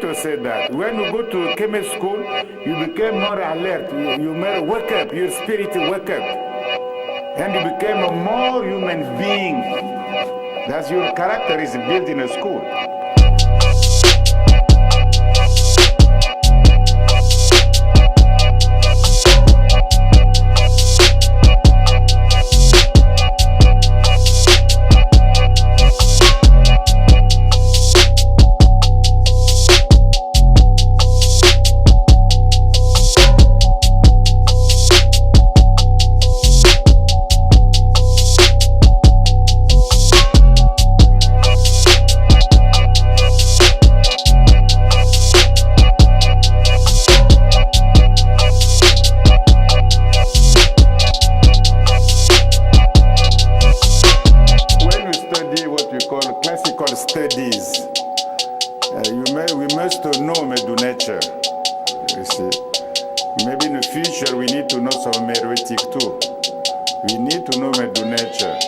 to say that. When you go to chemist school, you became more alert. You may wake up, your spirit wake up. And you became a more human being. That's your character is built in a school. We must know Netcher. You see, maybe in the future we need to know some heretic too. We need to know Netcher.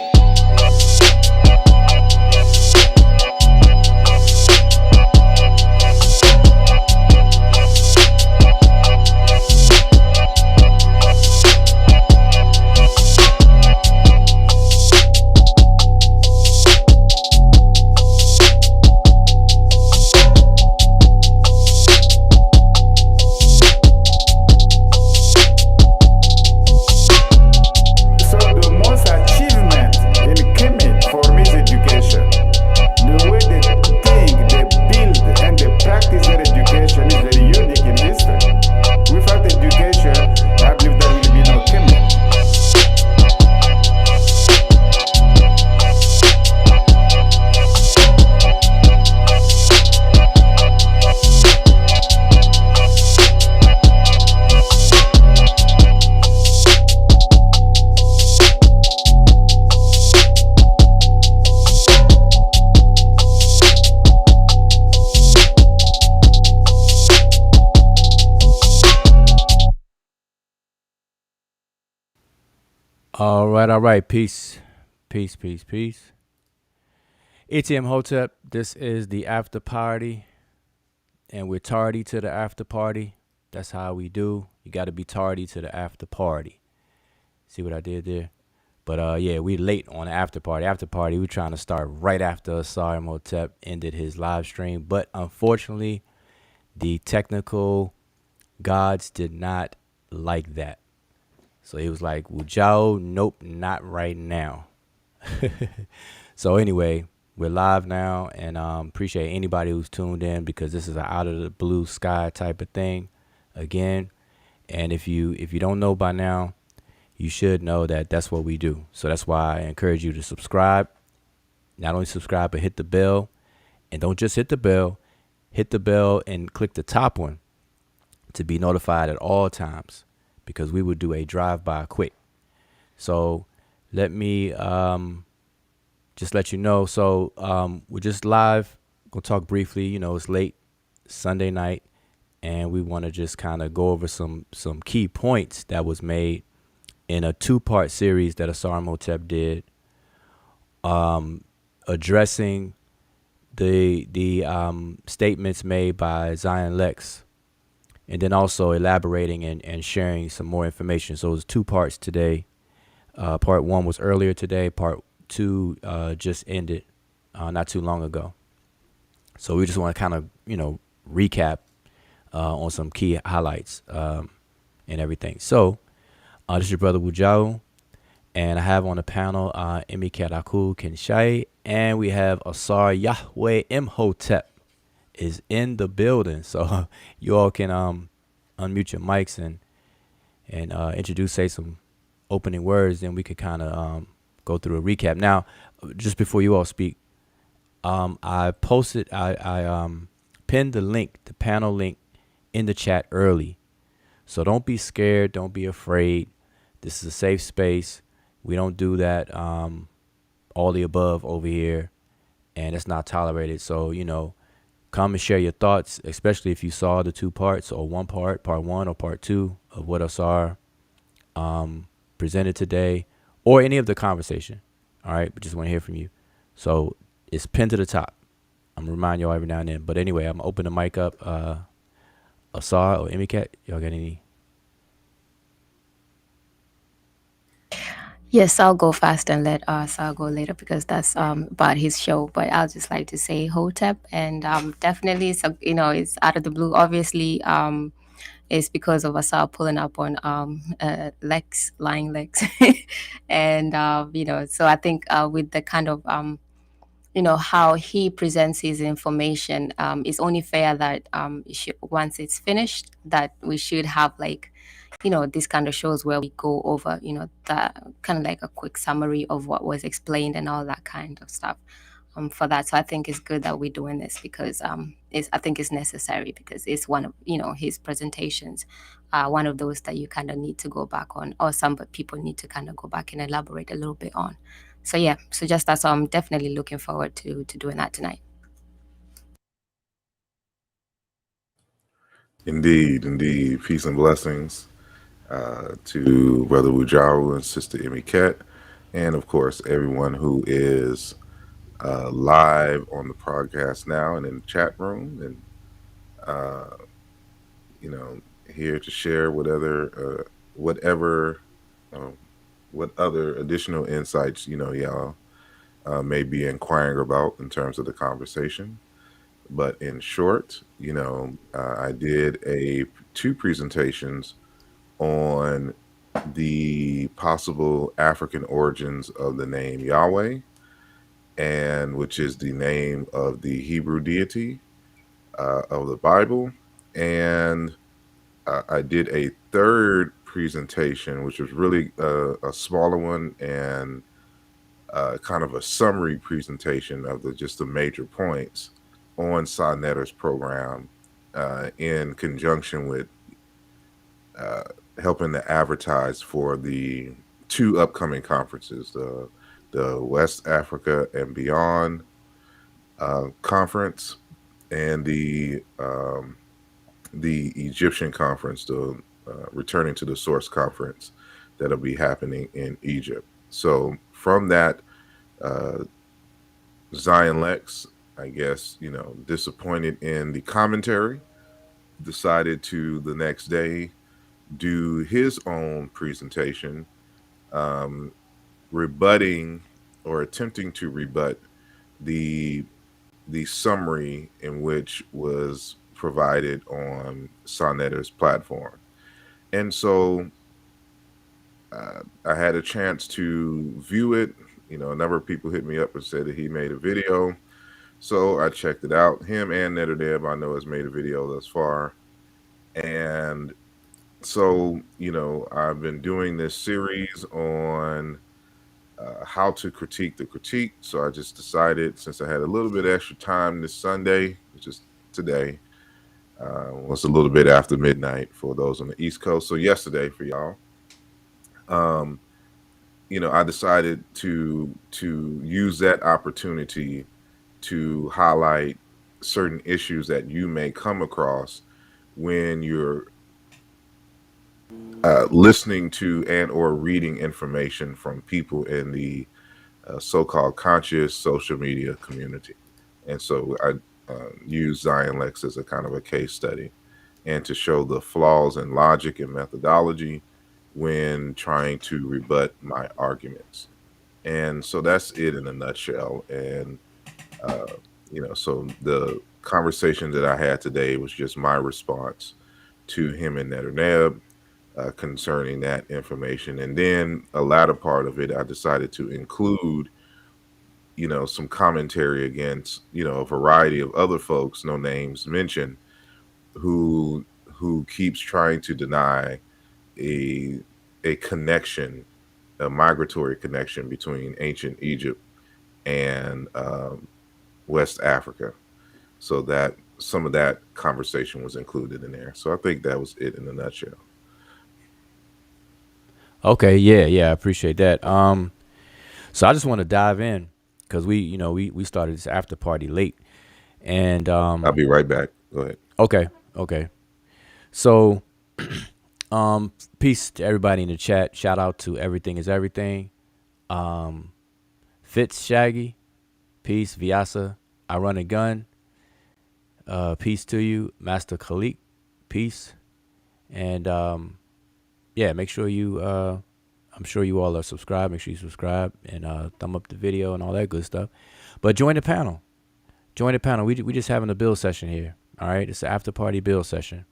All right. Peace. It's Imhotep. This is the after party, and we're tardy to the after party. That's how we do. You got to be tardy to the after party. See what I did there? But yeah, we late on the after party. After party, we're trying to start right after Asar Imhotep ended his live stream. But unfortunately, the technical gods did not like that. So he was like, Wujao, nope, not right now. So anyway, we're live now, and appreciate anybody who's tuned in, because this is an out of the blue sky type of thing again. And if you don't know by now, you should know that that's what we do. So that's why I encourage you to subscribe. Not only subscribe, but hit the bell. And don't just hit the bell and click the top one to be notified at all times, because we would do a drive-by quick. So let me just let you know. So we're just live. Gonna talk briefly. You know, it's late Sunday night, and we want to just kind of go over some key points that was made in a 2-part series that Asar Imhotep did, addressing the statements made by Zion Lex, and then also elaborating and sharing some more information. So it's 2 parts today. Part 1 was earlier today. Part 2 just ended not too long ago. So we just want to kind of, recap on some key highlights and everything. So this is your brother Wujao, and I have on the panel Emikeraku Kenshai, and we have Asar Yahweh Imhotep is in the building. So you all can unmute your mics and introduce, say some opening words, then we could kind of go through a recap. Now, just before you all speak, I pinned the link, the panel link, in the chat early. So don't be scared, don't be afraid. This is a safe space. We don't do that all the above over here, and it's not tolerated. So, come and share your thoughts, especially if you saw the 2 parts, or one part 1 or part 2 of what Asar presented today, or any of the conversation. All right, we just want to hear from you. So it's pinned to the top. I'm gonna remind y'all every now and then. But anyway, I'm gonna open the mic up. Asar or Imhotep, y'all got any? Yes, I'll go fast and let Sal go later because that's about his show. But I'll just like to say Hotep, and definitely, it's out of the blue. Obviously, it's because of Asal pulling up on Lex, lying Lex, and so I think with the kind of how he presents his information, it's only fair that once it's finished, that we should have like, these kind of shows where we go over, the kind of like a quick summary of what was explained and all that kind of stuff. For that, so I think it's good that we're doing this because I think it's necessary because it's one of his presentations, one of those that you kind of need to go back on, or some people need to kind of go back and elaborate a little bit on. So yeah, so just that's I'm definitely looking forward to doing that tonight. Indeed, indeed. Peace and blessings to Brother Wujaru and Sister Emiket, and of course, everyone who is live on the podcast now and in the chat room, and you know, here to share whatever, what other additional insights y'all may be inquiring about in terms of the conversation. But in short, I did two presentations on the possible African origins of the name Yahweh, and which is the name of the Hebrew deity of the Bible. And I did a third presentation, which was really a smaller one and kind of a summary presentation of just the major points on Netter's program in conjunction with helping to advertise for the two upcoming conferences, the West Africa and Beyond conference and the Egyptian conference, the Returning to the Source conference that'll be happening in Egypt. So from that, Zion Lex, I guess, disappointed in the commentary, decided to the next day do his own presentation, rebutting or attempting to rebut the summary in which was provided on Sonetter's platform. And so I had a chance to view it. A number of people hit me up and said that he made a video. So I checked it out. Him and Nether I know has made a video thus far. And so, I've been doing this series on how to critique the critique. So I just decided, since I had a little bit extra time this Sunday, which is today, was a little bit after midnight for those on the East Coast. So yesterday for y'all, I decided to use that opportunity to highlight certain issues that you may come across when you're listening to and or reading information from people in the so-called conscious social media community. And so I use Zion Lex as a kind of a case study and to show the flaws in logic and methodology when trying to rebut my arguments. And so that's it in a nutshell. And, so the conversation that I had today was just my response to him and Nether concerning that information. And then a latter part of it, I decided to include, some commentary against, a variety of other folks, no names mentioned, who keeps trying to deny a connection, a migratory connection between ancient Egypt and West Africa. So that some of that conversation was included in there. So I think that was it in a nutshell. Okay, yeah, I appreciate that. So I just want to dive in because we started this after party late, and I'll be right back. Go ahead. Okay. So, peace to everybody in the chat. Shout out to Everything is Everything. Fitz Shaggy, peace. Vyasa, I run a gun. Peace to you, Master Khalik. Peace. And yeah, make sure you. I'm sure you all are subscribed. Make sure you subscribe and thumb up the video and all that good stuff. But join the panel. Join the panel. We just having a build session here. All right, it's an after party build session.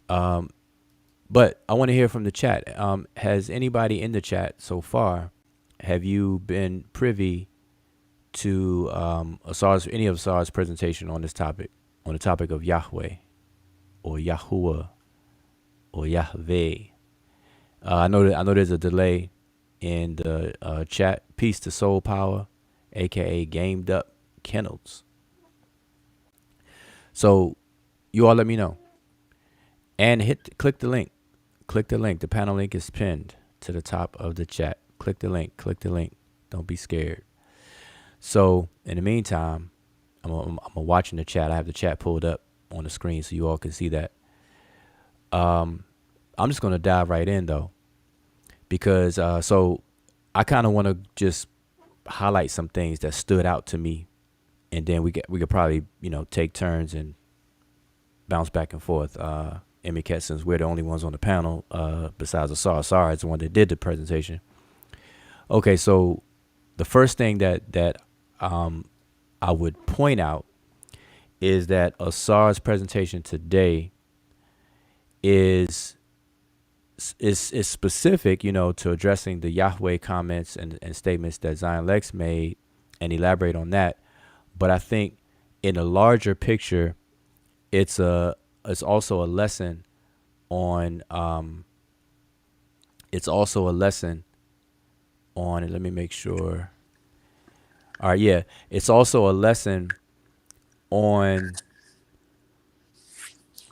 But I want to hear from the chat. Has anybody in the chat so far? Have you been privy to any of Asar's presentation on this topic, on the topic of Yahweh or Yahuwah or Yahweh? I know there's a delay in the chat. Peace to Soul Power, aka Gamed Up Kennels. So you all let me know, and click the link. Click the link. The panel link is pinned to the top of the chat. Click the link. Click the link. Don't be scared. So in the meantime, I'm watching the chat. I have the chat pulled up on the screen so you all can see that. I'm just gonna dive right in though, because so I kind of want to just highlight some things that stood out to me, and then we could probably take turns and bounce back and forth. Imhotep, since we're the only ones on the panel besides Asar. Asar is the one that did the presentation. Okay, so the first thing that I would point out is that Asar's presentation today is specific, to addressing the Yahweh comments and statements that Zion Lex made and elaborate on that. But I think in a larger picture, it's also a lesson on let me make sure. All right, yeah. It's also a lesson on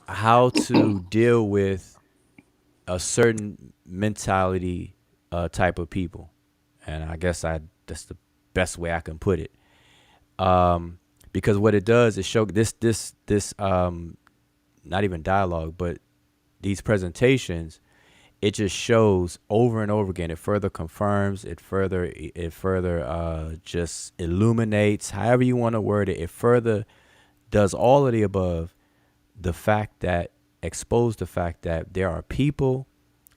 how to deal with a certain mentality type of people. And I guess that's the best way I can put it. Because what it does is show this not even dialogue, but these presentations, it just shows over and over again. It further confirms, it further just illuminates, however you want to word it. It further does all of the above. Expose the fact that there are people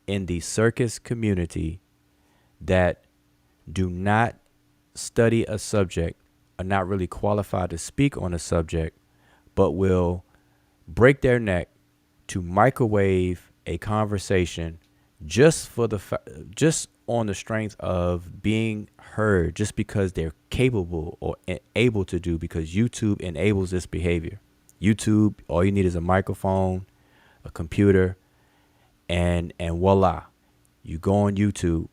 in the circus community that do not study a subject, are not really qualified to speak on a subject, but will break their neck to microwave a conversation just on the strength of being heard, just because they're capable or able to do, because YouTube enables this behavior. YouTube, all you need is a microphone, a computer, and voila, you go on YouTube.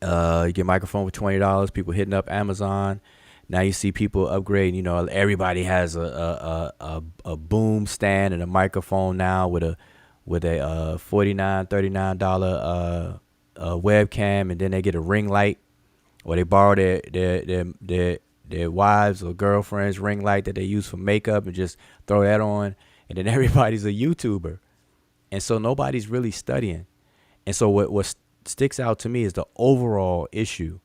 You get a microphone for $20. People hitting up Amazon. Now you see people upgrading. Everybody has a boom stand and a microphone now with a $49, $39 webcam, and then they get a ring light, or they borrow their wives or girlfriends' ring light that they use for makeup and just throw that on, and then everybody's a YouTuber, and so nobody's really studying. And so what sticks out to me is the overall issue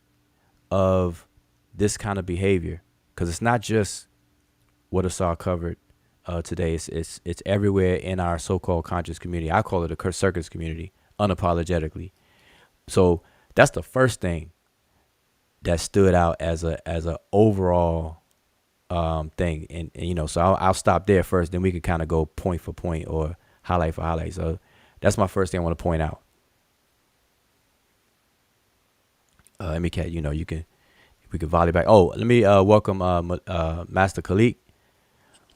of this kind of behavior, because it's not just what Asar covered today. It's everywhere in our so-called conscious community. I call it a circus community, unapologetically. So that's the first thing that stood out as a overall thing, and so I'll stop there first. Then we can kind of go point for point or highlight for highlight. So that's my first thing I want to point out. Cat, we can volley back. Oh, let me welcome Master Khalik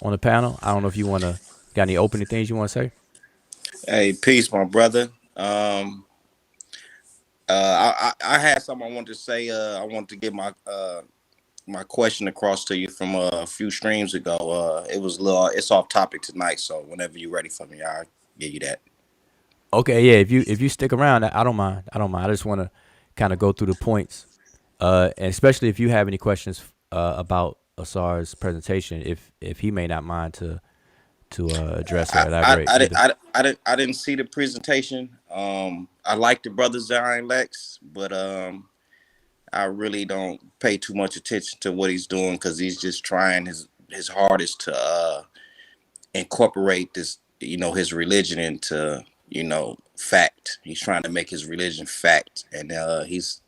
on the panel. I don't know if you got any opening things you want to say. Hey, peace, my brother. I had something I wanted to say. I wanted to get my question across to you from a few streams ago. It's off topic tonight, so whenever you're ready for me, I'll give you that. Okay, yeah. If you stick around, I don't mind. I just want to kind of go through the points, and especially if you have any questions about Asar's presentation, if he may not mind to address or elaborate. I didn't see the presentation. I like the brother Zion Lex, but I really don't pay too much attention to what he's doing because he's just trying his hardest to incorporate this, his religion into, fact. He's trying to make his religion fact, and he's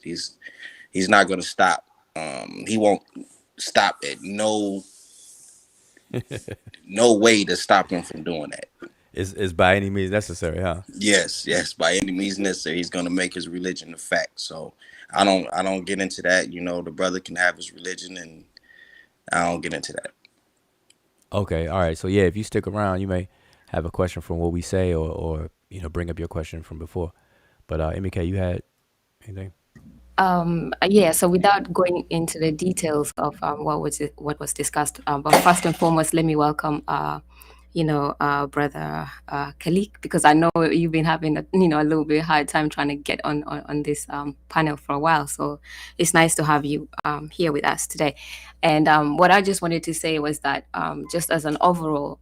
not going to stop. He won't stop at no way to stop him from doing that. Is by any means necessary, huh? Yes, by any means necessary. He's going to make his religion a fact. So I don't get into that. The brother can have his religion, and I don't get into that. Okay, all right. So yeah, if you stick around, you may have a question from what we say, or bring up your question from before. But MK, you had anything? Yeah, so without going into the details of what was discussed, but first and foremost, let me welcome brother Khalik, because I know you've been having a little bit hard time trying to get on this panel for a while. So it's nice to have you here with us today. And what I just wanted to say was that just as an overall,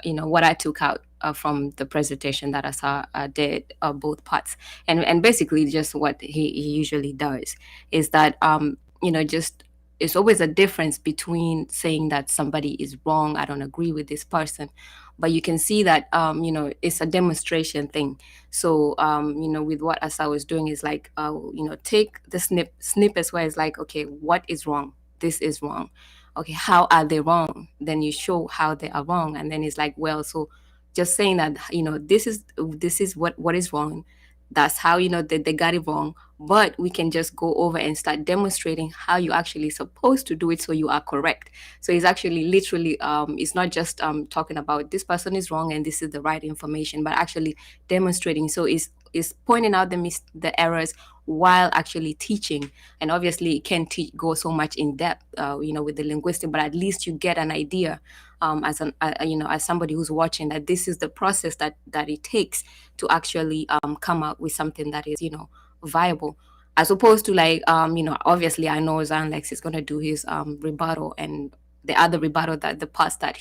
what I took out from the presentation that Asar did, both parts, and basically just what he usually does is that just it's always a difference between saying that somebody is wrong, I don't agree with this person, but you can see that it's a demonstration thing. So with what Asa was doing is like take the snippets where it's like, okay, what is wrong? This is wrong. Okay, how are they wrong? Then you show how they are wrong, and then it's like, well, so just saying that this is what is wrong. That's how they got it wrong, but we can just go over and start demonstrating how you actually supposed to do it so you are correct. So it's actually literally it's not just talking about this person is wrong and this is the right information, but actually demonstrating. So it's pointing out the errors while actually teaching. And obviously it can't go so much in depth with the linguistic, but at least you get an idea as somebody who's watching, that this is the process that it takes to actually come out with something that is viable, as opposed to like obviously I know Zion Lex is going to do his rebuttal, and the other rebuttal, that the parts that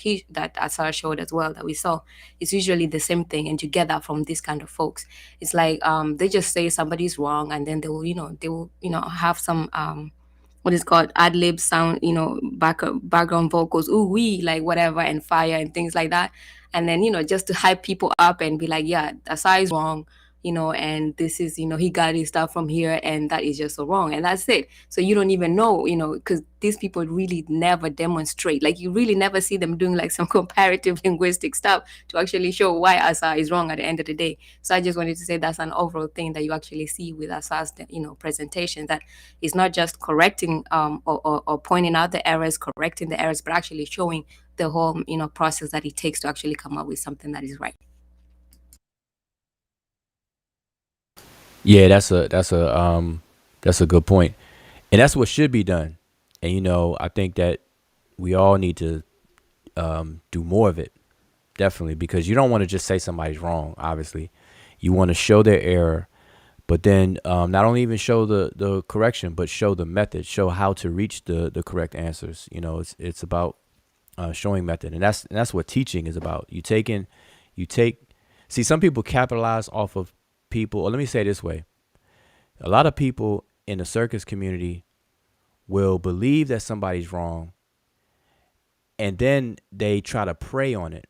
Asar showed as well that we saw, is usually the same thing. And you get that from these kind of folks. It's like they just say somebody's wrong, and then they will have some what is called ad lib sound, background vocals, ooh wee, like whatever, and fire and things like that. And then, just to hype people up and be like, yeah, Asar is wrong, and this is, he got his stuff from here, and that is just so wrong. And that's it. So you don't even know, because these people really never demonstrate. Like, you really never see them doing like some comparative linguistic stuff to actually show why Asar is wrong at the end of the day. So I just wanted to say that's an overall thing that you actually see with Asar's, presentation, that it's not just correcting or pointing out the errors, correcting the errors, but actually showing the whole, process that it takes to actually come up with something that is right. Yeah, that's a good point, and that's what should be done. And I think that we all need to do more of it, definitely, because you don't want to just say somebody's wrong. Obviously, you want to show their error, but then not only even show the correction, but show the method, show how to reach the correct answers. It's about showing method, and that's what teaching is about. See, some people capitalize off of people, or let me say it this way. A lot of people in the circus community will believe that somebody's wrong, and then they try to prey on it.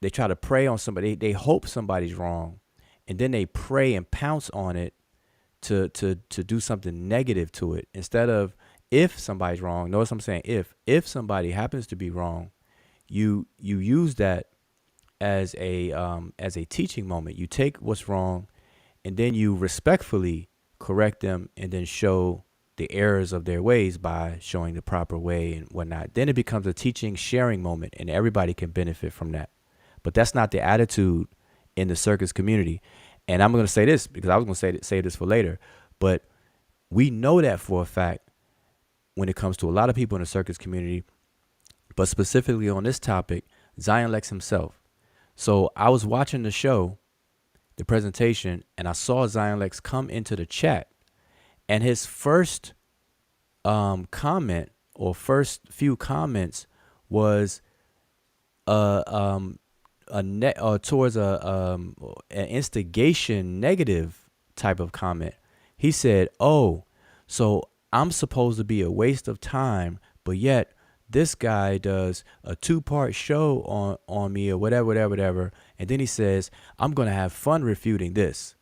They try to prey on somebody. They hope somebody's wrong, and then they prey and pounce on it to do something negative to it, instead of, if somebody's wrong. Notice I'm saying if somebody happens to be wrong, you use that as a teaching moment. You take what's wrong, and then you respectfully correct them, and then show the errors of their ways by showing the proper way and whatnot. Then it becomes a teaching, sharing moment, and everybody can benefit from that. But that's not the attitude in the circus community. And I'm going to say this because I was going to say this for later, but we know that for a fact when it comes to a lot of people in the circus community, but specifically on this topic, Zion Lex himself. So I was watching the show, the presentation, and I saw Zion Lex come into the chat, and his first comment, or first few comments, was towards an instigation negative type of comment. He said, "Oh, So I'm supposed to be a waste of time, but yet this guy does a 2-part show on me or whatever, and then he says, I'm gonna have fun refuting this.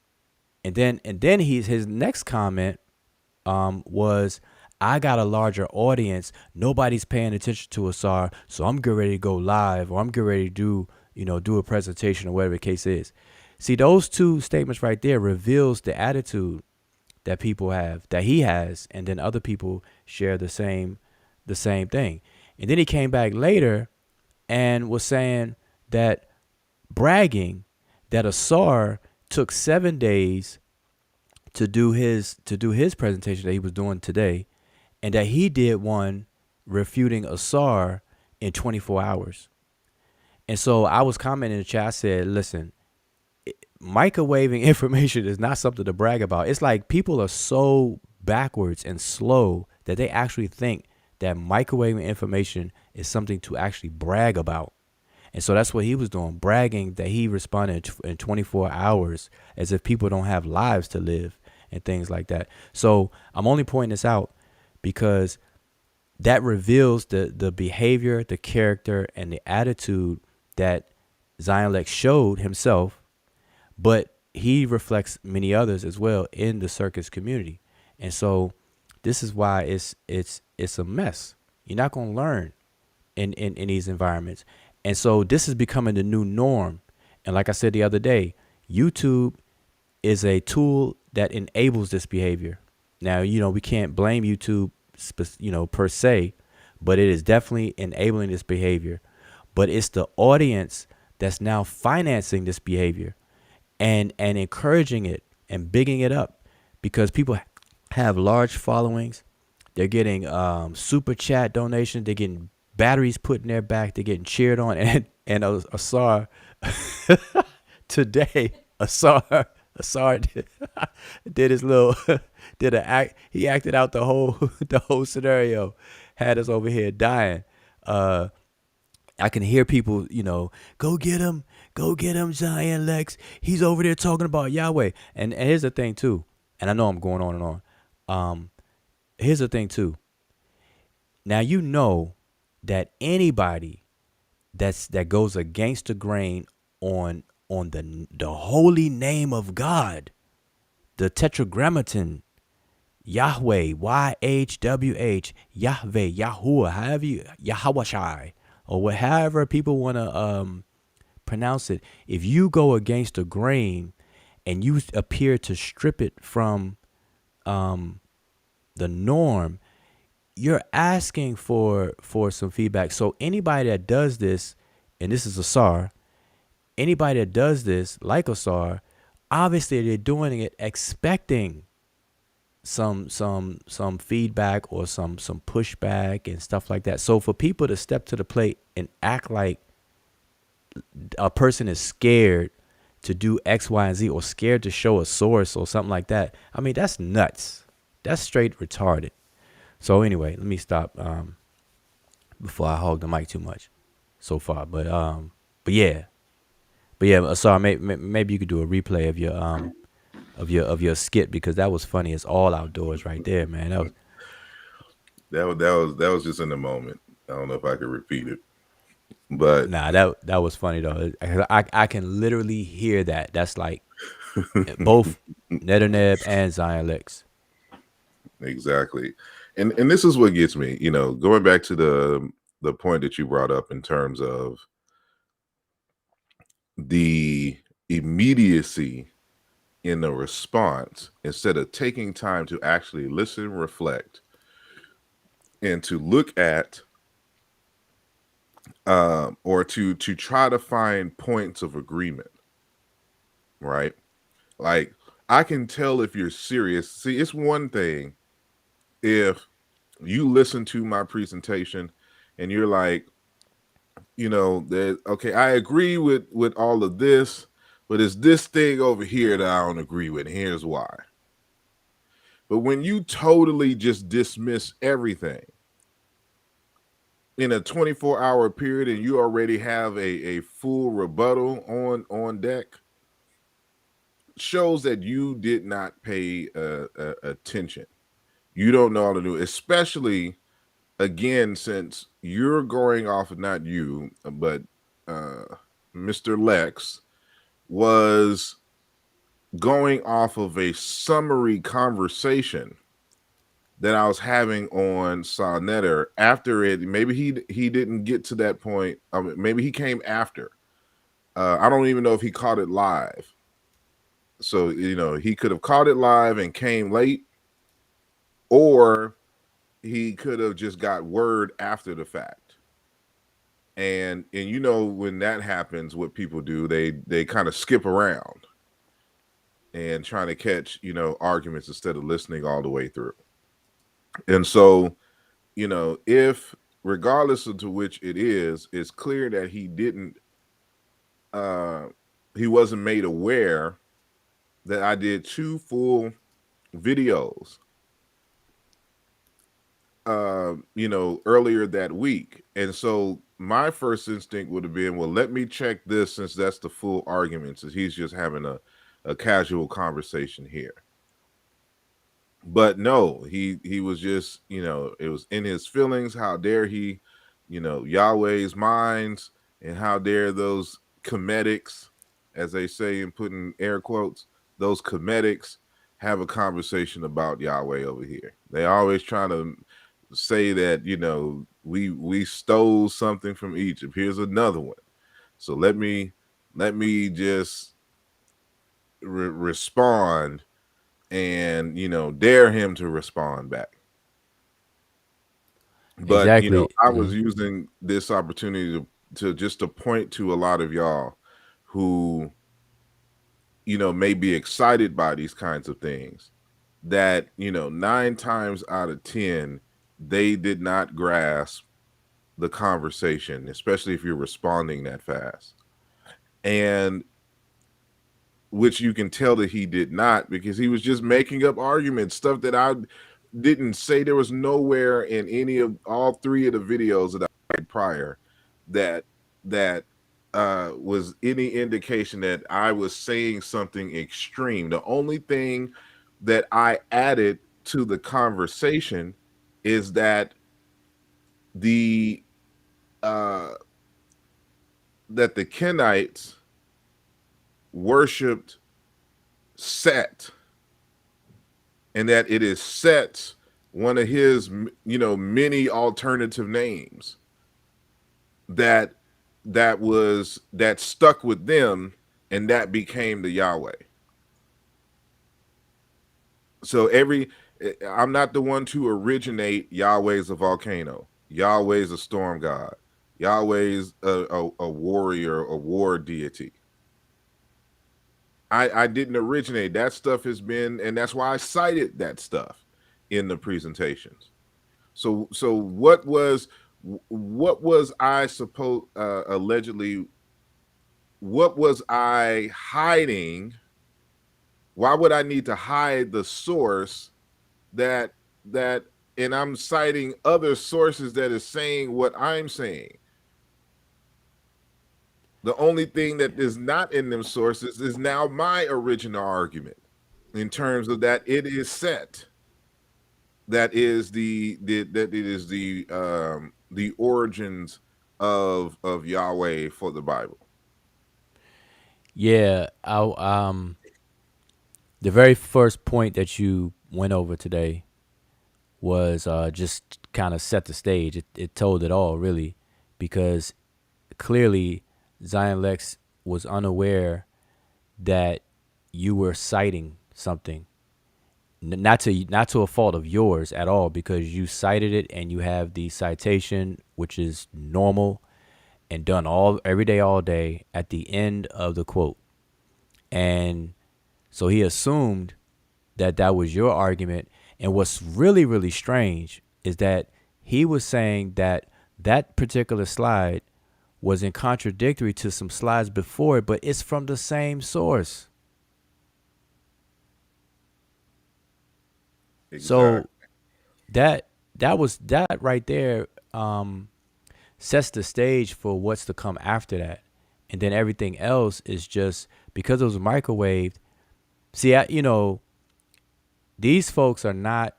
And then his next comment was, I got a larger audience. Nobody's paying attention to Asar, so I'm getting ready to go live, or I'm getting ready to do a presentation or whatever the case is. See, those two statements right there reveals the attitude that people have, that he has, and then other people share the same thing. And then he came back later and was saying that bragging that Asar took 7 days to do his presentation that he was doing today, and that he did one refuting Asar in 24 hours. And so I was commenting in the chat. I said, listen, microwaving information is not something to brag about. It's like people are so backwards and slow that they actually think that microwaving information is something to actually brag about. And so that's what he was doing, bragging that he responded in 24 hours, as if people don't have lives to live and things like that. So I'm only pointing this out because that reveals the behavior, the character, and the attitude that Zion Lex showed himself, but he reflects many others as well in the circus community. And so this is why it's a mess. You're not going to learn in these environments. And so this is becoming the new norm. And like I said the other day, YouTube is a tool that enables this behavior. Now, we can't blame YouTube, per se, but it is definitely enabling this behavior. But it's the audience that's now financing this behavior and encouraging it and bigging it up, because people have large followings. They're getting super chat donations. They're getting batteries put in their back. They're getting cheered on. And Asar today, Asar did his little did an act. He acted out the whole scenario. Had us over here dying. I can hear people, go get him, Zion Lex. He's over there talking about Yahweh. And here's the thing too, and I know I'm going on and on. Here's the thing too. Now that anybody that goes against the grain on the holy name of God, the Tetragrammaton, Yahweh, YHWH, Yahweh, Yahuwah, however Yahawashai, or however people want to pronounce it. If you go against the grain and you appear to strip it from the norm, you're asking for some feedback. So anybody that does this, and this is Asar, anybody that does this like Asar, obviously they're doing it expecting some feedback or some pushback and stuff like that. So for people to step to the plate and act like a person is scared to do X, Y, and Z, or scared to show a source or something like that, I mean, that's nuts. That's straight retarded. So anyway, let me stop before I hog the mic too much so far. But yeah, Asar, maybe you could do a replay of your skit, because that was funny as all outdoors right there, man. That was just in the moment. I don't know if I could repeat it, but nah, that was funny though. I can literally hear that. That's like both Nether and Zion Lex. Exactly. And this is what gets me, going back to the point that you brought up in terms of the immediacy in the response, instead of taking time to actually listen, reflect, and to look at or to try to find points of agreement, right? Like, I can tell if you're serious. See, it's one thing if you listen to my presentation and you're like, that okay, I agree with all of this, but it's this thing over here that I don't agree with, and here's why. But when you totally just dismiss everything in a 24-hour period and you already have a full rebuttal on deck, shows that you did not pay attention. You don't know how to do it, especially again, since you're going off of not you, but Mr. Lex was going off of a summary conversation that I was having on Sonnetter after it. Maybe he didn't get to that point. Maybe he came after. I don't even know if he caught it live. So, he could have caught it live and came late, or he could have just got word after the fact. And when that happens, what people do, they kind of skip around and trying to catch, arguments instead of listening all the way through. And so, if regardless of to which it is, it's clear that he wasn't made aware that I did 2 full videos earlier that week. And so my first instinct would have been, well, let me check this, since that's the full argument, since he's just having a casual conversation here. But no, he was just, it was in his feelings. How dare he, Yahweh's minds, and how dare those comedics, as they say and put in air quotes, those comedics have a conversation about Yahweh over here. They always trying to say that, we stole something from Egypt. Here's another one. So let me just respond and dare him to respond back. But Exactly. I was using this opportunity to point to a lot of y'all who may be excited by these kinds of things, that 9 times out of 10 they did not grasp the conversation, especially if you're responding that fast. And which you can tell that he did not, because he was just making up arguments, stuff that I didn't say. There was nowhere in any of all 3 of the videos that I made prior that was any indication that I was saying something extreme. The only thing that I added to the conversation is that the Kenites worshipped Set, and that it is Set's one of his many alternative names that stuck with them, and that became the Yahweh. So I'm not the one to originate Yahweh's a volcano, Yahweh's a storm god, Yahweh's a warrior, a war deity. I didn't originate. That stuff has been, and that's why I cited that stuff in the presentations. So what was I supposed allegedly? What was I hiding? Why would I need to hide the source that and I'm citing other sources that is saying what I'm saying? The only thing that is not in them sources is now my original argument, in terms of that it is Set that is the origins of Yahweh for the Bible. Yeah, the very first point that you went over today was just kind of set the stage. It told it all, really, because clearly Zion Lex was unaware that you were citing something, not to a fault of yours at all, because you cited it and you have the citation, which is normal and done every day, all day, at the end of the quote. And so he assumed that was your argument. And what's really, really strange is that he was saying that particular slide was in contradictory to some slides before it, but it's from the same source. Exactly. So that right there sets the stage for what's to come after that. And then everything else is just because it was microwaved. See, these folks are not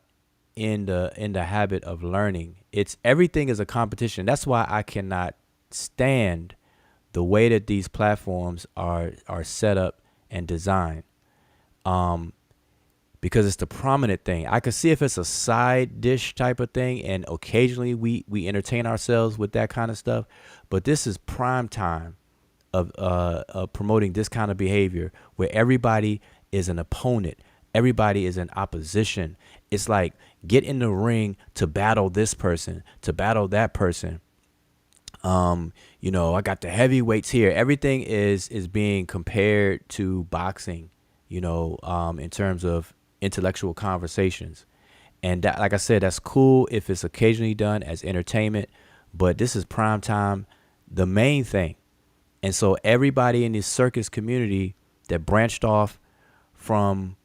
in the habit of learning. It's everything is a competition. That's why I cannot stand the way that these platforms are set up and designed. Um, because it's the prominent thing. I could see if it's a side dish type of thing, and occasionally we entertain ourselves with that kind of stuff. But this is prime time of promoting this kind of behavior where everybody is an opponent, everybody is in opposition. It's like get in the ring to battle this person, to battle that person. I got the heavyweights here. Everything is being compared to boxing, in terms of intellectual conversations. And that, like I said, that's cool if it's occasionally done as entertainment, but this is prime time, the main thing. And so everybody in this circus community that branched off from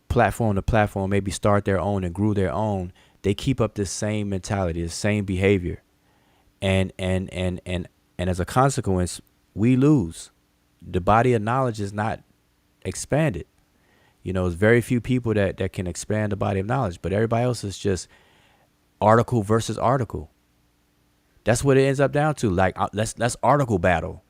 platform to platform, maybe start their own and grew their own, they keep up this same mentality, the same behavior. And as a consequence, we lose. The body of knowledge is not expanded. There's very few people that can expand the body of knowledge, but everybody else is just article versus article. That's what it ends up down to. Like, let's article battle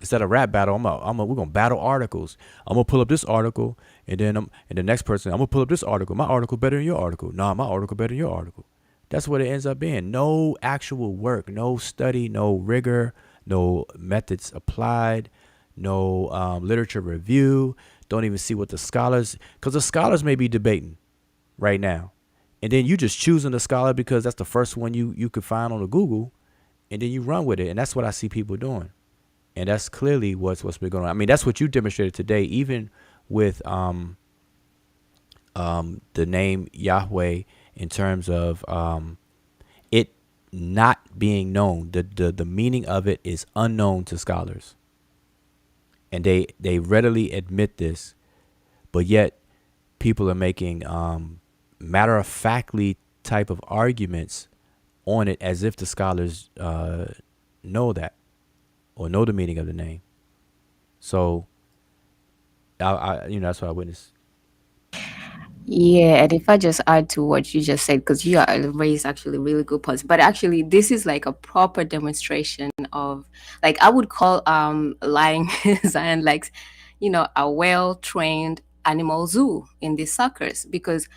instead of rap battle. We're gonna battle articles. I'm gonna pull up this article, and the next person, I'm gonna pull up this article. My article better than your article. Nah, my article better than your article. That's what it ends up being. No actual work, no study, no rigor, no methods applied, no literature review. Don't even see what because the scholars may be debating right now. And then you just choosing the scholar because that's the first one you could find on the Google, and then you run with it. And that's what I see people doing. And that's clearly what's been going on. I mean, that's what you demonstrated today, even with the name Yahweh, in terms of it not being known. The meaning of it is unknown to scholars. And they readily admit this, but yet people are making matter-of-factly type of arguments on it as if the scholars know that or know the meaning of the name. So, that's what I witnessed. Yeah, and if I just add to what you just said, because you raised actually really good points, but actually this is like a proper demonstration of, like, I would call lying Zion like, a well-trained animal zoo in these suckers, because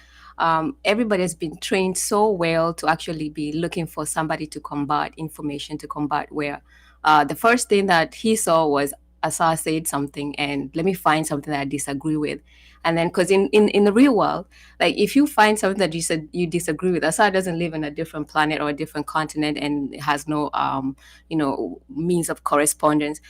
everybody has been trained so well to actually be looking for somebody to combat, information to combat, where the first thing that he saw was Asar said something, and let me find something that I disagree with. And then, because in the real world, like, if you find something that you said you disagree with, Asar doesn't live in a different planet or a different continent and has no means of correspondence.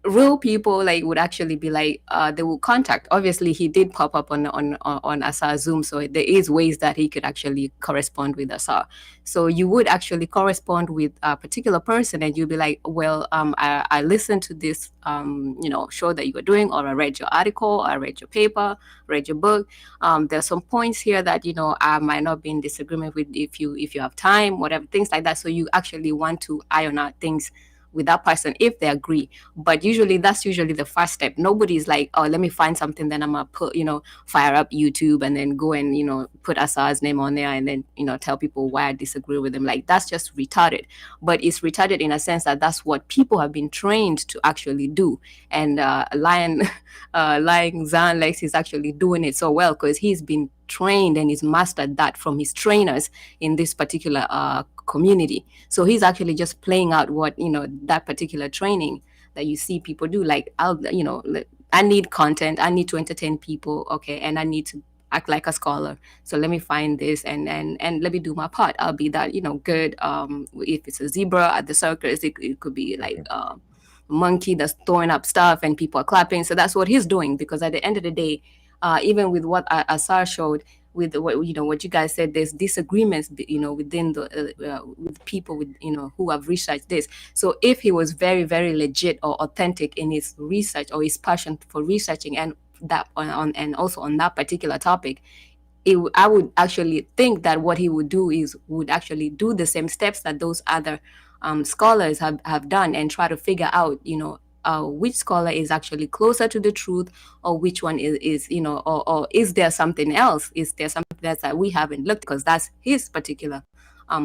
Real people like would actually be like, they will contact. Obviously he did pop up on Asar Zoom, so there is ways that he could actually correspond with Asar. So you would actually correspond with a particular person, and you'd be like, well, I listened to this show that you were doing, or I read your article, or I read your paper, read your book. There's some points here that I might not be in disagreement with, if you have time, whatever, things like that. So you actually want to iron out things with that person if they agree. But usually that's usually the first step. Nobody's like, oh, let me find something, then I'm gonna put, fire up YouTube and then go and, put Asar's name on there and then, tell people why I disagree with him. Like, that's just retarded. But it's retarded in a sense that that's what people have been trained to actually do. And Lying Zan Lex is actually doing it so well because he's been trained and he's mastered that from his trainers in this particular community. So he's actually just playing out what that particular training that you see people do. Like, I need content, I need to entertain people, okay, and I need to act like a scholar. So let me find this and let me do my part. I'll be that good. If it's a zebra at the circus, it could be like monkey that's throwing up stuff and people are clapping. So that's what he's doing, because at the end of the day, even with what Asar showed, with what you guys said, there's disagreements within the with people with who have researched this. So if he was very, very legit or authentic in his research or his passion for researching, and that and also on that particular topic, I would actually think that what he would do is would actually do the same steps that those other scholars have done, and try to figure out which scholar is actually closer to the truth, or which one is or is there something else? Is there something that we haven't looked, because that's his particular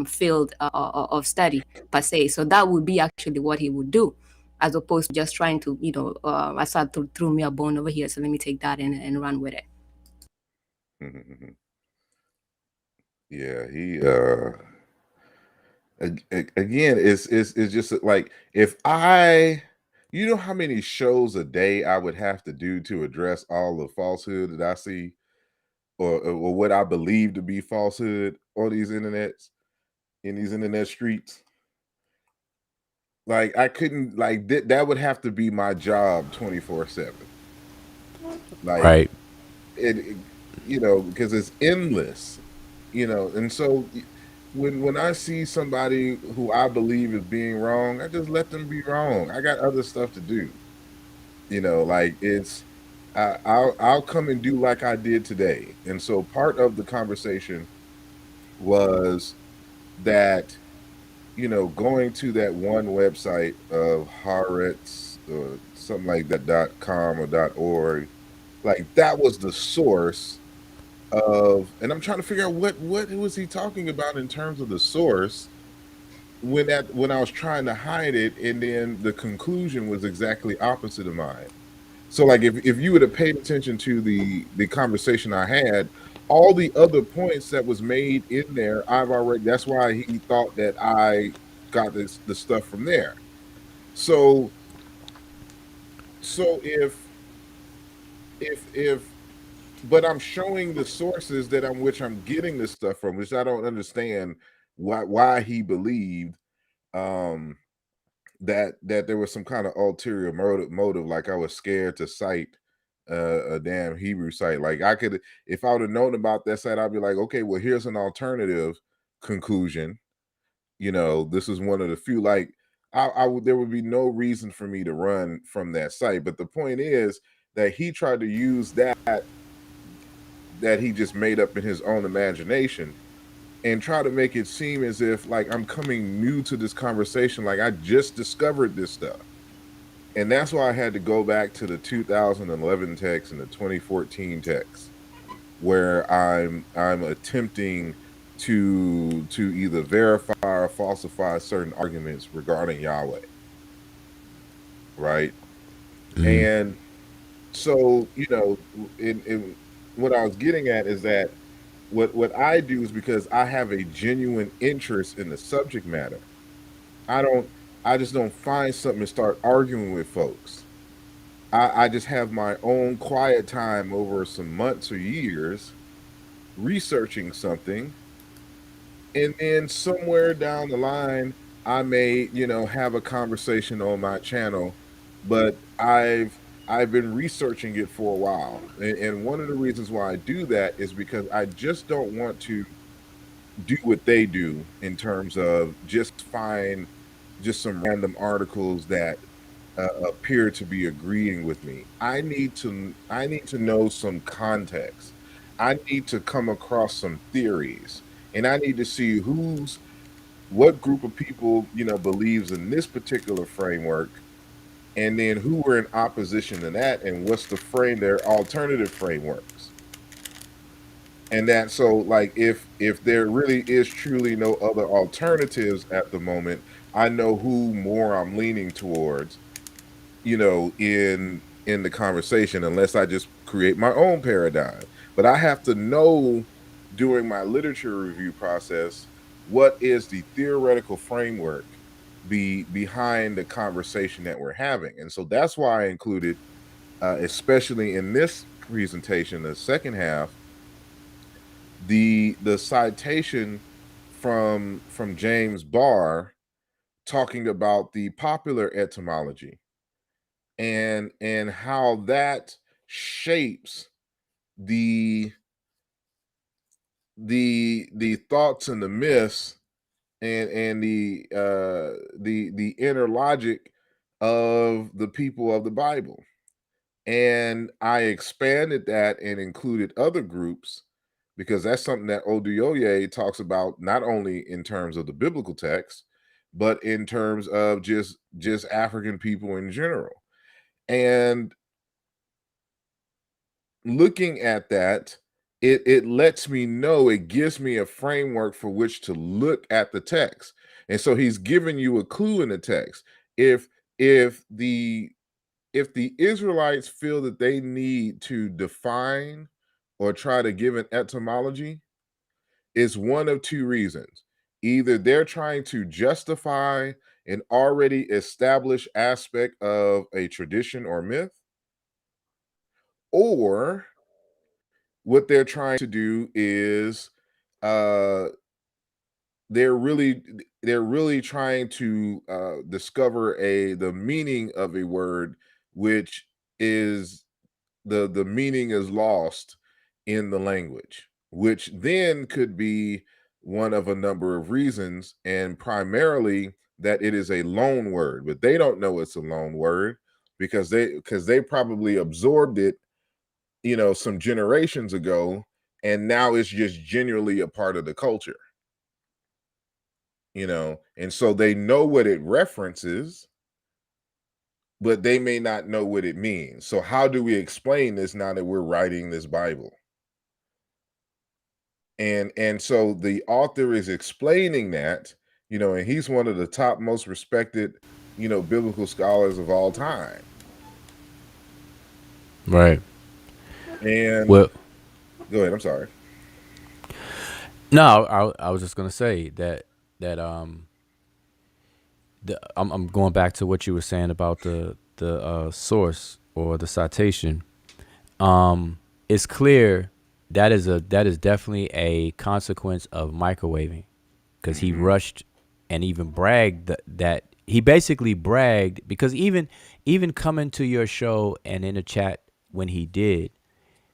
field of study per se. So that would be actually what he would do, as opposed to just trying to, Asar threw me a bone over here, so let me take that and run with it. Mm-hmm. Yeah, he again, it's just like, if you know how many shows a day I would have to do to address all the falsehood that I see, or what I believe to be falsehood on these internets, in these internet streets. Like, I couldn't, like, that would have to be my job 24/7. Like, Right. because it's endless, and so when I see somebody who I believe is being wrong, I just let them be wrong. I got other stuff to do. Like, I'll come and do like I did today. And so part of the conversation was that, going to that one website of Haaretz or something like that .com or .org, like, that was the source of, and I'm trying to figure out what was he talking about in terms of the source, when I was trying to hide it, and then the conclusion was exactly opposite of mine. So, like, if you would have paid attention to the conversation I had, all the other points that was made in there, that's why he thought that I got the stuff from there. So if but I'm showing the sources which I'm getting this stuff from, which I don't understand why he believed um that there was some kind of ulterior motive, like I was scared to cite a damn Hebrew site. Like, I could, if I would have known about that site, I'd be like, okay, well, here's an alternative conclusion. This is one of the few, like, there would be no reason for me to run from that site. But the point is that he tried to use that he just made up in his own imagination, and try to make it seem as if, like, I'm coming new to this conversation, like I just discovered this stuff. And that's why I had to go back to the 2011 text and the 2014 text, where I'm attempting to either verify or falsify certain arguments regarding Yahweh, right? And so, in what I was getting at is that what I do is, because I have a genuine interest in the subject matter, I just don't find something and start arguing with folks. I just have my own quiet time over some months or years researching something, and then somewhere down the line, I may, have a conversation on my channel, but I've been researching it for a while. And one of the reasons why I do that is because I just don't want to do what they do, in terms of just find just some random articles that appear to be agreeing with me. I need to know some context. I need to come across some theories, and I need to see what group of people, believes in this particular framework, and then who are in opposition to that, and what's their alternative frameworks. And that, so, like, if there really is truly no other alternatives at the moment, I know who more I'm leaning towards, in the conversation, unless I just create my own paradigm. But I have to know, during my literature review process, what is the theoretical framework behind the conversation that we're having. And so that's why I included, especially in this presentation, the second half, the citation from James Barr, talking about the popular etymology, and how that shapes the thoughts and the myths, and the inner logic of the people of the Bible. And I expanded that and included other groups, because that's something that Oduyoye talks about, not only in terms of the biblical text, but in terms of just African people in general. And looking at that, it lets me know, it gives me a framework for which to look at the text. And so he's giving you a clue in the text. If the Israelites feel that they need to define or try to give an etymology, it's one of two reasons. Either they're trying to justify an already established aspect of a tradition or myth, or what they're trying to do is uh they're really trying to discover the meaning of a word, which is the meaning is lost in the language, which then could be one of a number of reasons, and primarily that it is a loan word, but they don't know it's a loan word because they probably absorbed it, some generations ago, and now it's just generally a part of the culture, and so they know what it references, but they may not know what it means. So how do we explain this now that we're writing this Bible? And so the author is explaining that, and he's one of the top most respected, biblical scholars of all time. Right. And Well, go ahead, I'm sorry. no, I was just gonna say that I'm going back to what you were saying about the source or the citation. It's clear that is definitely a consequence of microwaving, because he rushed and even bragged that he basically bragged, because even coming to your show and in the chat when he did,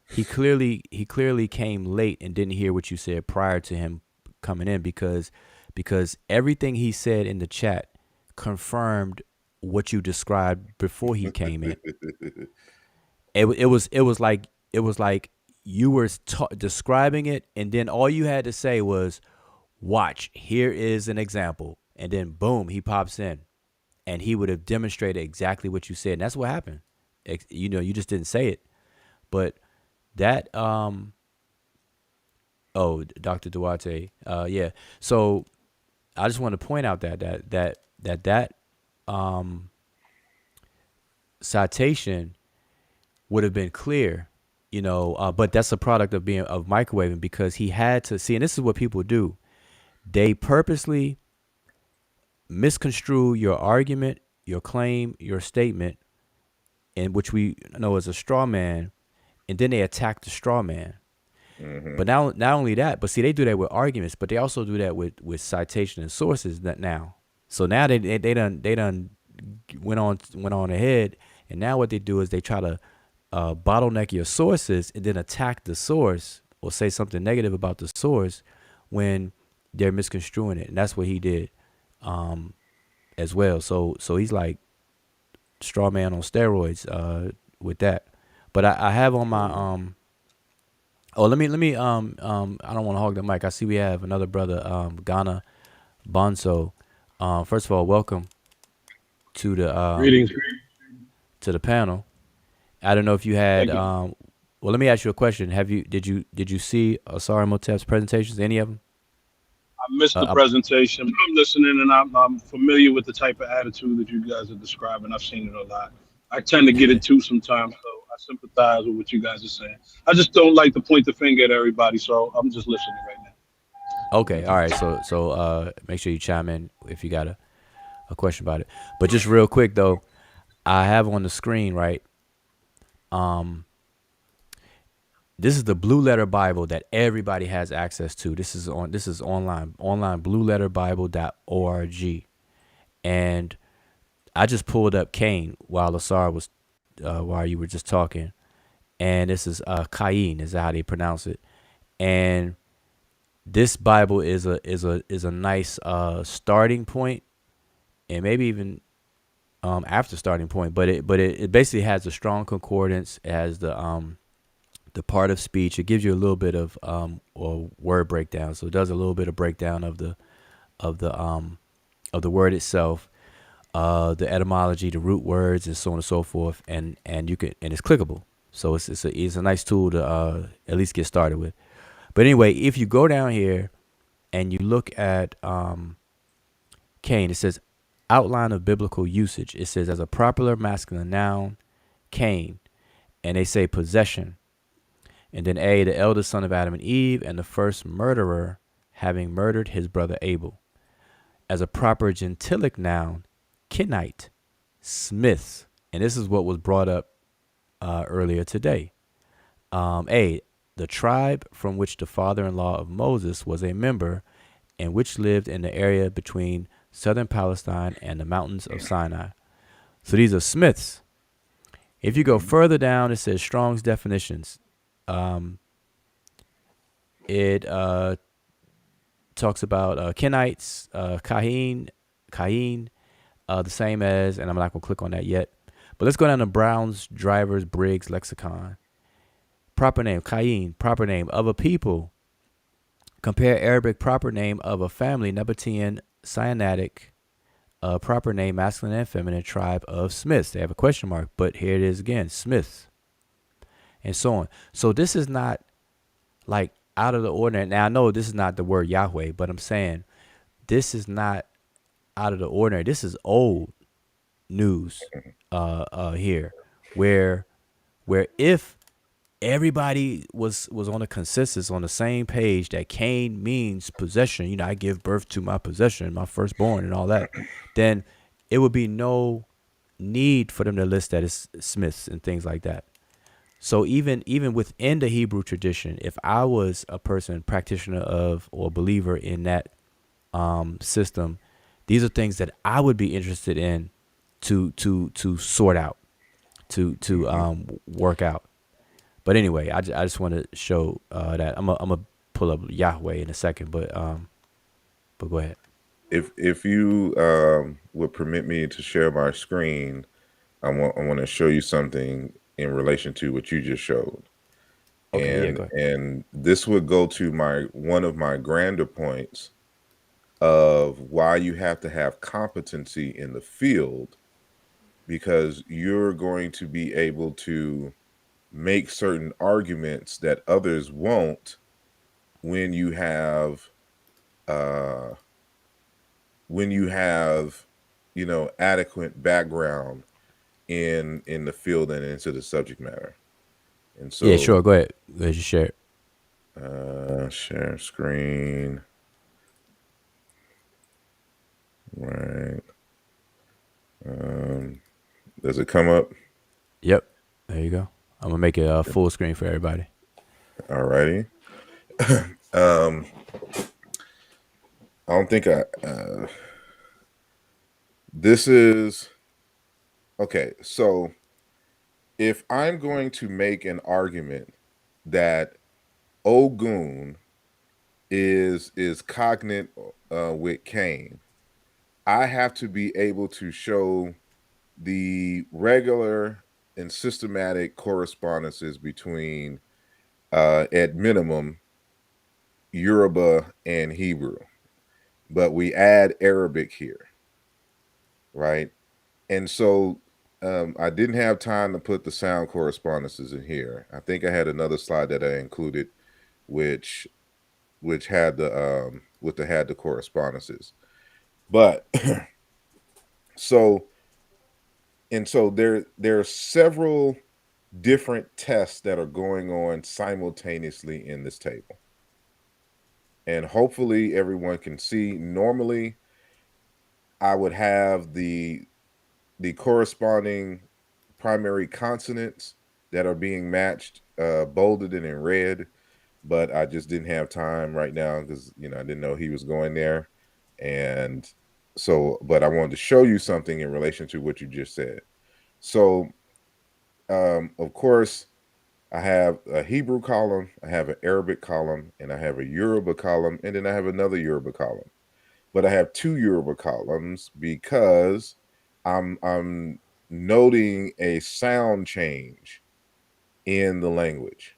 he clearly came late and didn't hear what you said prior to him coming in, because everything he said in the chat confirmed what you described before he came in. It was like you were describing it, and then all you had to say was, "Watch, here is an example," and then boom, he pops in, and he would have demonstrated exactly what you said, and that's what happened. You just didn't say it, but that oh, Dr. Duarte, yeah. So I just want to point out that citation would have been clear, but that's a product of microwaving, because he had to see, and this is what people do. They purposely misconstrue your argument, your claim, your statement, and which we know as a straw man, and then they attack the straw man. But now, not only that, but see, they do that with arguments, but they also do that with citation and sources. That now, so now they done went on ahead, and now what they do is they try to bottleneck your sources and then attack the source or say something negative about the source when they're misconstruing it, and that's what he did as well. So he's like straw man on steroids with that. But I have on my let me I don't want to hog the mic. I see we have another brother, Ghana Bonso. First of all, welcome to the Greetings. to the panel. I don't know if you had well, let me ask you a question. Did you see Asar Imhotep's presentations, any of them? I missed the presentation, but I'm listening, and I'm familiar with the type of attitude that you guys are describing. I've seen it a lot. I tend to get it too sometimes, so I sympathize with what you guys are saying. I just don't like to point the finger at everybody, so I'm just listening right now. Okay, all right. So make sure you chime in if you got a question about it. But just real quick though, I have on the screen, right? This is the Blue Letter Bible that everybody has access to. This is online blueletterbible.org. And I just pulled up Cain while Asar was while you were just talking. And this is Cain is how they pronounce it. And this Bible is a nice starting point, and maybe even after starting point, but it basically has a strong concordance. It has the part of speech. It gives you a little bit of or word breakdown. So it does a little bit of breakdown of the word itself. the etymology, the root words, and so on and so forth, and you can, and it's clickable. So it's a nice tool to at least get started with. But anyway, if you go down here and you look at Cain, it says outline of biblical usage. It says as a proper masculine noun, Cain, and they say possession. And then A, the eldest son of Adam and Eve, and the first murderer, having murdered his brother Abel. As a proper gentilic noun, Kenite, smiths. And this is what was brought up earlier today. A, the tribe from which the father-in-law of Moses was a member, and which lived in the area between southern Palestine and the mountains of Sinai. So these are smiths. If you go further down, it says Strong's definitions. It talks about Kenites, Cain, the same as, and I'm not going to click on that yet. But let's go down to Brown's Drivers Briggs Lexicon. Proper name, Cain, proper name of a people. Compare Arabic proper name of a family, Nabatean, Sinaitic, proper name, masculine and feminine, tribe of Smiths. They have a question mark, but here it is again, Smiths, and so on. So this is not like out of the ordinary. Now I know this is not the word Yahweh, but I'm saying this is not out of the ordinary. This is old news here, where if everybody was on a consensus on the same page that Cain means possession, I give birth to my possession, my firstborn, and all that, then it would be no need for them to list that as Smiths and things like that. So even within the Hebrew tradition, if I was a person, practitioner of or believer in that system, these are things that I would be interested in to sort out, to work out. But anyway, I just want to show that I'm gonna pull up Yahweh in a second, but go ahead. If you would permit me to share my screen, I want to show you something in relation to what you just showed. Okay, and go ahead. and this would go to one of my grander points of why you have to have competency in the field, because you're going to be able to make certain arguments that others won't when you have adequate background in the field and into the subject matter. And so Yeah, sure, go ahead. Go ahead, you share it. Share screen. Right. Does it come up? Yep, there you go. I'm gonna make it full screen for everybody. Alrighty. I don't think this is okay. So if I'm going to make an argument that Ogun is cognate with Cain, I have to be able to show the regular and systematic correspondences between, at minimum, Yoruba and Hebrew, but we add Arabic here, right? And so I didn't have time to put the sound correspondences in here. I think I had another slide that I included, which had the correspondences. But so there are several different tests that are going on simultaneously in this table. And hopefully everyone can see. Normally, I would have the corresponding primary consonants that are being matched, bolded and in red, but I just didn't have time right now because I didn't know he was going there. And so, but I wanted to show you something in relation to what you just said. So, of course, I have a Hebrew column, I have an Arabic column, and I have a Yoruba column, and then I have another Yoruba column. But I have two Yoruba columns because I'm noting a sound change in the language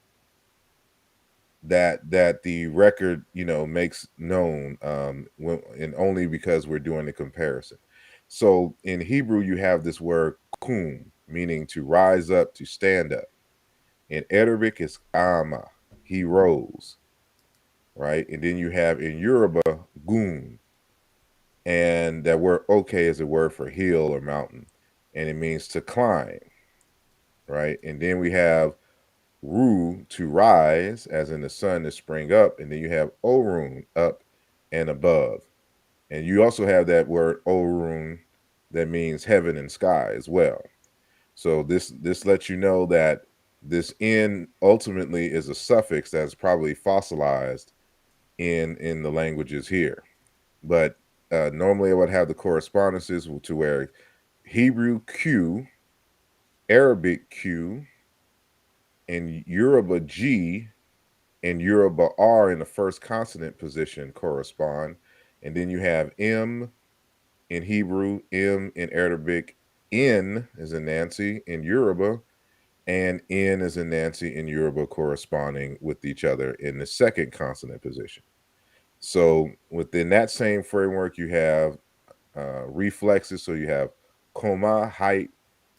that the record makes known, and only because we're doing the comparison. So in Hebrew, you have this word kum, meaning to rise up, to stand up. In Arabic, it's ama, he rose, right? And then you have in Yoruba, gun, and that word okay is a word for hill or mountain, and it means to climb, right? And then we have ru, to rise, as in the sun to spring up, and then you have orun, up and above. And you also have that word orun that means heaven and sky as well. So this lets you know that this in ultimately is a suffix that's probably fossilized in the languages here. But normally I would have the correspondences to where Hebrew Q, Arabic Q, and Yoruba G and Yoruba R in the first consonant position correspond. And then you have M in Hebrew, M in Arabic, N as in Nancy in Yoruba, and N as in Nancy in Yoruba corresponding with each other in the second consonant position. So within that same framework, you have reflexes. So you have coma, height,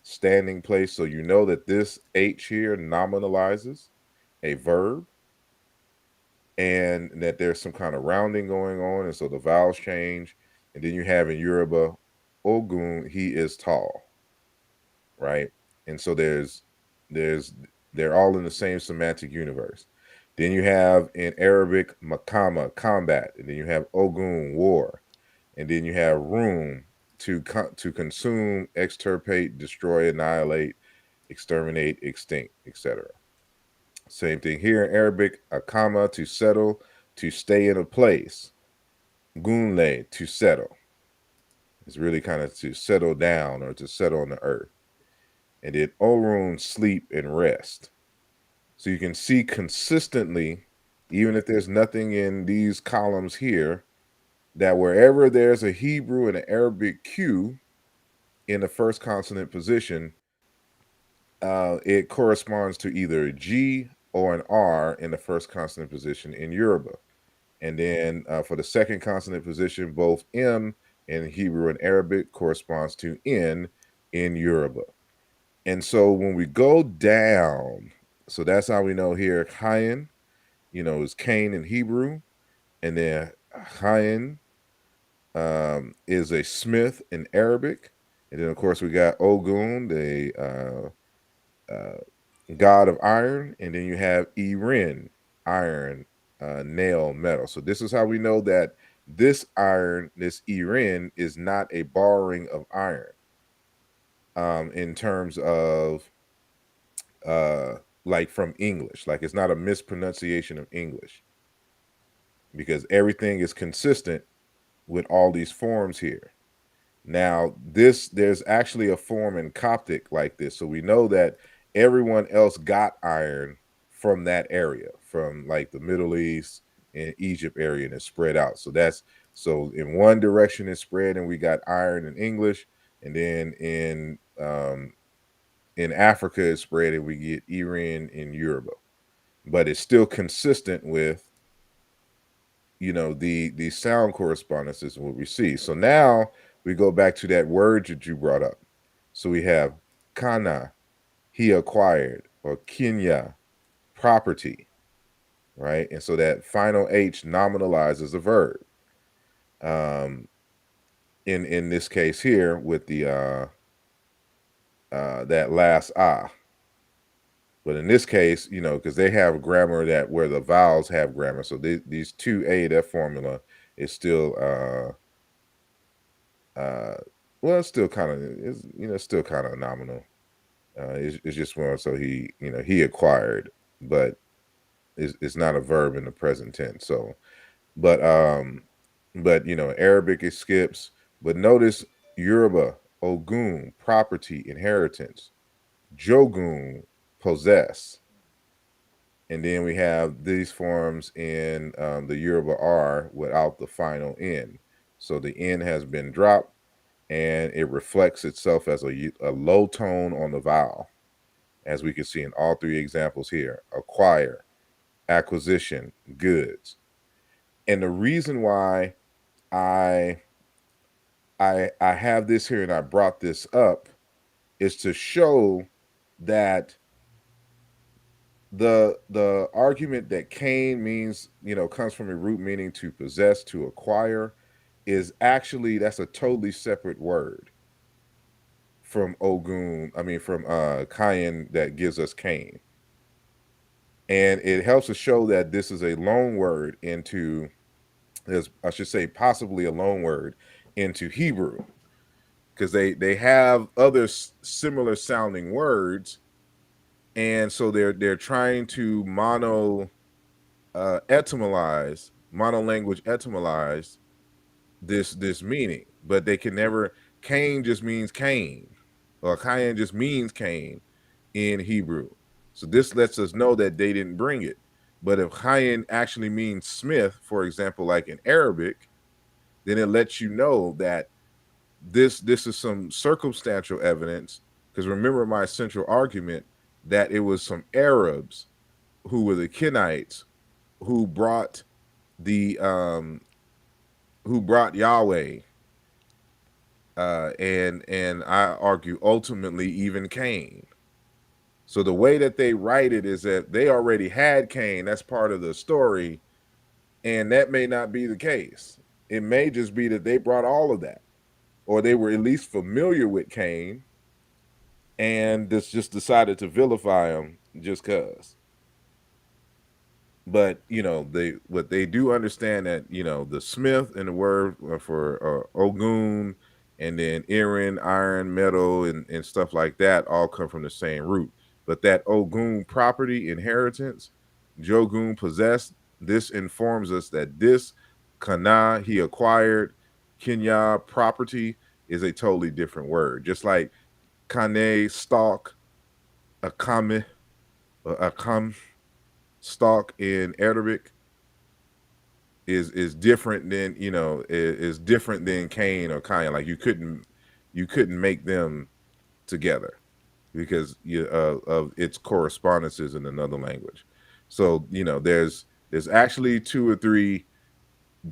standing place. So you know that this H here nominalizes a verb and that there's some kind of rounding going on. And so the vowels change. And then you have in Yoruba, Ogun, he is tall, right? And so there's they're all in the same semantic universe. Then you have in Arabic, makama, combat. And then you have Ogun, war. And then you have room to consume, extirpate, destroy, annihilate, exterminate, extinct, etc. Same thing here in Arabic, akama, to settle, to stay in a place. Gunle, to settle. It's really kind of to settle down or to settle on the earth. And then orun, sleep and rest. So you can see consistently, even if there's nothing in these columns here, that wherever there's a Hebrew and an Arabic Q in the first consonant position, it corresponds to either a G or an R in the first consonant position in Yoruba. And then for the second consonant position, both M in Hebrew and Arabic corresponds to N in Yoruba. And so when we go down, so that's how we know here, Chayin, is Cain in Hebrew. And then Chayin is a smith in Arabic. And then, of course, we got Ogun, the god of iron. And then you have Irin, iron, nail, metal. So this is how we know that this iron, this Irin, is not a borrowing of iron in terms of like from English. Like it's not a mispronunciation of English because everything is consistent with all these forms here. Now, there's actually a form in Coptic like this. So we know that everyone else got iron from that area, from like the Middle East and Egypt area, and it's spread out. So in one direction it's spread, and we got iron in English, and then in Africa it's spread, and we get Iran in Yoruba. But it's still consistent with the sound correspondences and what we see. So now we go back to that word that you brought up. So we have kana, he acquired, or kinya, property, right? And so that final H nominalizes a verb. In this case here with the that last ah. But in this case, because they have grammar that where the vowels have grammar. So these two A, that formula is still well, it's still kind of still kind of nominal. It's just one. So he acquired, but it's not a verb in the present tense. So, but Arabic it skips. But notice Yoruba, Ogun, property, inheritance, Jogun, possess. And then we have these forms in the Yoruba R without the final N. So the N has been dropped, and it reflects itself as a low tone on the vowel, as we can see in all three examples here: acquire, acquisition, goods. And the reason why I I have this here and I brought this up is to show that the argument that Cain means, comes from a root meaning to possess, to acquire, is actually, that's a totally separate word from Ogun. I mean, from Cain, that gives us Cain, and it helps to show that this is a loan word into, as I should say, possibly a loan word into Hebrew, because they have other similar sounding words, and so they're trying to monolanguage etymologize this meaning, but they can never. Cain just means Cain, or Cain just means Cain in Hebrew. So this lets us know that they didn't bring it. But if Cain actually means smith, for example, like in Arabic, then it lets you know that this is some circumstantial evidence. Because remember my central argument that it was some Arabs who were the Kenites who brought the who brought Yahweh, and I argue ultimately even Cain. So the way that they write it is that they already had Cain. That's part of the story, and that may not be the case. It may just be that they brought all of that, or they were at least familiar with Cain, and this just decided to vilify him just cause. But what they do understand that the smith and the word for Ogun, and then iron, metal, and stuff like that all come from the same root. But that Ogun property, inheritance, Jogun possessed, this informs us that this Kana he acquired, Kenya property, is a totally different word. Just like Kane stalk, Akame, Akam stalk in Arabic is different than is different than Cain or Cain. Like you couldn't make them together because of its correspondences in another language. So there's actually 2 or 3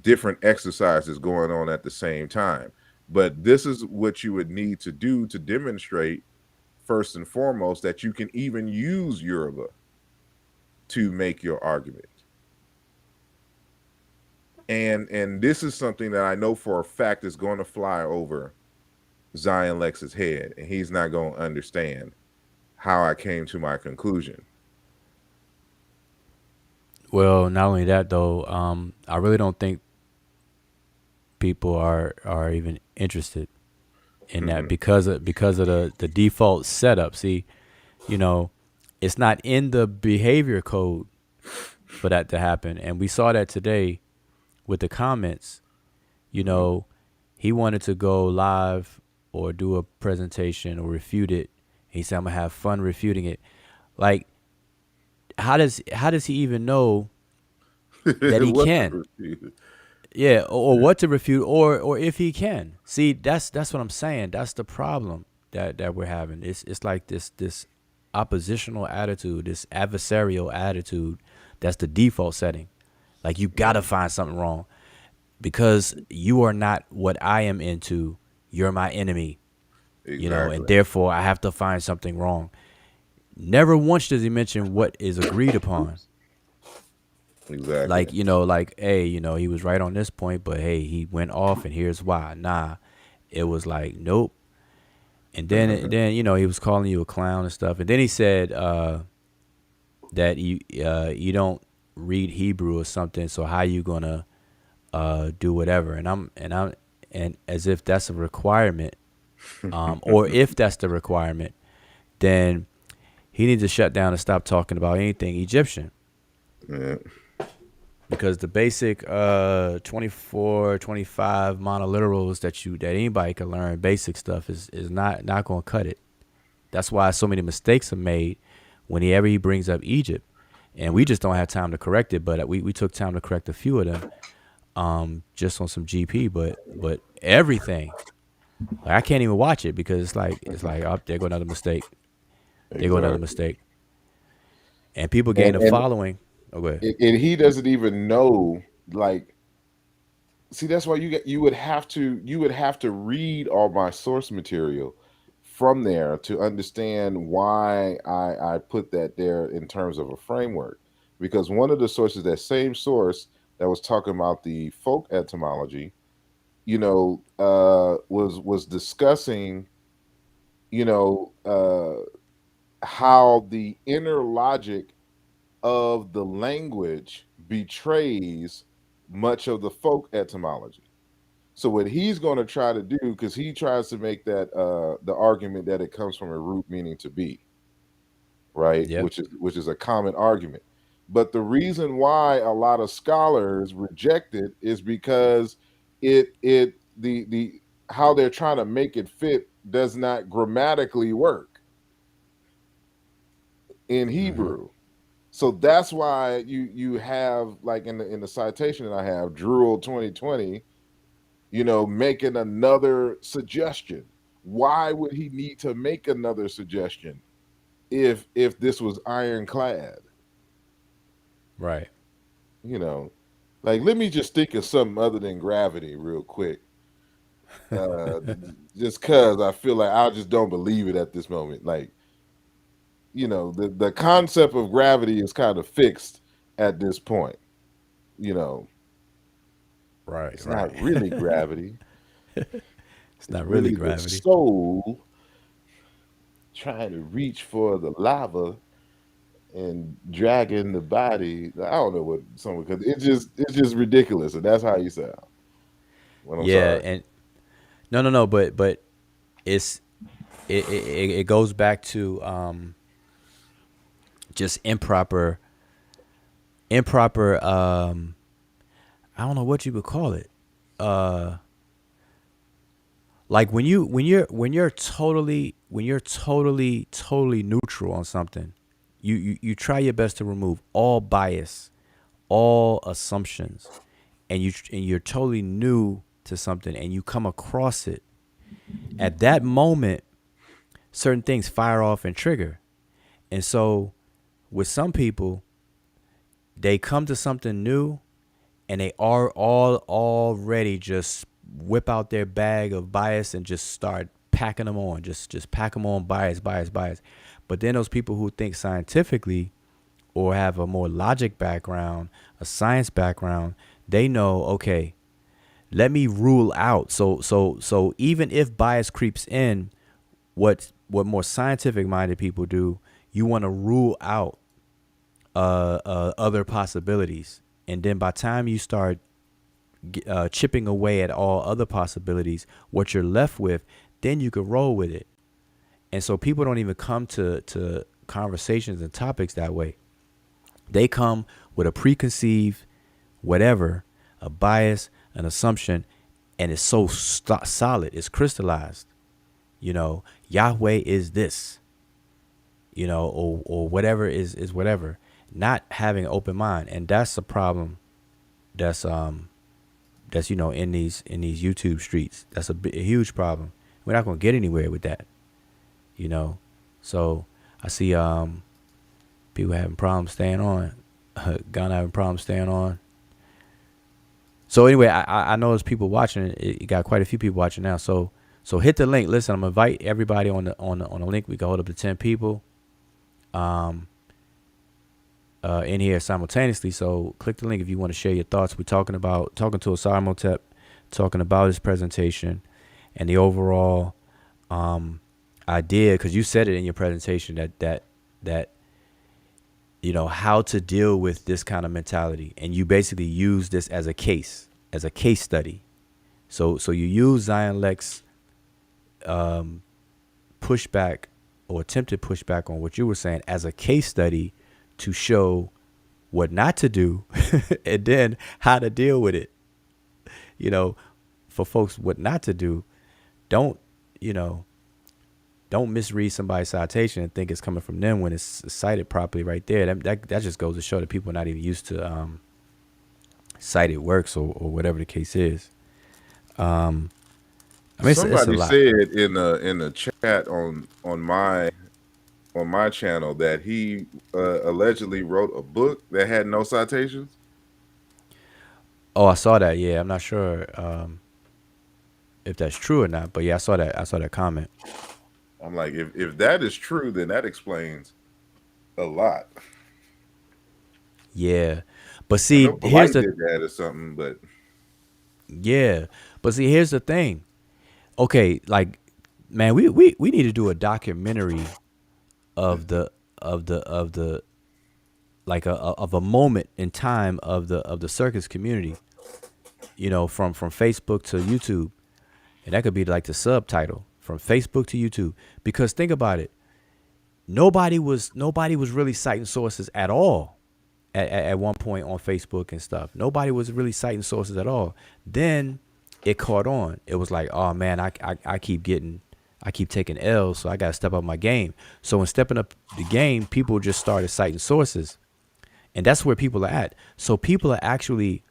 different exercises going on at the same time. But this is what you would need to do to demonstrate, first and foremost, that you can even use Yoruba to make your argument. And this is something that I know for a fact is going to fly over Zion Lex's head, and he's not going to understand how I came to my conclusion. Well, not only that though, I really don't think people are even interested in that because of the default setup. See, it's not in the behavior code for that to happen, and we saw that today with the comments. He wanted to go live or do a presentation or refute it. He said, "I'm gonna have fun refuting it." Like, how does he even know that he can? Yeah, or what to refute, or if he can. See, that's what I'm saying. That's the problem that we're having. It's like this oppositional attitude, this adversarial attitude. That's the default setting. Like, you gotta find something wrong because you are not what I am into. You're my enemy. Exactly. And therefore I have to find something wrong. Never once does he mention what is agreed upon. Exactly. Like, hey, he was right on this point, but hey, he went off, and here's why. Nah, it was like, nope. And then he was calling you a clown and stuff, and then he said that you don't read Hebrew or something, so how you gonna do whatever? And as if that's a requirement, or if that's the requirement, then he needs to shut down and stop talking about anything Egyptian. Yeah. Because the basic 24, 25 monoliterals that anybody can learn, basic stuff, is not going to cut it. That's why so many mistakes are made whenever he brings up Egypt. And we just don't have time to correct it, but we took time to correct a few of them just on some GP. But everything, like, I can't even watch it because it's like oh, there go another mistake. There go another mistake. And people gain a following. Oh, go ahead. And he doesn't even know, like, See, that's why you would have to read all my source material from there to understand why I put that there in terms of a framework. Because one of the sources, that same source that was talking about the folk etymology, was discussing, you know, how the inner logic of the language betrays much of the folk etymology. So what he's going to try to do, because he tries to make that the argument that it comes from a root meaning to be, right? Yep. Which is a common argument. But the reason why a lot of scholars reject it is because the how they're trying to make it fit does not grammatically work in Mm-hmm. Hebrew. So that's why you have, like, in the citation that I have, Druel 2020, making another suggestion. Why would he need to make another suggestion if this was ironclad? Right. You know, like, let me just think of something other than gravity real quick. Just cause I feel like I just don't believe it at this moment. Like, the concept of gravity is kind of fixed at this point. You know, Right. it's not Right. really gravity. It's It's not really really the gravity. soul trying to reach for the lava and dragging the body. I don't know what someone, because it's just ridiculous, and that's how you sound. Well, I'm Yeah, sorry. and no, but it's it goes back to just improper I don't know what you would call it. Uh like when you're totally neutral on something, you try your best to remove all bias, all assumptions, and you're totally new to something and you come across it. At that moment, certain things fire off and trigger. And so with some people, they come to something new and they are all already just whip out their bag of bias and just start packing them on, just pack them on, bias. But then those people who think scientifically or have a more logic background, a science background, they know, okay, let me rule out. So even if bias creeps in, what more scientific minded people do, you want to rule out other possibilities. And then by the time you start chipping away at all other possibilities, what you're left with, then you could roll with it. And so people don't even come to conversations and topics that way. They come with a preconceived whatever, a bias, an assumption, and it's so solid, it's crystallized. Yahweh is this, or whatever is whatever. Not having an open mind, and that's a problem. That's in these YouTube streets. That's a huge problem. We're not gonna get anywhere with that. you know. So I see people having problems staying on. Ghana having problems staying on. So anyway, I know there's people watching. You got quite a few people watching now. So hit the link. Listen, I'm gonna invite everybody on the link. We can hold up to 10 people in here simultaneously. So click the link if you want to share your thoughts. We're talking to Asar Imhotep, talking about his presentation and the overall idea, because you said it in your presentation that how to deal with this kind of mentality, and you basically use this as a case study. So you use Zion Lex pushback or attempted pushback on what you were saying as a case study to show what not to do and then how to deal with it. For folks, what not to do. Don't don't misread somebody's citation and think it's coming from them when it's cited properly right there. That just goes to show that people are not even used to cited works or whatever the case is. It's a Somebody lot. said in the chat on my channel that he allegedly wrote a book that had no citations. Oh, I saw that. Yeah, I'm not sure if that's true or not, but yeah, I saw that. I saw that comment. I'm like, if that is true, then that explains a lot. Yeah, but I know see, here's Polite the did that or something, but yeah, but see, here's the thing. Okay, like, man, we need to do a documentary of the like of a moment in time of the circus community. You know, from Facebook to YouTube, and that could be like the subtitle from Facebook to YouTube. Because think about it, nobody was really citing sources at all at one point on Facebook and stuff. Nobody was really citing sources at all. Then it caught on. It was like, oh man, I keep taking L's, so I gotta step up my game. So in stepping up the game, people just started citing sources, and that's where people are at. So people are actually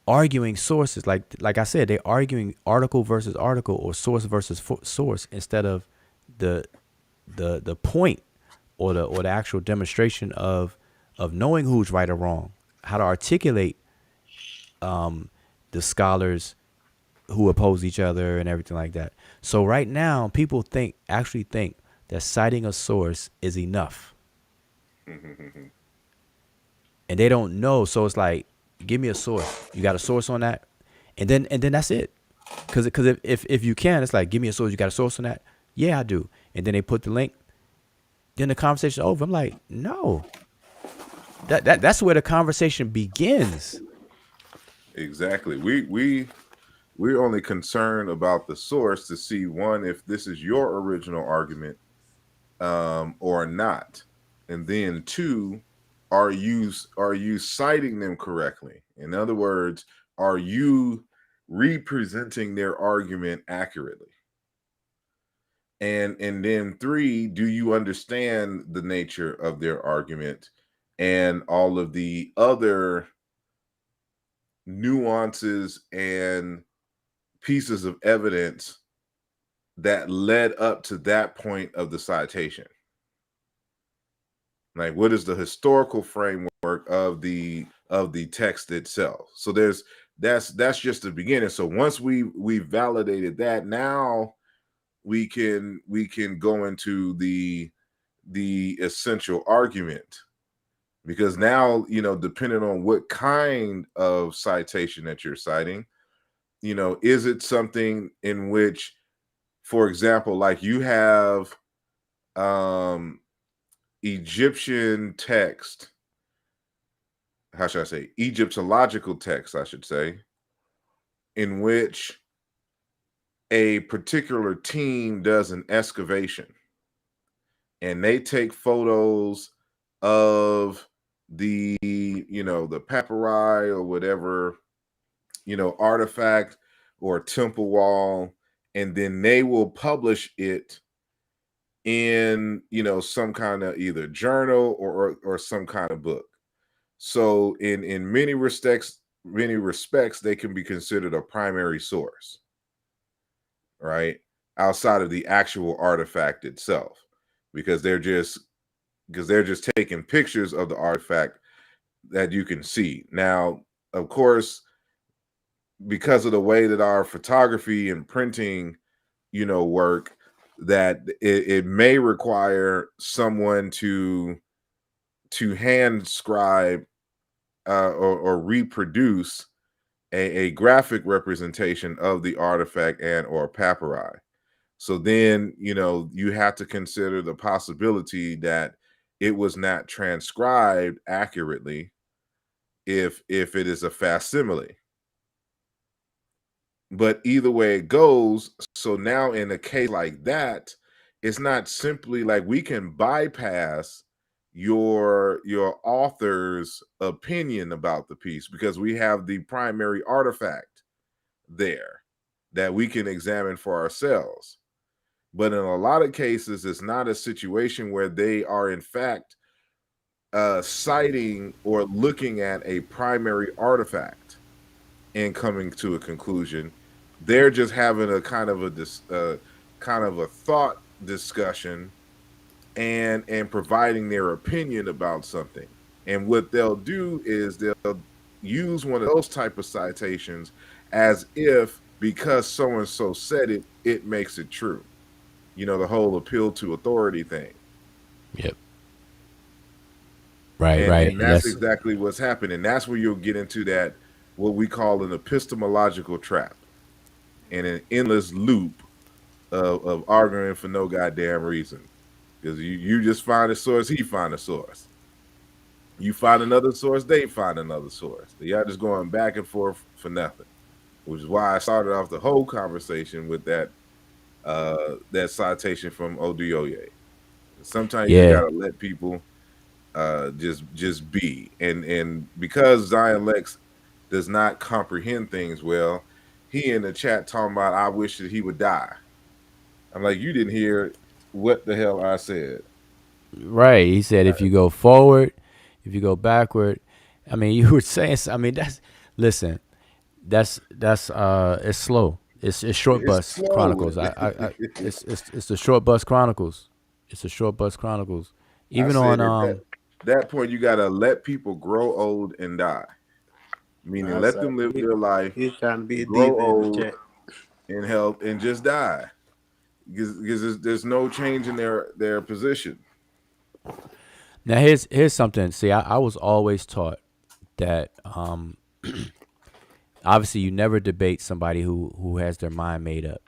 arguing sources, like I said, they're arguing article versus article or source versus source instead of the the point or the actual demonstration of knowing who's right or wrong, how to articulate the scholars who oppose each other and everything like that. So right now, people actually think that citing a source is enough, and they don't know. So it's like, give me a source. You got a source on that, and then that's it. Because if you can, it's like, give me a source. You got a source on that? Yeah, I do. And then they put the link. Then the conversation over. I'm like, no. That's where the conversation begins. exactly. We're only concerned about the source to see, one, if this is your original argument or not, and then two, are you citing them correctly? In other words, are you representing their argument accurately? And then three, do you understand the nature of their argument and all of the other nuances and pieces of evidence that led up to that point of the citation? Like, what is the historical framework of the text itself? So that's just the beginning. So once we validated that, now we can go into the essential argument, because now, depending on what kind of citation that you're citing, is it something in which, for example, like you have Egyptian text, how should I say, Egyptological text, I should say, in which a particular team does an excavation and they take photos of the papyri or whatever, artifact or temple wall, and then they will publish it in, some kind of either journal or some kind of book. So in many respects, they can be considered a primary source, right? Outside of the actual artifact itself, because they're just taking pictures of the artifact that you can see. Now, of course, because of the way that our photography and printing, work, that it may require someone to hand scribe or reproduce a graphic representation of the artifact and or papyri. So then, you have to consider the possibility that it was not transcribed accurately if it is a facsimile. But either way it goes, so now in a case like that, it's not simply like we can bypass your author's opinion about the piece, because we have the primary artifact there that we can examine for ourselves. But in a lot of cases, it's not a situation where they are in fact citing or looking at a primary artifact and coming to a conclusion. They're just having a kind of a thought discussion and providing their opinion about something. And what they'll do is use one of those type of citations as if because so and so said it, it makes it true. You know, the whole appeal to authority thing. Yep. Right. And Right. that's That's exactly what's happening. That's where you'll get into that what we call an epistemological trap and an endless loop of arguing for no goddamn reason. Because you just find a source, he find a source. You find another source, they find another source. Y'all just going back and forth for nothing. Which is why I started off the whole conversation with that that citation from Oduyoye. Sometimes you just yeah. gotta let people just be. And because Zion Lex does not comprehend things well, he in the chat talking about I wish that he would die. I'm like, you didn't hear what the hell I said. Right. He said if you go forward, if you go backward, I mean, you were saying. I mean, that's listen. That's it's slow. It's short It's bus slow. chronicles. It's the short bus chronicles. It's the short bus chronicles. I Even said on at that point you gotta let people grow old and die. Meaning let Asar, them live their life, he's trying to be a grow diva in the old chat. in health, and just die. Because there's no change in their position. now here's something. See, I was always taught that obviously you never debate somebody who has their mind made up.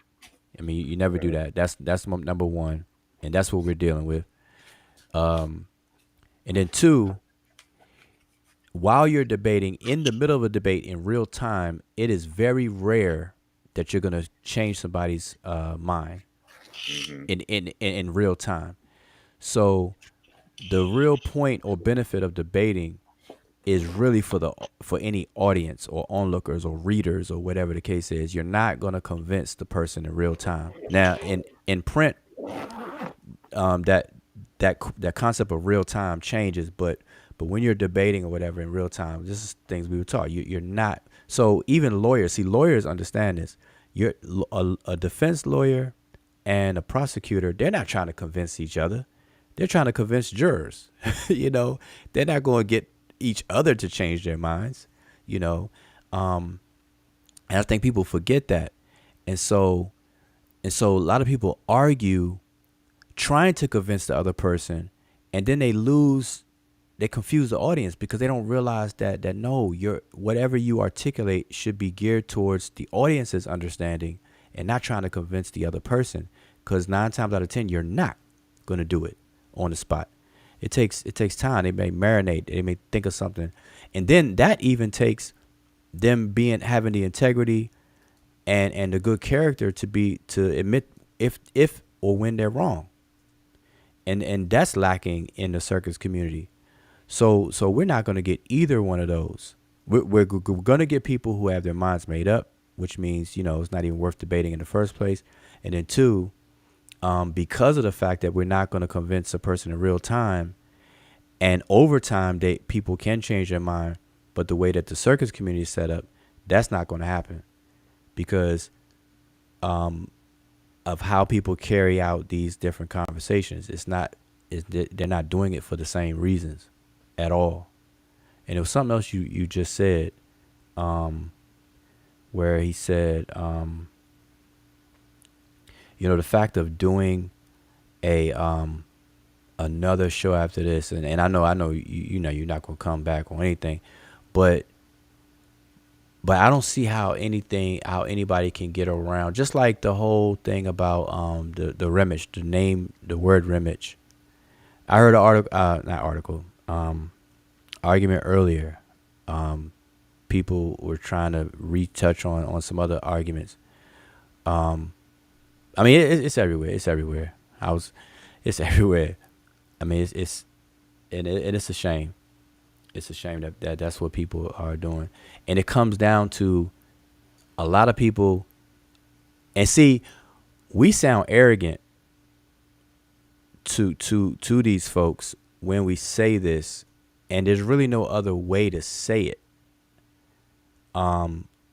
I mean, you never do that. That's number one, and that's what we're dealing with. And then two, while you're debating in the middle of a debate in real time, it is very rare that you're gonna change somebody's mind in real time. So the real point or benefit of debating is really for any audience or onlookers or readers or whatever the case is. You're not gonna convince the person in real time. Now in print, that that concept of real time changes, but when you're debating or whatever in real time, this is things we were taught. You're not. So even lawyers, see, lawyers understand this. You're a defense lawyer and a prosecutor. They're not trying to convince each other. They're trying to convince jurors. You know, they're not going to get each other to change their minds. You know, and I think people forget that, and so a lot of people argue trying to convince the other person, and then they confuse the audience because they don't realize that no, your whatever you articulate should be geared towards the audience's understanding and not trying to convince the other person, because 9 times out of 10 you're not going to do it on the spot. It takes time. They may marinate, they may think of something, and then that even takes them having the integrity and the good character to admit if or when they're wrong. And that's lacking in the circus community. So we're not going to get either one of those. We're going to get people who have their minds made up, which means, you know, it's not even worth debating in the first place. And then two, because of the fact that we're not going to convince a person in real time, and over time people can change their mind, but the way that the circus community is set up, that's not going to happen because of how people carry out these different conversations. They're not doing it for the same reasons at all. And it was something else you just said, where he said, you know, the fact of doing a another show after this, and I know you know you're not gonna come back on anything, but I don't see how anybody can get around, just like the whole thing about the remage, the word remage. I heard an argument earlier. People were trying to retouch on some other arguments. I mean, it's everywhere. It's everywhere. It's everywhere. I mean, it's a shame. It's a shame that that's what people are doing, and it comes down to a lot of people. And see, we sound arrogant to these folks when we say this, and there's really no other way to say it,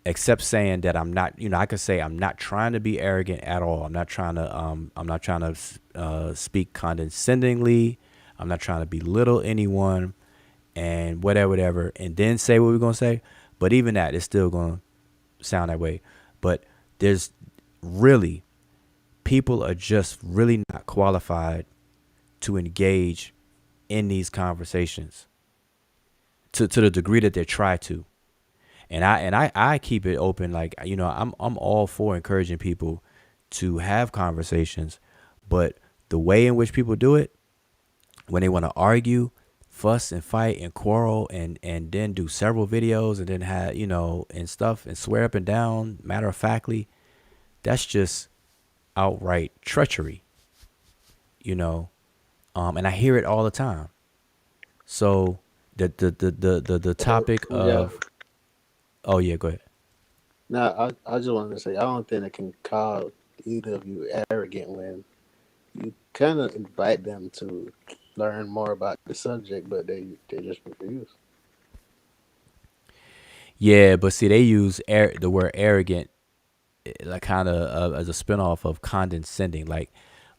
except saying that I'm not. You know, I could say I'm not trying to be arrogant at all. I'm not trying to speak condescendingly. I'm not trying to belittle anyone. and whatever, and then say what we're gonna say. But even that, it's still gonna sound that way. But there's really people are just really not qualified to engage in these conversations to the degree that they try to. And I keep it open. Like, I'm all for encouraging people to have conversations, but the way in which people do it, when they want to argue, fuss and fight and quarrel, and then do several videos and then have, and stuff, and swear up and down matter of factly, that's just outright treachery, you know. And I hear it all the time. So the topic Yeah. of, oh yeah, go ahead. No, I just wanted to say I don't think I can call either of you arrogant when you kind of invite them to learn more about the subject, but they just refuse. Yeah, but see, they use the word arrogant, like kind of as a spinoff of condescending, like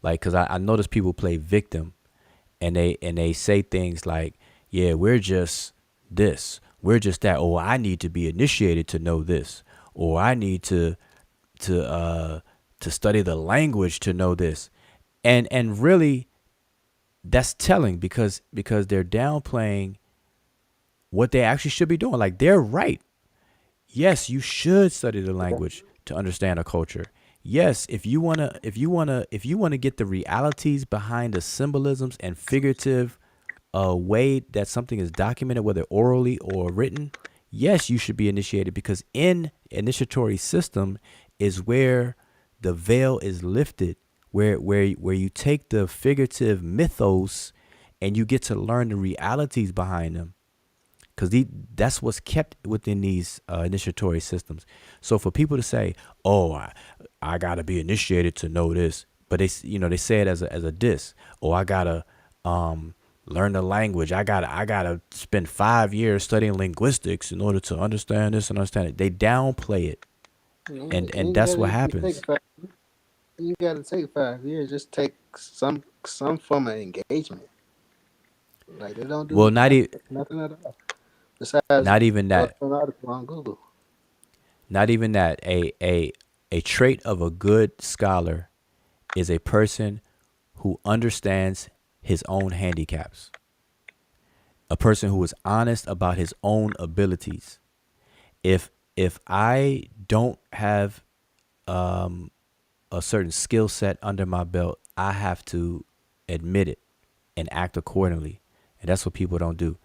because I notice people play victim, and they say things like, yeah, we're just this, we're just that, or I need to be initiated to know this, or I need to study the language to know this, and really that's telling, because they're downplaying what they actually should be doing. Like, they're right. Yes, you should study the language to understand a culture. Yes, if you wanna get the realities behind the symbolisms and figurative way that something is documented, whether orally or written, yes, you should be initiated, because in initiatory system is where the veil is lifted, where you take the figurative mythos and you get to learn the realities behind them, because that's what's kept within these initiatory systems. So for people to say, "Oh, I gotta be initiated to know this," but they say it as a diss. "Oh, I gotta learn the language. I gotta spend 5 years studying linguistics in order to understand this and understand it." They downplay it, and that's what happens. You gotta take 5 years. Just take some form of engagement. Like they don't Well, do nothing at all. Besides, not even go that. to an article on Google. Not even that. A trait of a good scholar is a person who understands his own handicaps, a person who is honest about his own abilities. If I don't have a certain skill set under my belt, I have to admit it and act accordingly. And that's what people don't do.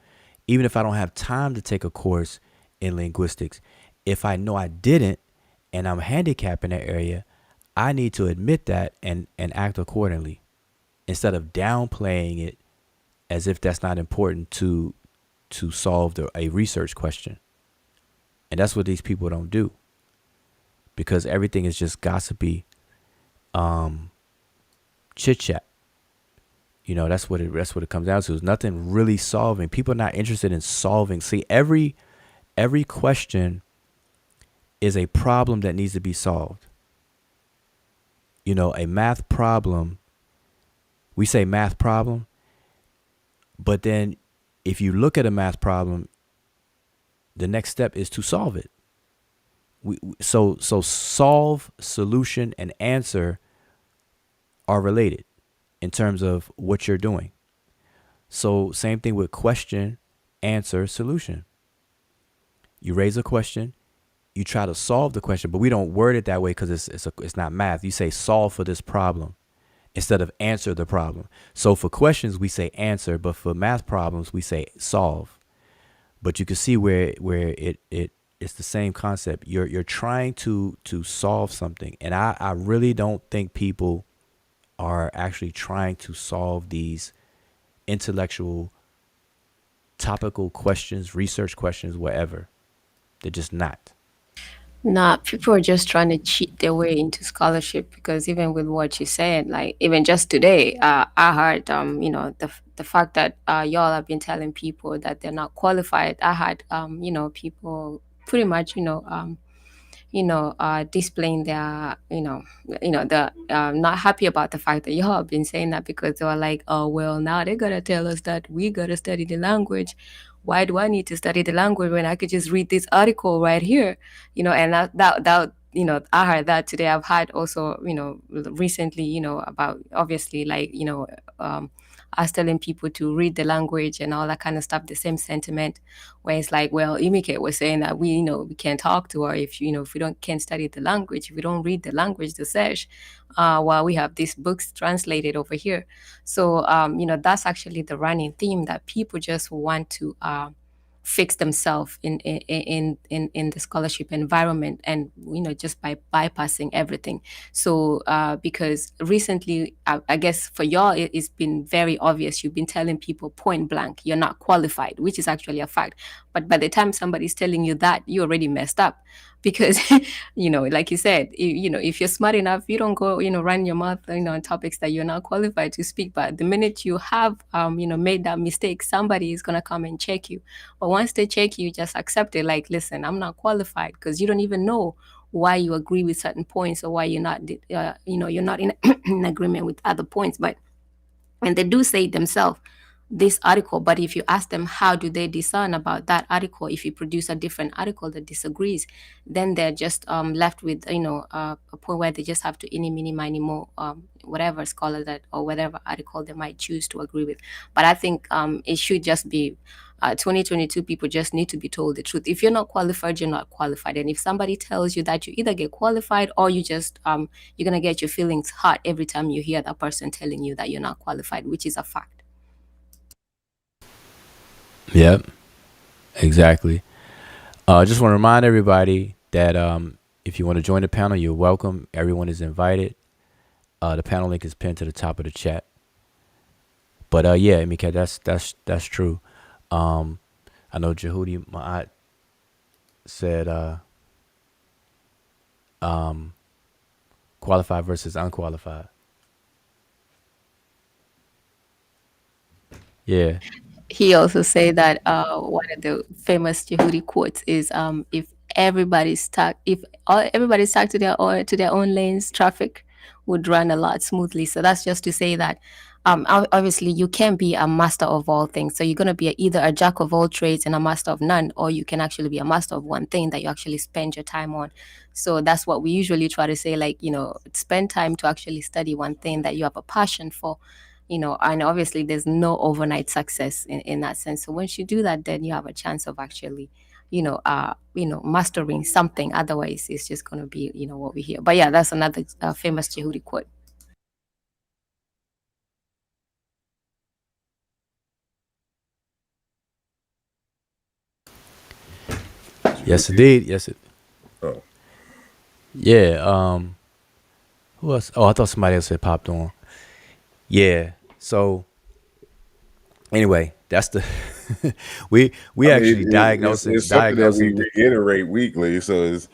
Even if I don't have time to take a course in linguistics, if I know I didn't and I'm handicapped in that area, I need to admit that and act accordingly, instead of downplaying it as if that's not important to solve a research question. And that's what these people don't do, because everything is just gossipy chit chat. That's what it comes down to. Is nothing really solving. People are not interested in solving. See, every question is a problem that needs to be solved. A math problem, we say math problem, but then if you look at a math problem, the next step is to solve it. So solve, solution, and answer are related in terms of what you're doing. So same thing with question, answer, solution. You raise a question, you try to solve the question, but we don't word it that way because it's not math. You say solve for this problem instead of answer the problem. So for questions we say answer, but for math problems we say solve. But you can see where it's the same concept. You're trying to solve something, and I really don't think people are actually trying to solve these intellectual, topical questions, research questions, whatever. They're just not. Nah, people are just trying to cheat their way into scholarship, because even with what you said, like even just today, I heard the fact that y'all have been telling people that they're not qualified. I had people pretty much displaying their the not happy about the fact that y'all have been saying that, because they were like, oh well, now they're gonna tell us that we gotta study the language why do I need to study the language when I could just read this article right here? And that I heard that today. I've had also, recently, about obviously, like, us telling people to read the language and all that kind of stuff, the same sentiment, where it's like, well, Imike was saying that we can't talk to her if we can't study the language, if we don't read the language, the Sesh, while we have these books translated over here. So, that's actually the running theme, that people just want to fix themselves in the scholarship environment, and just by bypassing everything. So because recently, I guess for y'all, it's been very obvious. You've been telling people point blank you're not qualified, which is actually a fact. But by the time somebody's telling you that, you already messed up, because like you said, if you're smart enough, you don't go run your mouth on topics that you're not qualified to speak. But the minute you have made that mistake, somebody is going to come and check you. But once they check you, just accept it, like, listen, I'm not qualified, because you don't even know why you agree with certain points, or why you're not you're not in, in agreement with other points. But and they do say it themselves, this article. But if you ask them, how do they discern about that article? If you produce a different article that disagrees, then they're just left with a point where they just have to any mini miny mo whatever scholar that, or whatever article they might choose to agree with. But I think it should just be 2022, people just need to be told the truth. If you're not qualified, you're not qualified. And if somebody tells you that, you either get qualified, or you just you're gonna get your feelings hurt every time you hear that person telling you that you're not qualified, which is a fact. Yep, exactly. I just want to remind everybody that if you want to join the panel, you're welcome. Everyone is invited. The panel link is pinned to the top of the chat. But yeah, Mika, that's true. I know Jehudi Ma'at said qualified versus unqualified. Yeah. He also said that one of the famous Yehudi quotes is, if everybody's stuck, if everybody's stuck to their own lanes, traffic would run a lot smoothly. So that's just to say that obviously you can't be a master of all things. So you're going to be either a jack of all trades and a master of none, or you can actually be a master of one thing that you actually spend your time on. So that's what we usually try to say, like, spend time to actually study one thing that you have a passion for. And obviously there's no overnight success in that sense. So once you do that, then you have a chance of actually, mastering something. Otherwise, it's just going to be, what we hear. But yeah, that's another famous Yehudi quote. Yes, indeed. Yes. Oh. Yeah. Who else? Oh, I thought somebody else had popped on. Yeah. So anyway, that's the we actually diagnosing. It's something that we reiterate weekly, so it's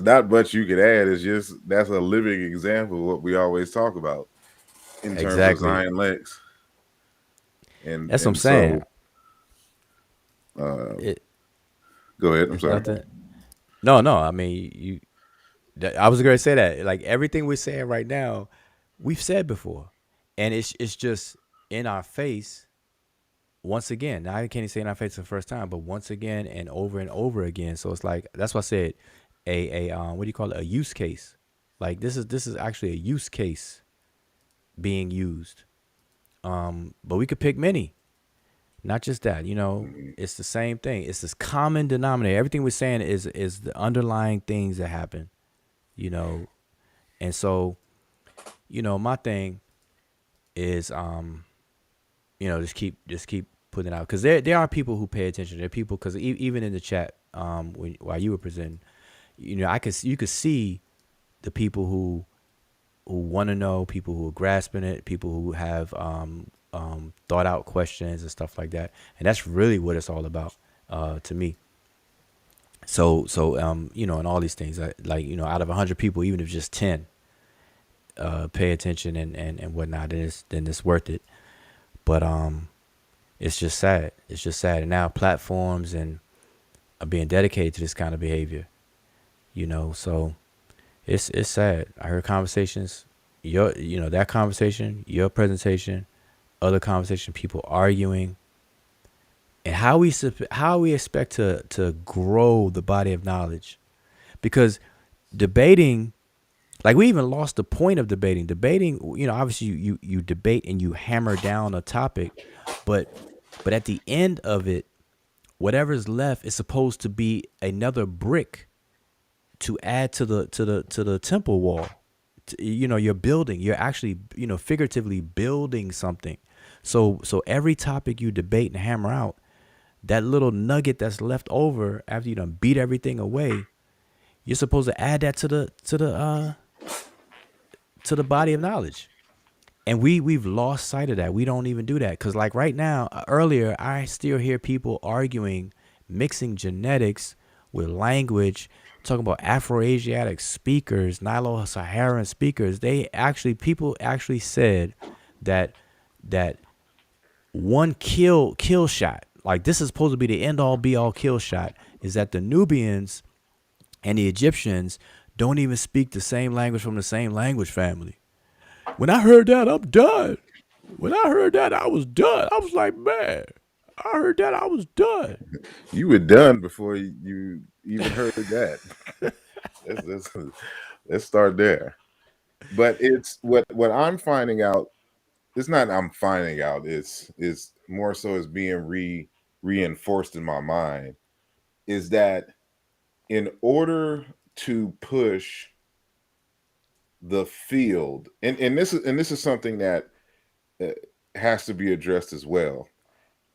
not much you can add. It's just that's a living example of what we always talk about in terms of Zion Lex. And that's what I'm saying. Go ahead. I'm sorry. No. I mean, I was going to say that, like, everything we're saying right now, we've said before, and it's just in our face. Once again, now I can't even say in our face the first time, but once again and over again. So it's like, that's why I said a what do you call it? A use case. Like this is actually a use case being used. But we could pick many. Not just that, it's the same thing. It's this common denominator. Everything we're saying is the underlying things that happen, And so, my thing is just keep putting it out, because there are people who pay attention. There are people, because even in the chat while you were presenting, you could see the people who want to know, people who are grasping it, people who have thought out questions and stuff like that, and that's really what it's all about to me. So and all these things, like out of 100 people, even if just 10 pay attention and whatnot, then it's worth it. But it's just sad. It's just sad. And now platforms and are being dedicated to this kind of behavior, so it's sad. I heard conversations, that conversation, your presentation, other conversation, people arguing, and how we expect to grow the body of knowledge, because debating, like, we even lost the point of debating. Obviously you debate and you hammer down a topic, but at the end of it, whatever's left is supposed to be another brick to add to the temple wall. You're building, you're actually, figuratively building something. So every topic you debate and hammer out, that little nugget that's left over after you done beat everything away, you're supposed to add that to the body of knowledge. And we've lost sight of that. We don't even do that, because, like, right now, earlier, I still hear people arguing, mixing genetics with language, talking about Afro-Asiatic speakers, Nilo-Saharan speakers. People actually said that one kill shot, like, this is supposed to be the end all be all kill shot, is that the Nubians and the Egyptians don't even speak the same language from the same language family. When I heard that, I'm done. When I heard that, I was done. I was like, man, I heard that, I was done. You were done before you even heard that. let's start there. But it's what I'm finding out. It's not I'm finding out. It's more so as being reinforced in my mind, is that in order to push the field, and this is something that has to be addressed as well.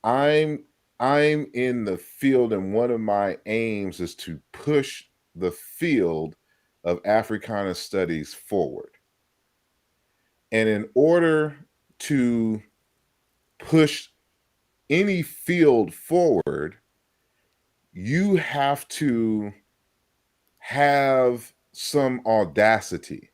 I'm in the field, and one of my aims is to push the field of Africana studies forward. And in order to push any field forward, you have to have some audacity,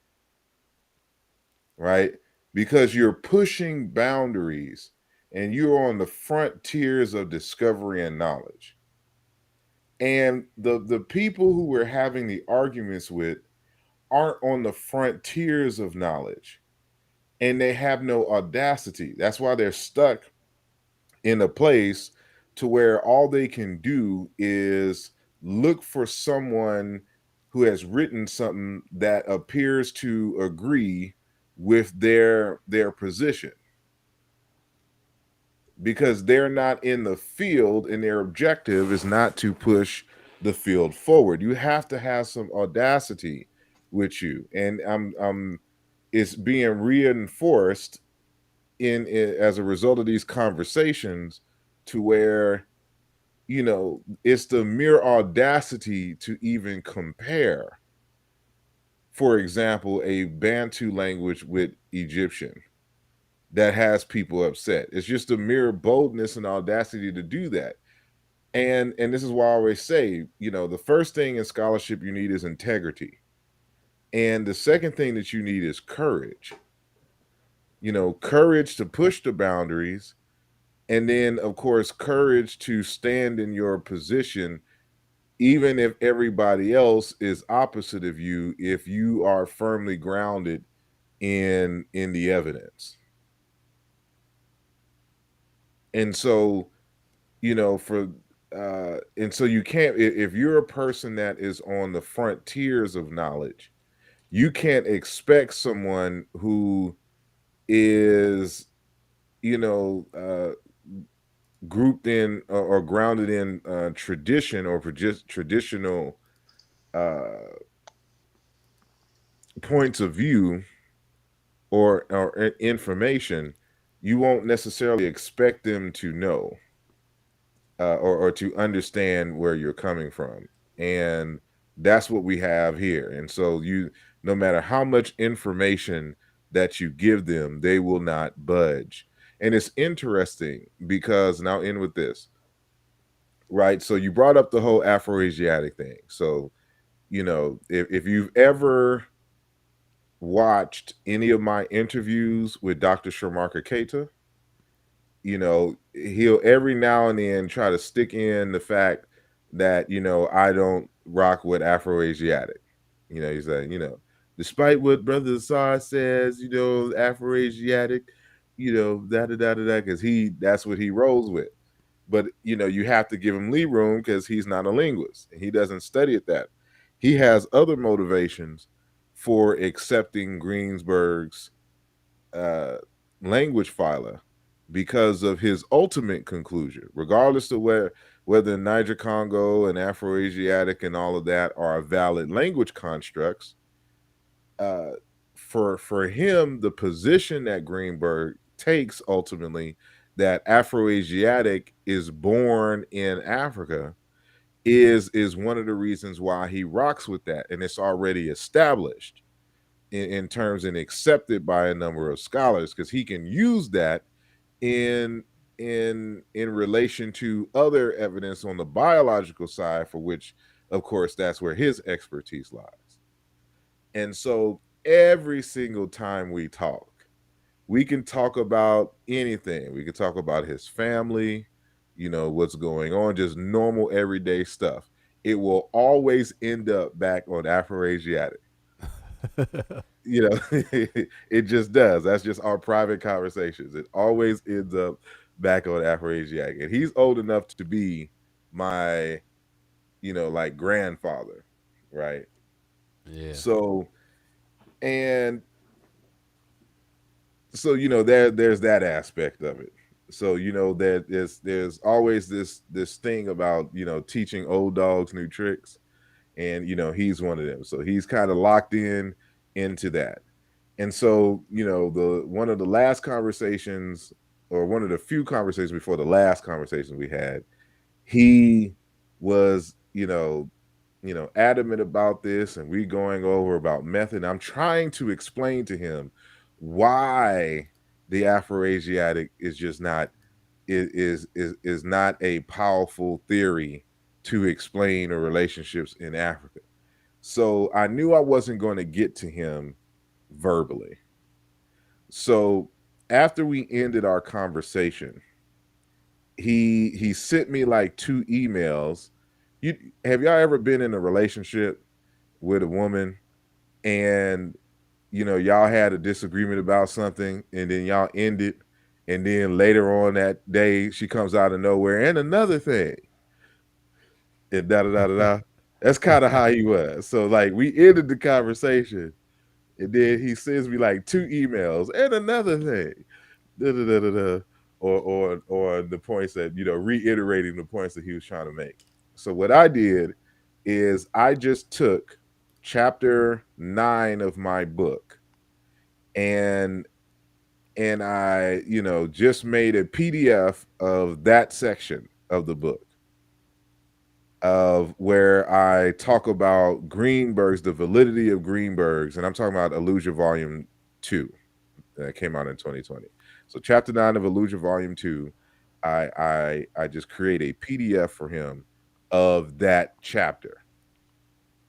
right? Because you're pushing boundaries and you're on the frontiers of discovery and knowledge. And the people who we're having the arguments with aren't on the frontiers of knowledge, and they have no audacity. That's why they're stuck in a place to where all they can do is look for someone who has written something that appears to agree with their position, because they're not in the field and their objective is not to push the field forward. You have to have some audacity with you, and it's being reinforced in as a result of these conversations, to where it's the mere audacity to even compare, for example, a Bantu language with Egyptian, that has people upset. It's just the mere boldness and audacity to do that. And this is why I always say, the first thing in scholarship you need is integrity. And the second thing that you need is courage. Courage to push the boundaries. And then, of course, courage to stand in your position, even if everybody else is opposite of you, if you are firmly grounded in the evidence. And so, and so you can't, if you're a person that is on the frontiers of knowledge, you can't expect someone who is, grouped in or grounded in tradition, or just traditional points of view, or information. You won't necessarily expect them to know or to understand where you're coming from. And that's what we have here. And so no matter how much information that you give them, they will not budge. And it's interesting because, and I'll end with this, right? So you brought up the whole Afro-Asiatic thing. So, if you've ever watched any of my interviews with Dr. Sharmarka Keita, he'll every now and then try to stick in the fact that, I don't rock with Afro-Asiatic. He's like, despite what Brother Asar says, Afro-Asiatic, da da da da da, because that's what he rolls with. but you have to give him lead room because he's not a linguist and he doesn't study it that. He has other motivations for accepting Greensburg's language phyla because of his ultimate conclusion, regardless of whether Niger Congo and Afroasiatic and all of that are valid language constructs. For him, the position that Greenberg takes ultimately that Afroasiatic is born in Africa is one of the reasons why he rocks with that, and it's already established in terms and accepted by a number of scholars because he can use that in relation to other evidence on the biological side, for which of course that's where his expertise lies. And so every single time we talk, we can talk about anything. We can talk about his family, what's going on, just normal everyday stuff. It will always end up back on Afroasiatic. It just does. That's just our private conversations. It always ends up back on Afroasiatic. And he's old enough to be my, like grandfather, right? Yeah. So there's that aspect of it. So there's always this thing about teaching old dogs new tricks, and he's one of them. So he's kind of locked into that. And so one of the last conversations, or one of the few conversations before the last conversation we had, he was adamant about this, and we going over about method. I'm trying to explain to him why the Afroasiatic is just not is not a powerful theory to explain the relationships in Africa. So I knew I wasn't going to get to him verbally. So after we ended our conversation, he sent me like 2 emails. Have y'all ever been in a relationship with a woman and y'all had a disagreement about something and then y'all ended, and then later on that day she comes out of nowhere and another thing and da da da da da? That's kind of how he was. So like we ended the conversation and then he sends me like 2 emails and another thing, da da da da da, or the points that reiterating the points that he was trying to make. So what I did is I just took chapter 9 of my book and I just made a PDF of that section of the book, of where I talk about Greenberg's, the validity of Greenberg's, and I'm talking about Illusion Volume 2 that came out in 2020. So chapter 9 of Illusion Volume 2, I just create a PDF for him of that chapter.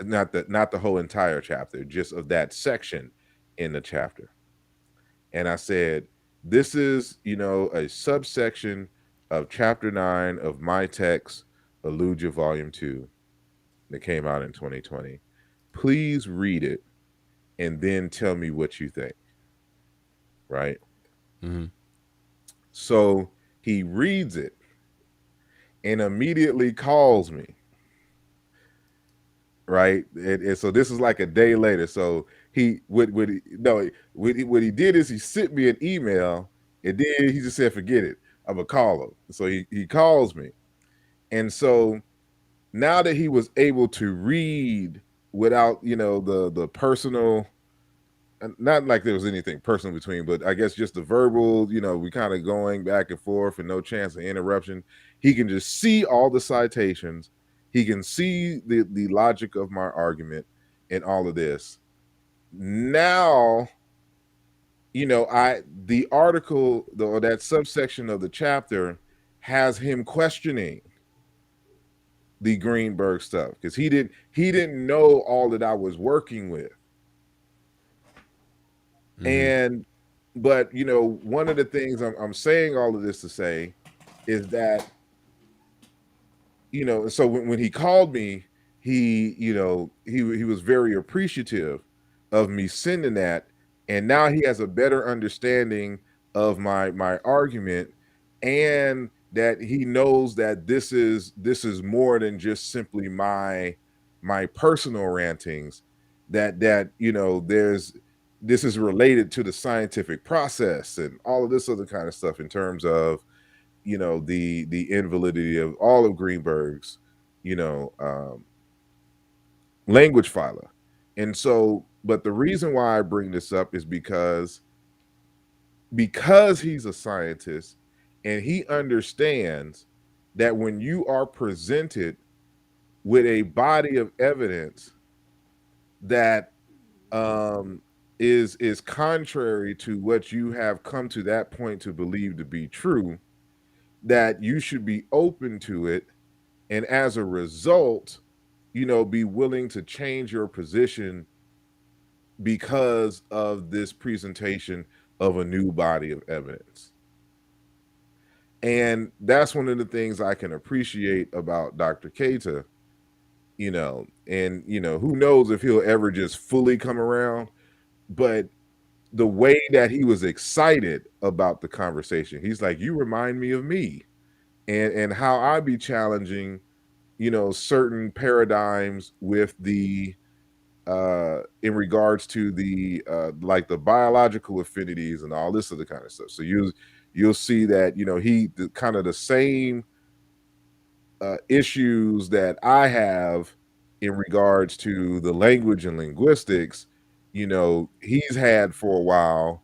Not the whole entire chapter, just of that section in the chapter. And I said, this is, a subsection of chapter 9 of my text, Illusion Volume 2, that came out in 2020. Please read it and then tell me what you think. Right? Mm-hmm. So he reads it and immediately calls me. Right? And so this is like a day later. So what he did is he sent me an email and then he just said, forget it, I'm gonna call him. So he calls me. And so now that he was able to read without the personal, not like there was anything personal between, but I guess just the verbal, we kind of going back and forth and no chance of interruption. He can just see all the citations. He can see the logic of my argument and all of this. Now, the article, or that subsection of the chapter, has him questioning the Greenberg stuff because he didn't know all that I was working with. Mm-hmm. But one of the things I'm saying all of this to say is that so when he called me, he was very appreciative of me sending that, and now he has a better understanding of my argument, and that he knows that this is more than just simply my personal rantings, that you know, this is related to the scientific process and all of this other kind of stuff in terms of, you know, the invalidity of all of Greenberg's, you know, language phyla. And so, but the reason why I bring this up is because he's a scientist and he understands that when you are presented with a body of evidence that is contrary to what you have come to that point to believe to be true, that you should be open to it, and as a result, you know, be willing to change your position because of this presentation of a new body of evidence. And that's one of the things I can appreciate about Dr. Keita, you know, and, you know, who knows if he'll ever just fully come around, but the way that he was excited about the conversation, he's like, you remind me of me and how I be challenging, you know, certain paradigms with the, in regards to the, like the biological affinities and all this other kind of stuff. So you'll see that, you know, the kind of the same issues that I have in regards to the language and linguistics, you know, he's had for a while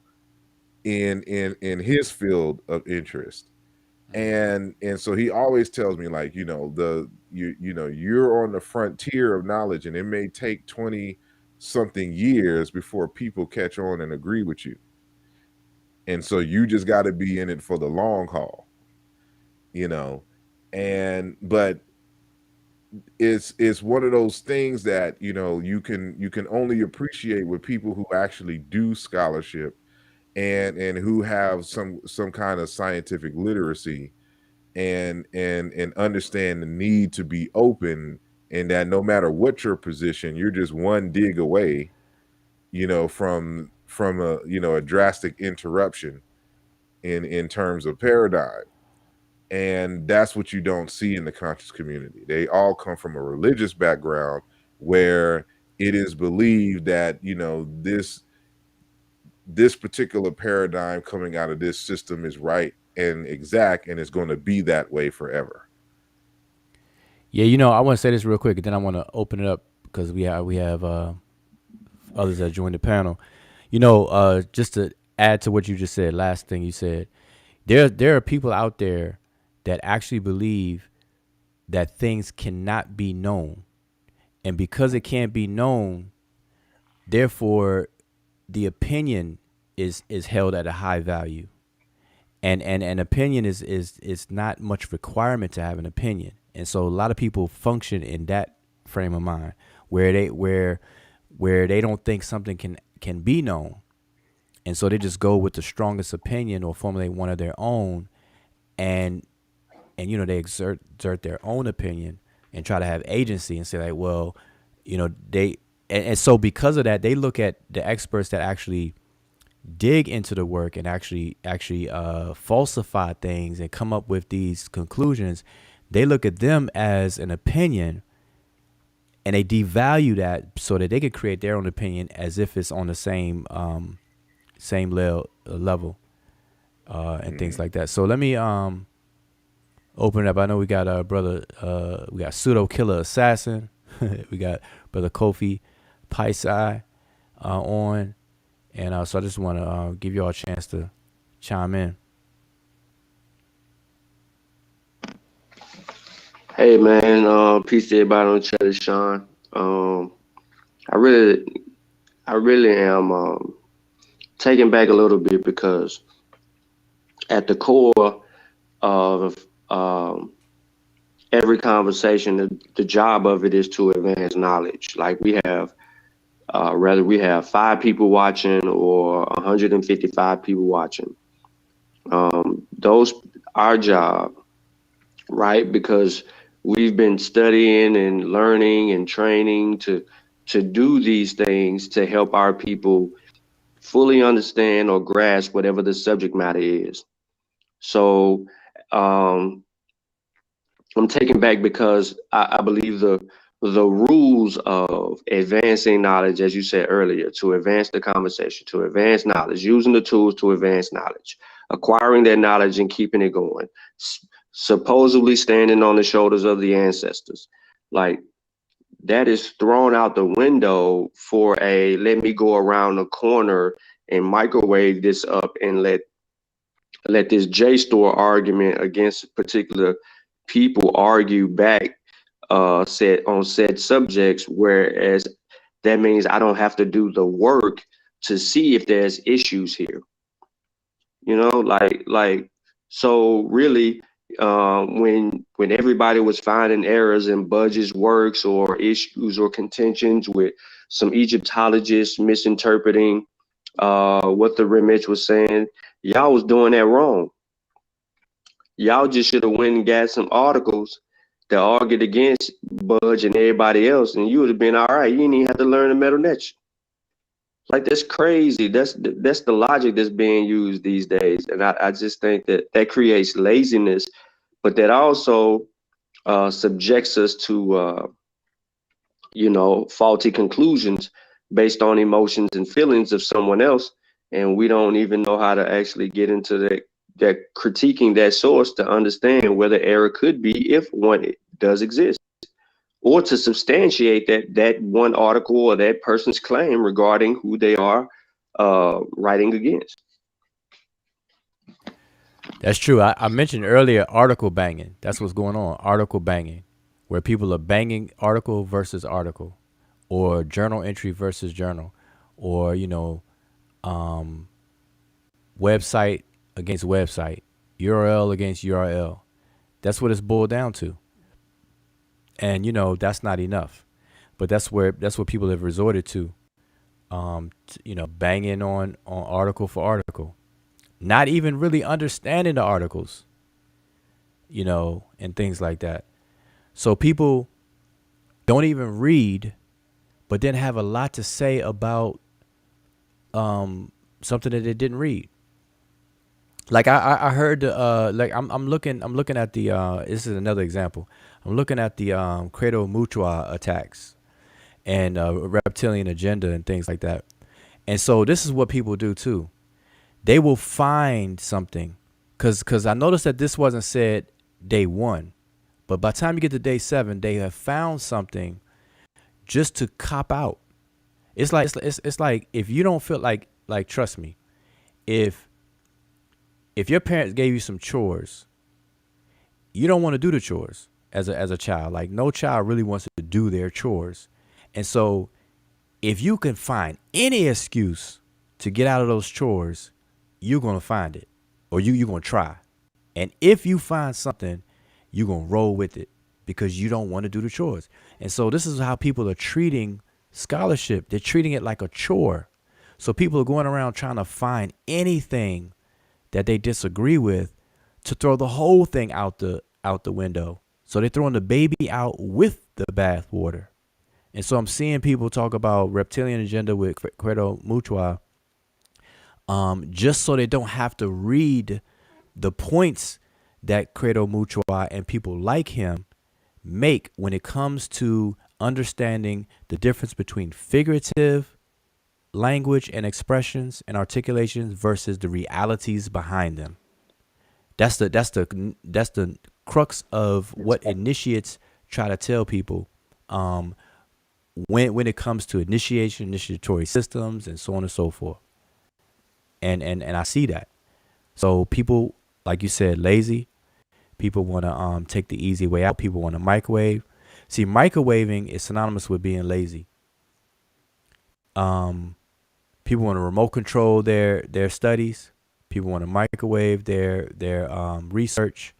in his field of interest. And so he always tells me, like, you know, you know, you're on the frontier of knowledge and it may take 20 something years before people catch on and agree with you. And so you just got to be in it for the long haul, you know. And but it's one of those things that, you know, you can only appreciate with people who actually do scholarship and who have some kind of scientific literacy and understand the need to be open, and that no matter what your position, you're just one dig away, you know, from a, you know, a drastic interruption in terms of paradigm. And that's what you don't see in the conscious community. They all come from a religious background where it is believed that, you know, this particular paradigm coming out of this system is right and exact and is going to be that way forever. Yeah, you know, I want to say this real quick, and then I want to open it up because we have others that joined the panel. You know, just to add to what you just said, last thing you said, there are people out there that actually believe that things cannot be known, and because it can't be known, therefore the opinion is held at a high value, and an opinion is not much requirement to have an opinion. And so a lot of people function in that frame of mind where they don't think something can be known, and so they just go with the strongest opinion or formulate one of their own, and you know, they exert their own opinion and try to have agency and say, like, well, you know, and so because of that, they look at the experts that actually dig into the work and actually falsify things and come up with these conclusions. They look at them as an opinion, and they devalue that so that they can create their own opinion as if it's on the same level and things like that. So let me open it up. I know we got our brother, we got Pseudo Killer Assassin, we got brother Kofi Paisai on, and so I just want to give you all a chance to chime in. Hey man, peace to everybody on the chat. It's Sean. I really am taken back a little bit because at the core of every conversation, the job of it is to advance knowledge. Like we have, whether we have 5 people watching or 155 people watching, those our job, right? Because we've been studying and learning and training to do these things to help our people fully understand or grasp whatever the subject matter is. So I'm taken back because I believe the rules of advancing knowledge, as you said earlier, to advance the conversation, to advance knowledge, using the tools to advance knowledge, acquiring that knowledge and keeping it going, supposedly standing on the shoulders of the ancestors, like that is thrown out the window for a let me go around the corner and microwave this up and let this JSTOR argument against particular people argue back said subjects, whereas that means I don't have to do the work to see if there's issues here. You know, so really, when everybody was finding errors in Budge's works or issues or contentions with some Egyptologists misinterpreting what the Remich was saying, y'all was doing that wrong. Y'all just should have went and got some articles that argued against Budge and everybody else, and you would have been all right. You didn't even have to learn the Metal Netcher. Like, that's crazy. That's the logic that's being used these days, and I just think that creates laziness, but that also subjects us to faulty conclusions based on emotions and feelings of someone else, and we don't even know how to actually get into that critiquing that source to understand where the error could be, if one does exist, or to substantiate that one article or that person's claim regarding who they are writing against. That's true. I mentioned earlier article banging. That's what's going on. Article banging, where people are banging article versus article, or journal entry versus journal, or website against website, URL against URL. That's what it's boiled down to. And that's not enough. But that's what people have resorted to. Banging on article for article, not even really understanding the articles, and things like that. So people don't even read, but then have a lot to say about something that they didn't read. Like I heard I'm looking at the this is another example. I'm looking at the Credo Mutua attacks and reptilian agenda and things like that. And so this is what people do too. They will find something, because I noticed that this wasn't said day 1, but by the time you get to day 7, they have found something just to cop out. It's like if you don't feel like trust me, if your parents gave you some chores, you don't want to do the chores as a child. Like, no child really wants to do their chores. And so if you can find any excuse to get out of those chores, you're going to find it, or you're going to try. And if you find something, you're going to roll with it because you don't want to do the chores. And so this is how people are treating scholarship. They're treating it like a chore. So people are going around trying to find anything that they disagree with to throw the whole thing out the window. So they're throwing the baby out with the bathwater. And so I'm seeing people talk about reptilian agenda with Credo Mutua, just so they don't have to read the points that Credo Mutua and people like him make when it comes to understanding the difference between figurative language and expressions and articulations versus the realities behind them. That's the crux of what initiates try to tell people when it comes to initiatory systems and so on and so forth. And I see that. So people, like you said, lazy. People want to take the easy way out. People want to microwave. See, microwaving is synonymous with being lazy. People want to remote control their studies. People want to microwave their research.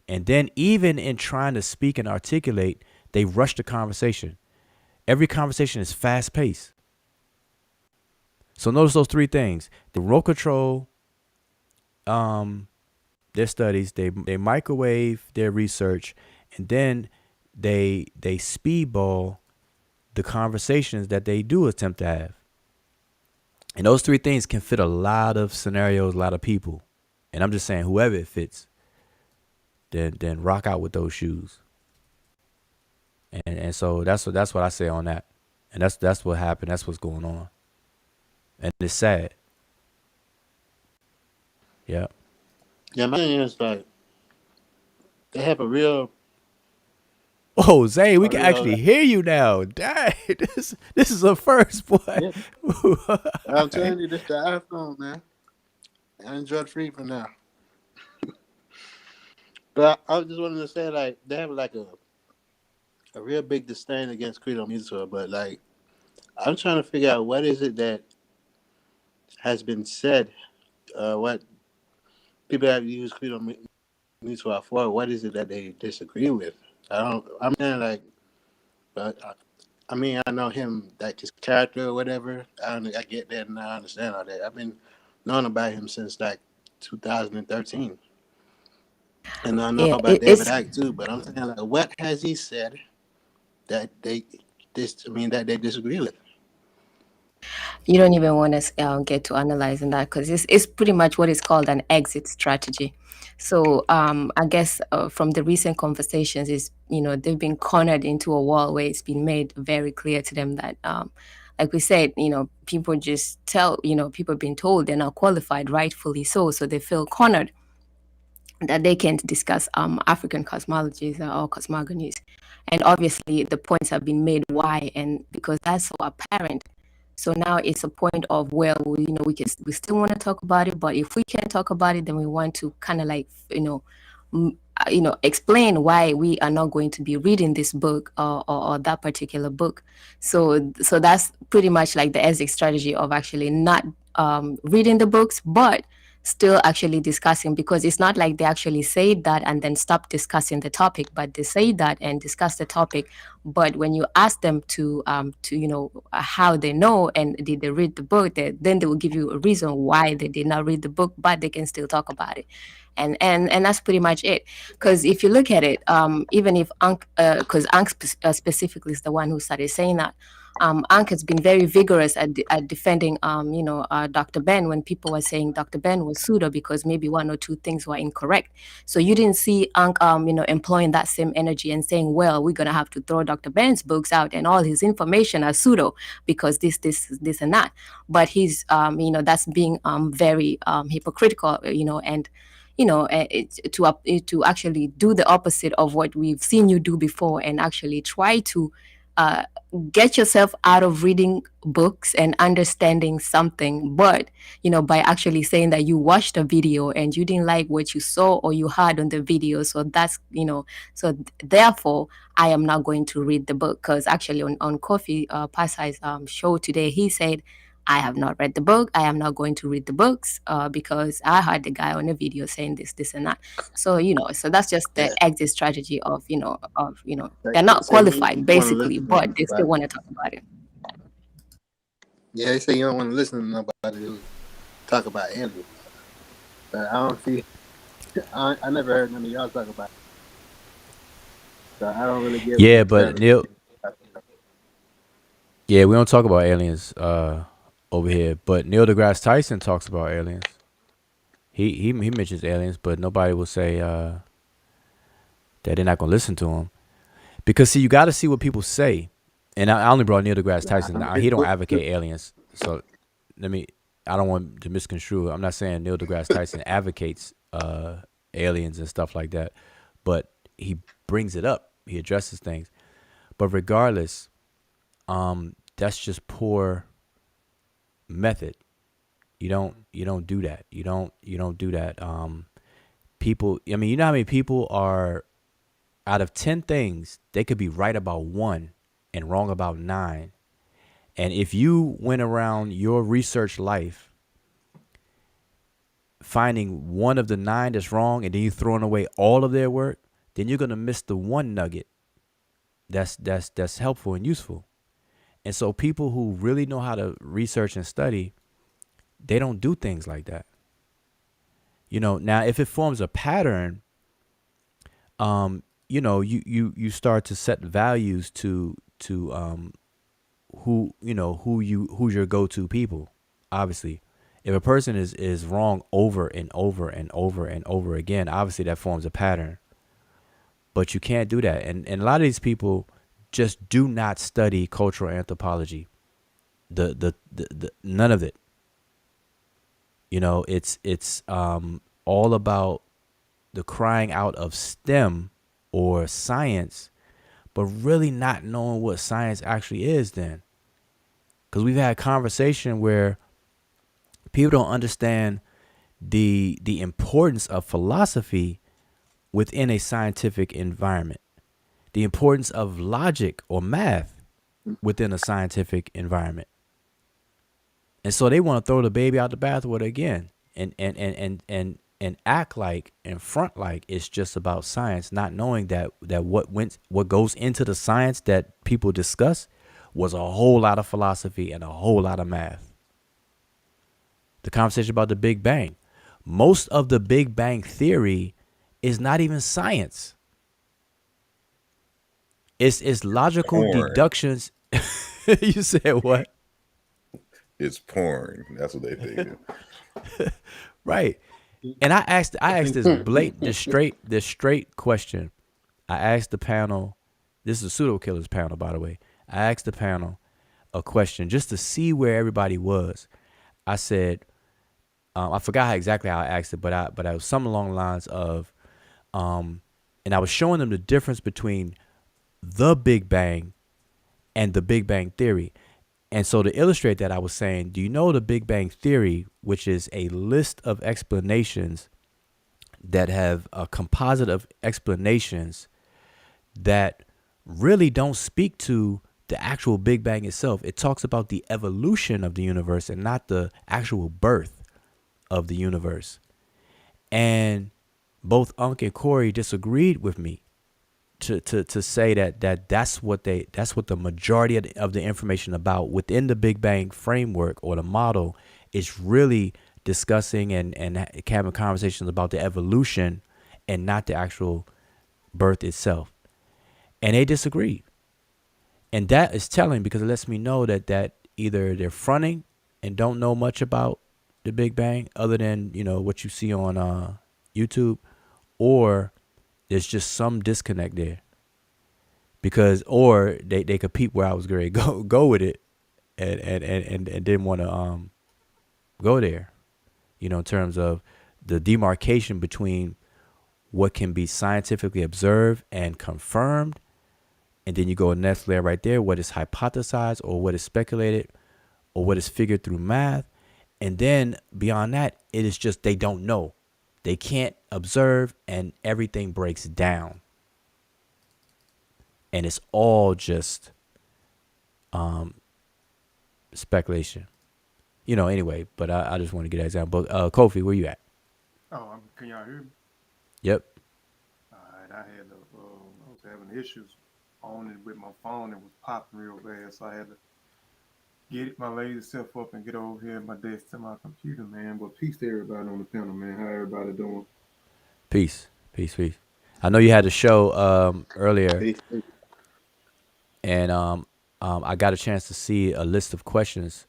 And then even in trying to speak and articulate, they rush the conversation. Every conversation is fast paced. So notice those 3 things: the remote control, their studies, they microwave their research, and then they speedball the conversations that they do attempt to have. And those 3 things can fit a lot of scenarios, a lot of people. And I'm just saying, whoever it fits. then rock out with those shoes. And so that's what I say on that. And that's what happened. That's what's going on. And it's sad. Yeah. Yeah, my thing is like they have a real Oh, Zay, we can actually like, hear you now. Dang, this is a first, boy. yeah. I'm telling you, this the iPhone, man. Android free for now. But I just wanted to say, like, they have like a real big disdain against Credo Mutual, but like I'm trying to figure out what is it that has been said, what people have used Credo Mutual for. What is it that they disagree with? I'm mean, like, but I mean, I know him, like his character or whatever. I get that and I understand all that. I've been knowing about him since like 2013, and I know Yeah, about David it's Icke too. But I'm saying, like, what has he said that that they disagree with? you don't even want to get to analyzing that because it's pretty much what is called an exit strategy. So I guess from the recent conversations is, they've been cornered into a wall where it's been made very clear to them that like we said, people just people have been told they're not qualified, rightfully so they feel cornered, that they can't discuss African cosmologies or cosmogonies. And obviously the points have been made why, and because that's so apparent. So now it's a point of, well, we still want to talk about it, but if we can't talk about it, then we want to kind of like, explain why we are not going to be reading this book or that particular book. So that's pretty much like the exit strategy of actually not reading the books, but still actually discussing, because it's not like they actually say that and then stop discussing the topic, but they say that and discuss the topic. But when you ask them to how they know and did they read the book, then they will give you a reason why they did not read the book, but they can still talk about it. And that's pretty much it. Because if you look at it, even if because Ankh specifically is the one who started saying that, Ankh has been very vigorous at defending, Dr. Ben, when people were saying Dr. Ben was pseudo because maybe one or two things were incorrect. So you didn't see Ankh, employing that same energy and saying, well, we're going to have to throw Dr. Ben's books out and all his information as pseudo because this, and that. But he's, that's being very hypocritical, and to actually do the opposite of what we've seen you do before and actually try to get yourself out of reading books and understanding something, but by actually saying that you watched a video and you didn't like what you saw or you heard on the video, so that's therefore I am not going to read the book. Because actually on Kofi Pasai's show today, he said, I have not read the book. I am not going to read the books because I heard the guy on the video saying this, and that. So, so that's just the exit strategy of, they're not So you qualified want to basically, listen to but they still nobody. want to talk about it. Yeah, they say you don't want to listen to nobody who talk about aliens. But I don't see. I never heard none of y'all talk about it. So I don't really get. Yeah, but Neil. Yeah, we don't talk about aliens over here, but Neil deGrasse Tyson talks about aliens. He mentions aliens, but nobody will say that they're not gonna listen to him, because see, you got to see what people say. And I only brought Neil deGrasse Tyson. Now, he don't advocate aliens, so I don't want to misconstrue. I'm not saying Neil deGrasse Tyson advocates aliens and stuff like that, but he brings it up. He addresses things. But regardless, that's just poor method. You don't do that. You don't do that. People, I mean, you know how many people are, out of 10 things, they could be right about 1 and wrong about 9. And if you went around your research life finding one of the 9 that's wrong, and then you throwing away all of their work, then you're gonna miss the one nugget that's helpful and useful. And so people who really know how to research and study, they don't do things like that. Now if it forms a pattern, you start to set values to who's your go-to people. Obviously, if a person is wrong over and over and over and over again, obviously that forms a pattern. But you can't do that. And a lot of these people just do not study cultural anthropology. The none of it. It's all about the crying out of STEM or science, but really not knowing what science actually is then. Because we've had a conversation where people don't understand the importance of philosophy within a scientific environment, the importance of logic or math within a scientific environment. And so they want to throw the baby out the bathwater again and act like and front like it's just about science, not knowing that what goes into the science that people discuss was a whole lot of philosophy and a whole lot of math. The conversation about the Big Bang. Most of the Big Bang theory is not even science. It's logical Porn. deductions. You said what? It's porn. That's what they think. Right. And I asked this blatant, this straight question. I asked the panel, this is a pseudo killers panel, by the way. I asked the panel a question just to see where everybody was. I said, I forgot exactly how I asked it, but I was something along the lines of, and I was showing them the difference between the Big Bang and the Big Bang Theory. And so to illustrate that, I was saying, do you know the Big Bang Theory, which is a list of explanations that have a composite of explanations that really don't speak to the actual Big Bang itself? It talks about the evolution of the universe and not the actual birth of the universe. And both Unc and Corey disagreed with me to say that's what the majority of the information about within the Big Bang framework or the model is really discussing and having conversations about the evolution and not the actual birth itself. And they disagreed. And that is telling, because it lets me know that either they're fronting and don't know much about the Big Bang other than, what you see on YouTube, or there's just some disconnect there. Because, or they could peep where I was going to go with it and didn't want to go there, in terms of the demarcation between what can be scientifically observed and confirmed. And then you go next layer right there, what is hypothesized or what is speculated or what is figured through math. And then beyond that, it is just they don't know. They can't observe and everything breaks down. And it's all just speculation. Anyway, but I just want to get that example. Kofi, where you at? Oh, can y'all hear me? Yep. All right, I was having issues on it with my phone. It was popping real bad, so I had to get my lazy self up and get over here at my desk to my computer, man. But peace to everybody on the panel, man. How everybody doing? Peace. I know you had a show earlier, Peace. and I got a chance to see a list of questions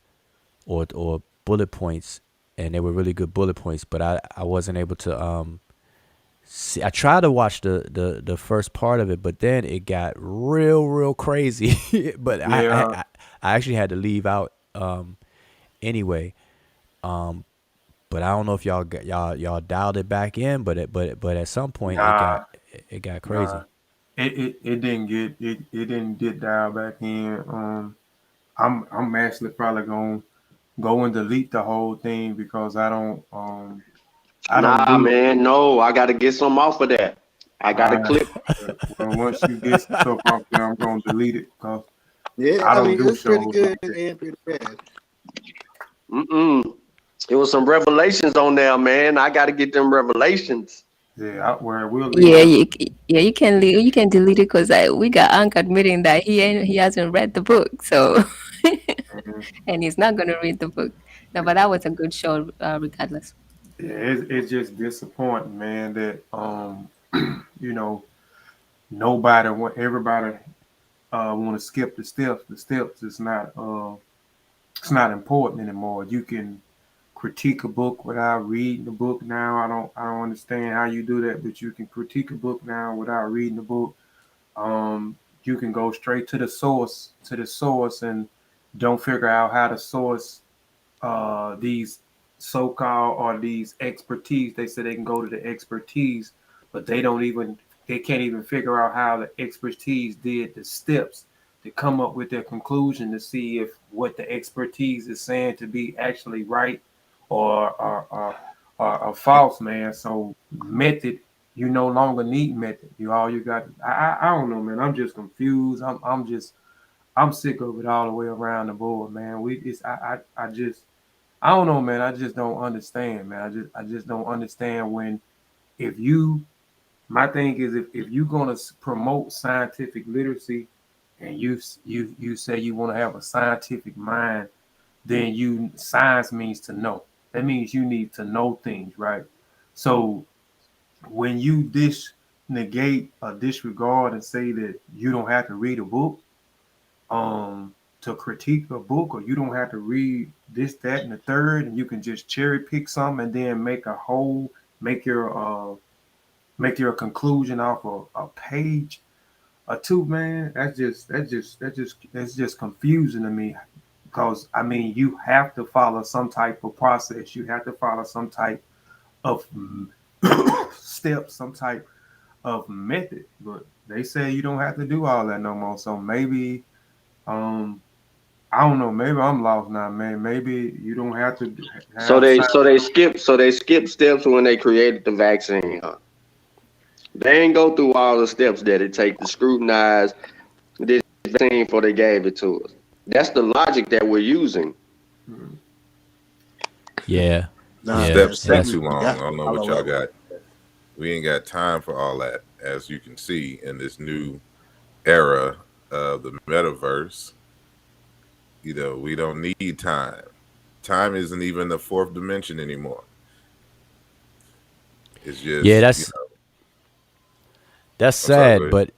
or bullet points, and they were really good bullet points. But I wasn't able to see. I tried to watch the first part of it, but then it got real crazy. But Yeah. I actually had to leave out anyway. But I don't know if y'all dialed it back in, but at some point Nah, it got crazy. nah. It didn't get dialed back in. I'm actually probably gonna go and delete the whole thing because I don't Nah, do. man, no, I got to get some off of that. I got to I clip. well, once you get some stuff off there, I'm gonna delete it because Yeah, I I don't mean, do it's pretty shows good like that. and pretty bad. It was some revelations on there, man. I got to get them revelations. Yeah, where we'll Yeah, leave. you can leave, you can delete it because we got Unc admitting that he hasn't read the book, so Mhm. and he's not gonna read the book. No, but that was a good show, regardless. Yeah, it's just disappointing, man. That you know, everybody want to skip the steps. The steps is not it's not important anymore. You can critique a book without reading the book now. I don't understand how you do that, but you can critique a book now without reading the book. You can go straight to the source, and don't figure out how the source these so-called or these expertise. They say they can go to the expertise, but they can't even figure out how the expertise did the steps to come up with their conclusion to see if what the expertise is saying to be actually right or false, man. So method, you no longer need method. You got. I don't know, man. I'm just confused. I'm sick of it all the way around the board, man. I don't know, man. I just don't understand, man. I just don't understand when if you my thing is if you're gonna promote scientific literacy and you say you want to have a scientific mind, then science means to know. That means you need to know things, right? So when you negate or disregard and say that you don't have to read a book, to critique a book, or you don't have to read this, that, and the third, and you can just cherry pick some and then make your conclusion off a page or two, man. That's just confusing to me. Because I mean, you have to follow some type of process. You have to follow some type of steps, some type of method. But they say you don't have to do all that no more. So maybe I don't know. Maybe I'm lost now, man. Maybe you don't have to have. So they skip steps when they created the vaccine. Huh? They ain't go through all the steps that it take to scrutinize this vaccine before they gave it to us. That's the logic that we're using. Yeah. Steps take too long. I don't know what y'all got. We ain't got time for all that, as you can see in this new era of the metaverse. You know, we don't need time. Time isn't even the fourth dimension anymore. It's just that's sad, but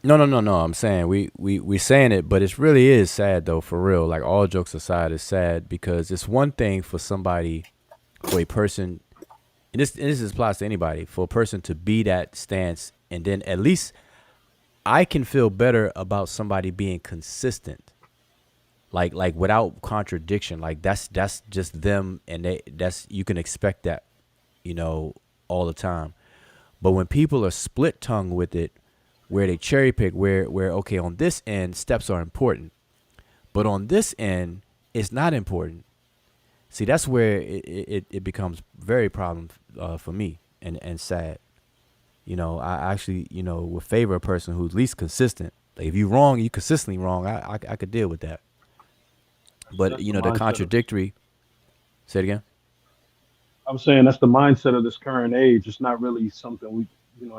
no. I'm saying we saying it, but it really is sad though, for real. Like all jokes aside, it's sad because it's one thing for a person, and this applies to anybody, for a person to be that stance, and then at least I can feel better about somebody being consistent. Like without contradiction, like that's just them, and you can expect that, all the time. But when people are split tongue with it, where they cherry pick, where okay, on this end steps are important, but on this end it's not important. See, that's where it becomes very problem for me and sad. I actually would favor a person who's at least consistent. Like if you're wrong, you consistently wrong. I could deal with that. But the contradictory. Say it again. I'm saying that's the mindset of this current age. It's not really something we,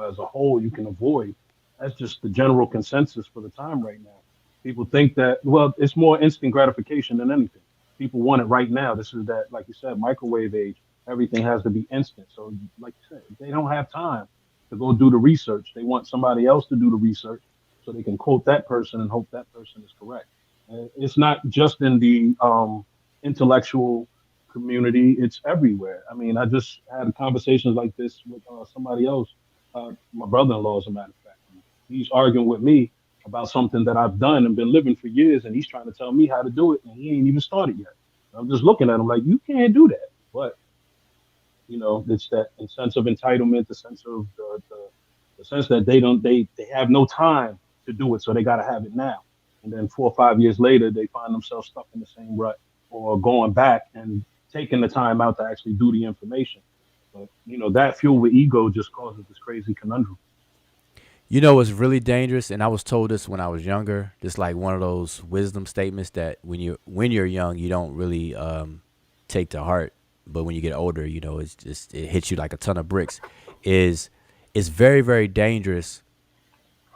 as a whole, you can avoid. That's just the general consensus for the time right now. People think that, well, it's more instant gratification than anything. People want it right now. This is that, like you said, microwave age. Everything has to be instant. So, like you said, they don't have time to go do the research. They want somebody else to do the research so they can quote that person and hope that person is correct. It's not just in the intellectual community, it's everywhere. I mean, I just had conversations like this with somebody else, my brother-in-law, as a matter of fact. He's arguing with me about something that I've done and been living for years, and he's trying to tell me how to do it, and he ain't even started yet. I'm just looking at him like, you can't do that. But it's that sense of entitlement, the sense of the sense that they have no time to do it, so they got to have it now. And then 4 or 5 years later, they find themselves stuck in the same rut, or going back and taking the time out to actually do the information. But that fuel with ego just causes this crazy conundrum. What's really dangerous, and I was told this when I was younger. Just like one of those wisdom statements that when you're young, you don't really take to heart, but when you get older, it hits you like a ton of bricks. It's very, very dangerous.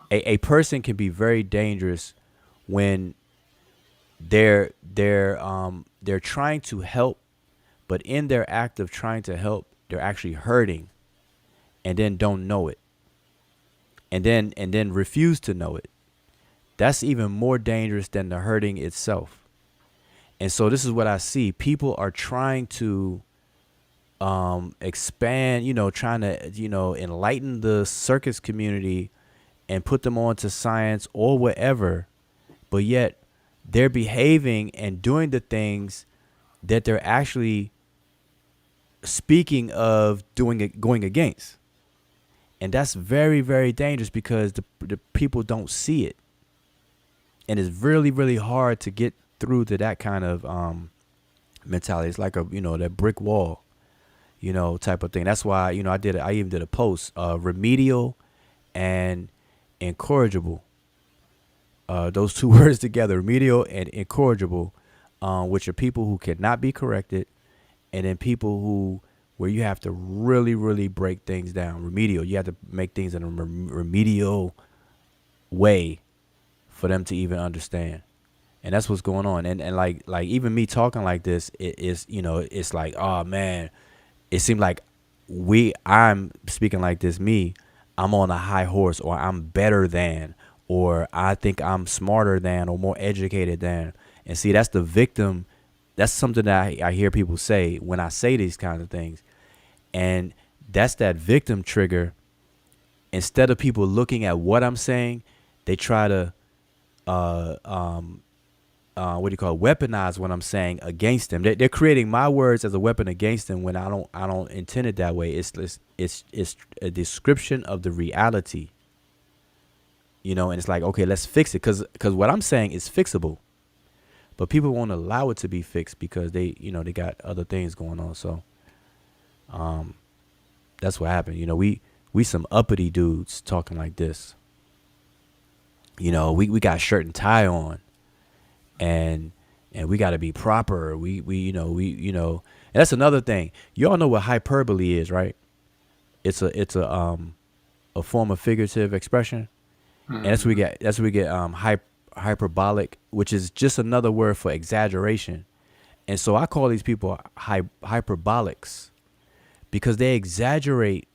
A person can be very dangerous when they're trying to help, but in their act of trying to help, they're actually hurting, and then don't know it, and then refuse to know it. That's even more dangerous than the hurting itself. And so this is what I see. People are trying to expand, trying to, enlighten the circus community and put them onto science or whatever, but yet they're behaving and doing the things that they're actually speaking of going against. And that's very, very dangerous because the people don't see it. And it's really, really hard to get through to that kind of mentality. It's like that brick wall, type of thing. That's why, I even did a post, remedial and incorrigible. Those two words together, remedial and incorrigible, which are people who cannot be corrected, and then people where you have to really, really break things down. Remedial, you have to make things in a remedial way for them to even understand. And that's what's going on. And like even me talking like this, it is, it's like, oh man, it seemed like I'm speaking like this, I'm on a high horse, or I'm better than, or I think I'm smarter than, or more educated than. And see, that's the victim. That's something that I hear people say when I say these kinds of things. And that's that victim trigger. Instead of people looking at what I'm saying, they try to, weaponize what I'm saying against them. They're creating my words as a weapon against them when I don't intend it that way. It's a description of the reality, and it's like, okay, let's fix it. Cause what I'm saying is fixable, but people won't allow it to be fixed because they got other things going on. So, that's what happened. We some uppity dudes talking like this. We got shirt and tie on, and we got to be proper. And that's another thing. Y'all know what hyperbole is, right? It's a form of figurative expression, and that's where we get hyperbolic, which is just another word for exaggeration. And so I call these people hyperbolics because they exaggerate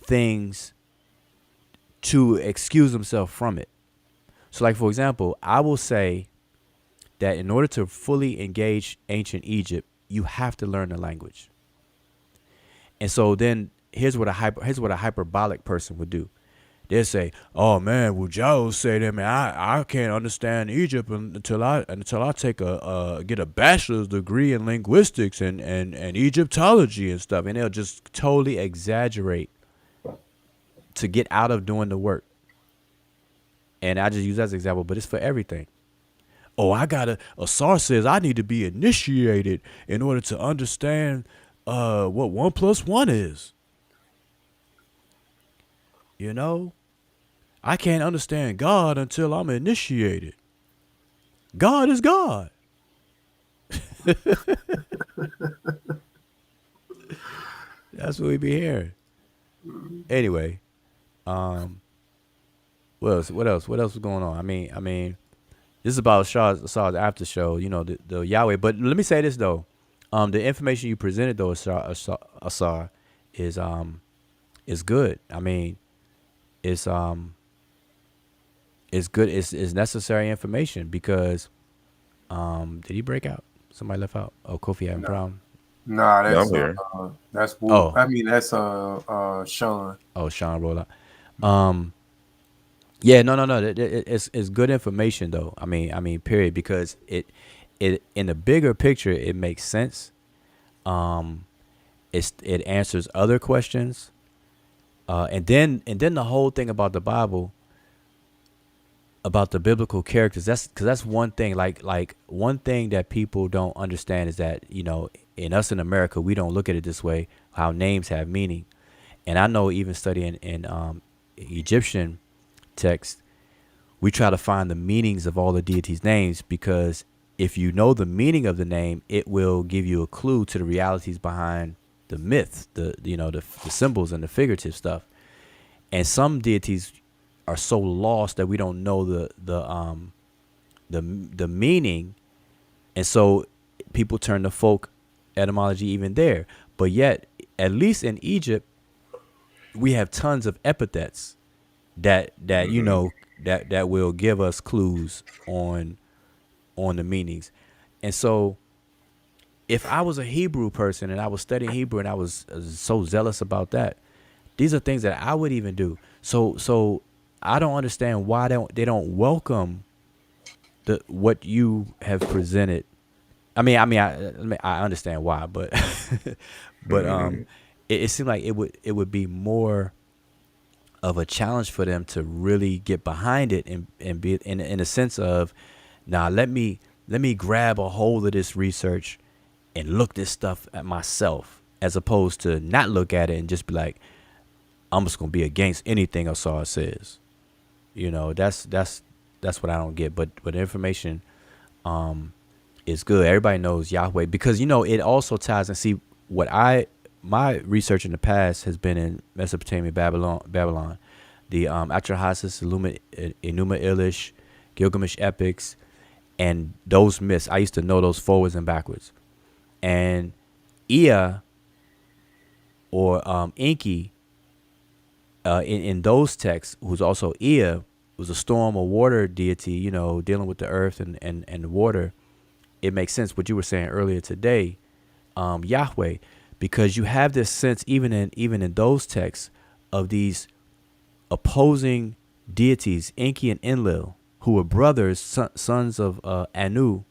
things to excuse themselves from it. So, like, for example, I will say that in order to fully engage ancient Egypt, you have to learn the language. And so then here's what a hyperbolic person would do. They'll say, "Oh man, well, Joe say that, man, I can't understand Egypt until I take get a bachelor's degree in linguistics and Egyptology and stuff." And they'll just totally exaggerate to get out of doing the work. And I just use that as an example, but it's for everything. Oh, Asar says I need to be initiated in order to understand what 1 + 1 is. I can't understand God until I'm initiated. God is God. That's what we be hearing. Anyway, what else? What else was going on? I mean, this is about Asar's after show. The Yahweh. But let me say this though, the information you presented though, Asar, is good. I mean, it's good. It's necessary information because, did he break out? Somebody left out. Oh, Kofi having a problem. Nah, I'm here. that's Oh. I mean that's Sean. Oh, Sean roll out. Yeah, no. It's good information though. I mean, period, because it in the bigger picture it makes sense. It answers other questions. And then the whole thing about the Bible, about the biblical characters, that's one thing. Like one thing that people don't understand is that in us in America we don't look at it this way. How names have meaning, and I know even studying in Egyptian text, we try to find the meanings of all the deities' names, because if you know the meaning of the name, it will give you a clue to the realities behind the myth, the symbols and the figurative stuff. And some deities are so lost that we don't know the meaning, and so people turn to folk etymology even there. But yet, at least in Egypt, we have tons of epithets that that will give us clues on the meanings. And so if I was a Hebrew person and I was studying Hebrew and I was so zealous about that, these are things that I would even do. So I don't understand why they don't welcome what you have presented. I understand why, but but it seemed like it would be more of a challenge for them to really get behind it and be in a sense of, now let me grab a hold of this research and look this stuff at myself, as opposed to not look at it and just be like, I'm just gonna be against anything Asar says. That's what I don't get. But the information is good. Everybody knows Yahweh, because it also ties, and see my research in the past has been in Mesopotamia, Babylon, the Atrahasis, Enuma Elish, Gilgamesh epics, and those myths. I used to know those forwards and backwards. And Ea, or Enki, in those texts, who's also Ea, was a storm or water deity, dealing with the earth and the water. It makes sense what you were saying earlier today, Yahweh, because you have this sense even in those texts of these opposing deities, Enki and Enlil, who were brothers, sons of Anu,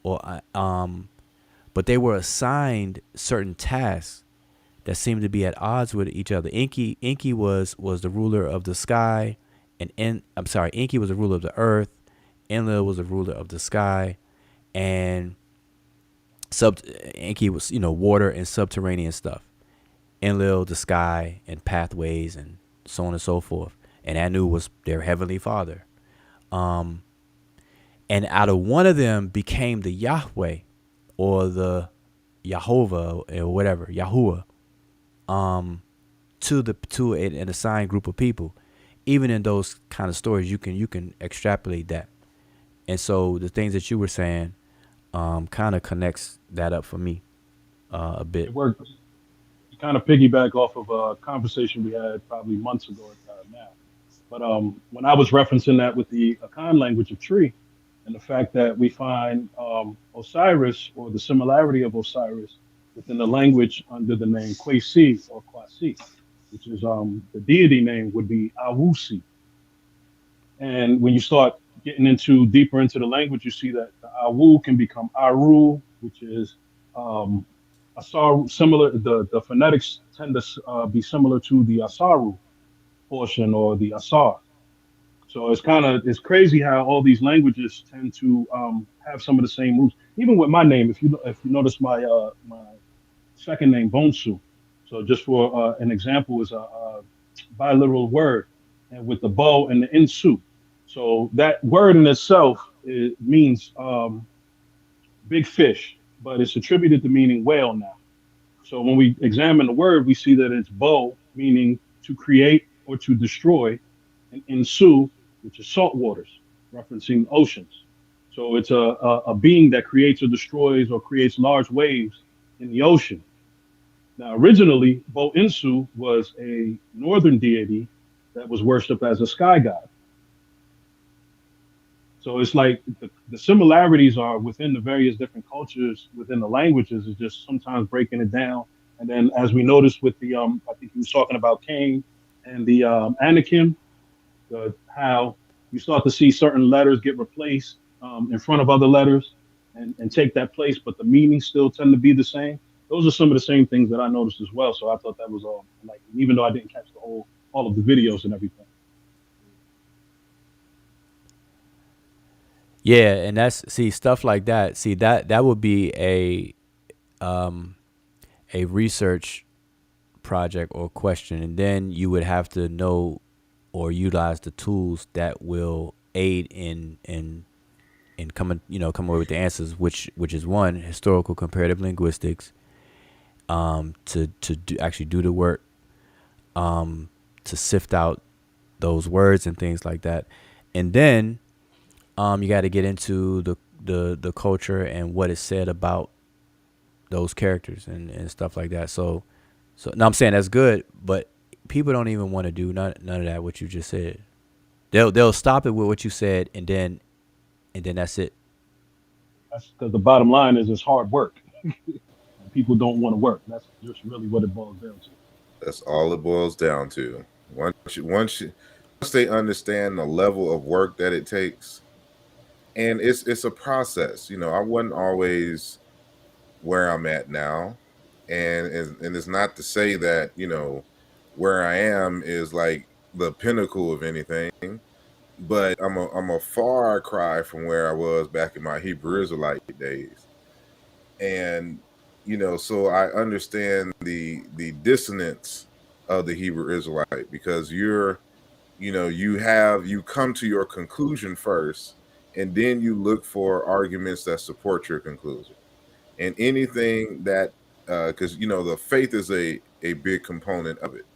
or but they were assigned certain tasks that seemed to be at odds with each other. Enki was the ruler of the sky, and Enki was the ruler of the earth. Enlil was the ruler of the sky, and Enki was water and subterranean stuff. Enlil the sky and pathways and so on and so forth. And Anu was their heavenly father. And out of one of them became the Yahweh, or the Yahovah, or whatever, Yahuwah, to an assigned group of people. Even in those kind of stories, you can extrapolate that. And so the things that you were saying kind of connects that up for me a bit. It worked. To kind of piggyback off of a conversation we had probably months ago now. But when I was referencing that with the Akan language of tree, and the fact that we find Osiris, or the similarity of Osiris, within the language under the name Kwesi or Kwasi, which is the deity name would be Awusi. And when you start getting deeper into the language, you see that the Awu can become Aru, which is Asar, similar. The phonetics tend to be similar to the Asaru portion, or the Asar. So it's crazy how all these languages tend to have some of the same roots. Even with my name, if you notice my second name, Bonsu. So just for an example, is a biliteral word, and with the bo and the insu. So that word in itself, it means big fish, but it's attributed to meaning whale now. So when we examine the word, we see that it's bo, meaning to create or to destroy, and insu, which is salt waters, referencing oceans. So it's a being that creates or destroys or creates large waves in the ocean. Now, originally, Bo Insu was a northern deity that was worshipped as a sky god. So it's like the similarities are within the various different cultures, within the languages, is just sometimes breaking it down. And then, as we noticed with the, I think he was talking about Cain and the Anakim, how you start to see certain letters get replaced in front of other letters and take that place, but the meanings still tend to be the same. Those are some of the same things that I noticed as well. So I thought that was all, like, even though I didn't catch all of the videos and everything. Yeah, and stuff like that. See, that would be a research project or question, and then you would have to know or utilize the tools that will aid in coming come up with the answers, which is one, historical comparative linguistics, to actually do the work, to sift out those words and things like that, and then you got to get into the culture and what is said about those characters and stuff like that. So now I'm saying that's good, but people don't even want to do none of that. What you just said, they'll stop it with what you said, and then that's it. That's because the bottom line is it's hard work. People don't want to work. That's just really what it boils down to. That's all it boils down to. Once they understand the level of work that it takes, and it's a process. I wasn't always where I'm at now, and it's not to say that where I am is like the pinnacle of anything, but I'm a far cry from where I was back in my Hebrew Israelite days, and so I understand the dissonance of the Hebrew Israelite, because you come to your conclusion first, and then you look for arguments that support your conclusion, and anything that because the faith is a big component of it,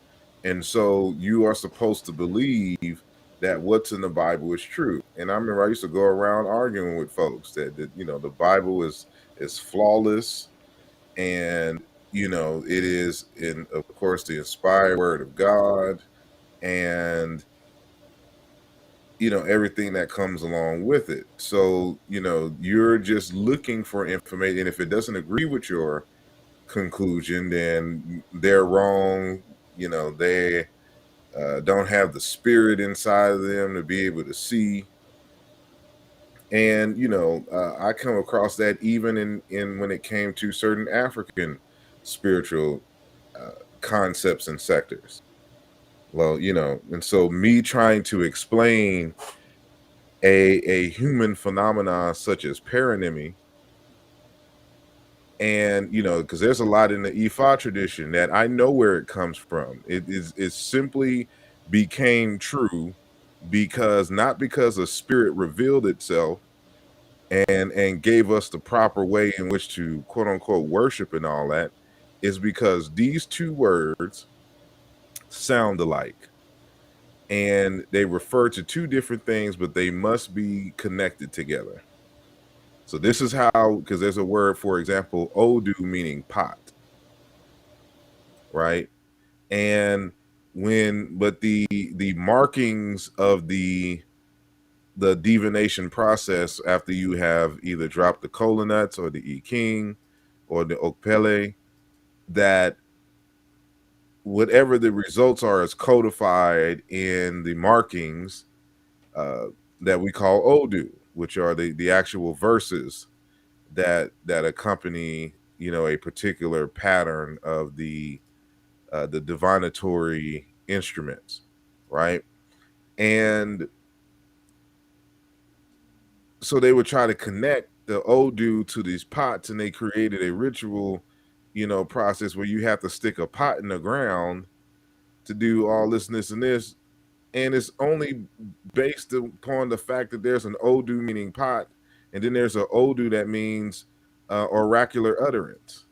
and so you are supposed to believe that what's in the Bible is true. And I remember I used to go around arguing with folks that the Bible is flawless, and it is, in of course, the inspired word of God, and everything that comes along with it. So you're just looking for information, and if it doesn't agree with your conclusion, then they're wrong. They don't have the spirit inside of them to be able to see. And I come across that even in when it came to certain African spiritual concepts and sectors. Well, and so me trying to explain a human phenomenon such as paronymy, and because there's a lot in the Ifa tradition that I know where it comes from. It simply became true because, not because a spirit revealed itself and gave us the proper way in which to quote unquote worship and all that, is because these two words sound alike, and they refer to two different things, but they must be connected together. So this is how, because there's a word, for example, Odu, meaning pot, right? And but the markings of the divination process, after you have either dropped the kola nuts or the king or the okpele, that whatever the results are is codified in the markings that we call Odu, which are the actual verses that accompany a particular pattern of the divinatory instruments, right? And so they would try to connect the Odu to these pots, and they created a ritual process where you have to stick a pot in the ground to do all this and this and this, and it's only based upon the fact that there's an Odu meaning pot, and then there's an Odu that means oracular utterance.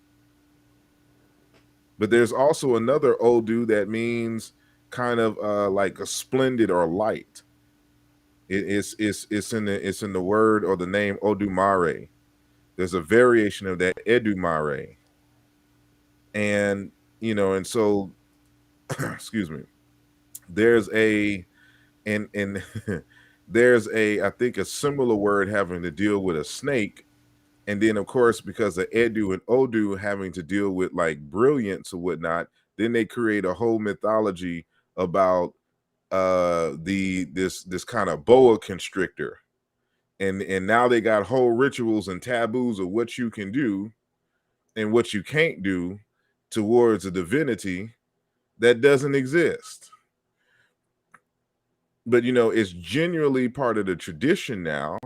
But there's also another Odu that means kind of like a splendid or light. It's in the word or the name Odumare. There's a variation of that, Edumare. And and so excuse me, there's and there's I think a similar word having to deal with a snake. And then, of course, because of Edu and Odu having to deal with like brilliance or whatnot, then they create a whole mythology about this kind of boa constrictor. And now they got whole rituals and taboos of what you can do and what you can't do towards a divinity that doesn't exist. But it's genuinely part of the tradition now,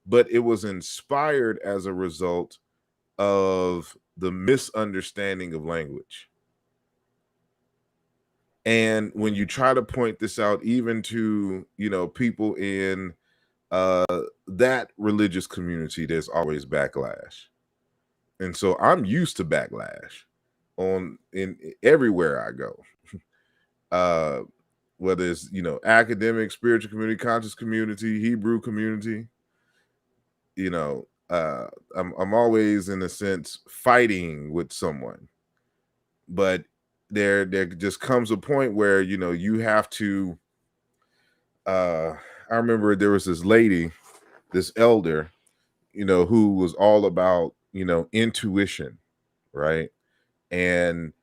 but it was inspired as a result of the misunderstanding of language. And when you try to point this out, even to people in that religious community, there's always backlash. And so I'm used to backlash in everywhere I go. Whether it's academic, spiritual community, conscious community, Hebrew community, I'm always, in a sense, fighting with someone. But there just comes a point where you have to I remember there was this lady, this elder, who was all about, intuition, right? And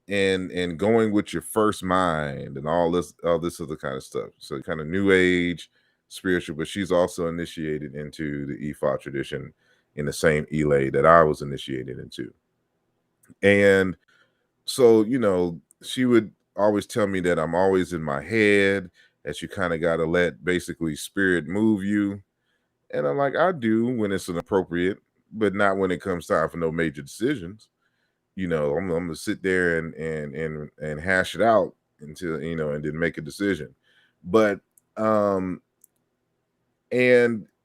going with your first mind and all this other kind of stuff. So kind of new age spiritual, but she's also initiated into the Ephod tradition in the same Elay that I was initiated into. And so, she would always tell me that I'm always in my head, that you kind of got to let basically spirit move you. And I'm like, I do when it's inappropriate, but not when it comes time for no major decisions. I'm gonna sit there and hash it out until, and then make a decision. But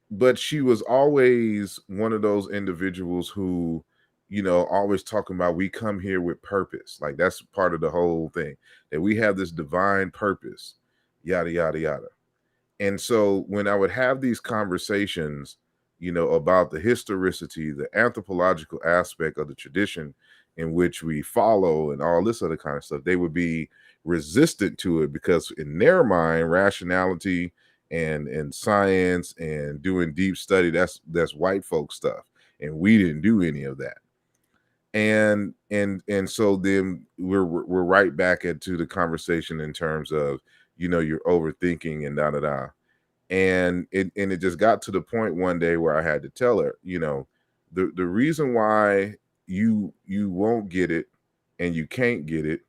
but she was always one of those individuals who, always talking about, we come here with purpose. Like, that's part of the whole thing, that we have this divine purpose, yada, yada, yada. And so when I would have these conversations, about the historicity, the anthropological aspect of the tradition in which we follow and all this other kind of stuff, they would be resistant to it, because in their mind, rationality and science and doing deep study, that's white folk stuff, and we didn't do any of that. And so then we're right back into the conversation in terms of, you're overthinking and da da da. And it just got to the point one day where I had to tell her, the reason why you won't get it and you can't get it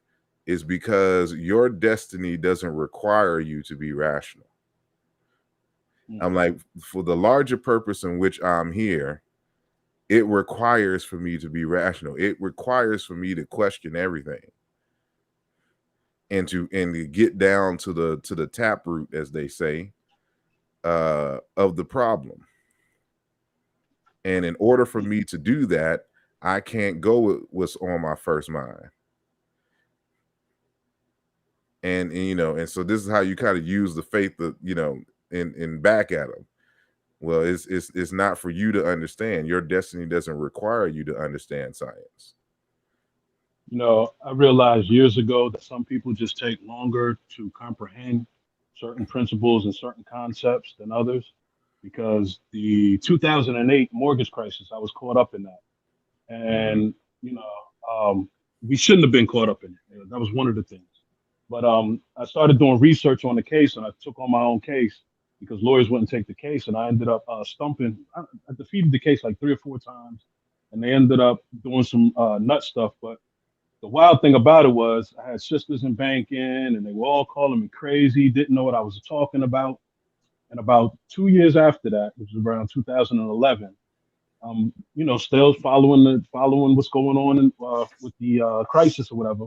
is because your destiny doesn't require you to be rational. I'm like, for the larger purpose in which I'm here, it requires for me to be rational. It requires for me to question everything and to get down to the taproot, as they say, of the problem. And in order for me to do that, I can't go with what's on my first mind. And so this is how you kind of use the faith that, in back at them. Well, it's not for you to understand. Your destiny doesn't require you to understand science. I realized years ago that some people just take longer to comprehend certain principles and certain concepts than others, because the 2008 mortgage crisis, I was caught up in that. And, we shouldn't have been caught up in it. That was one of the things. But I started doing research on the case, and I took on my own case because lawyers wouldn't take the case. And I ended up stumping. I defeated the case like 3 or 4 times, and they ended up doing some nut stuff. But the wild thing about it was I had sisters in banking, and they were all calling me crazy, didn't know what I was talking about. And about 2 years after that, which was around 2011, still following what's going on with the crisis or whatever.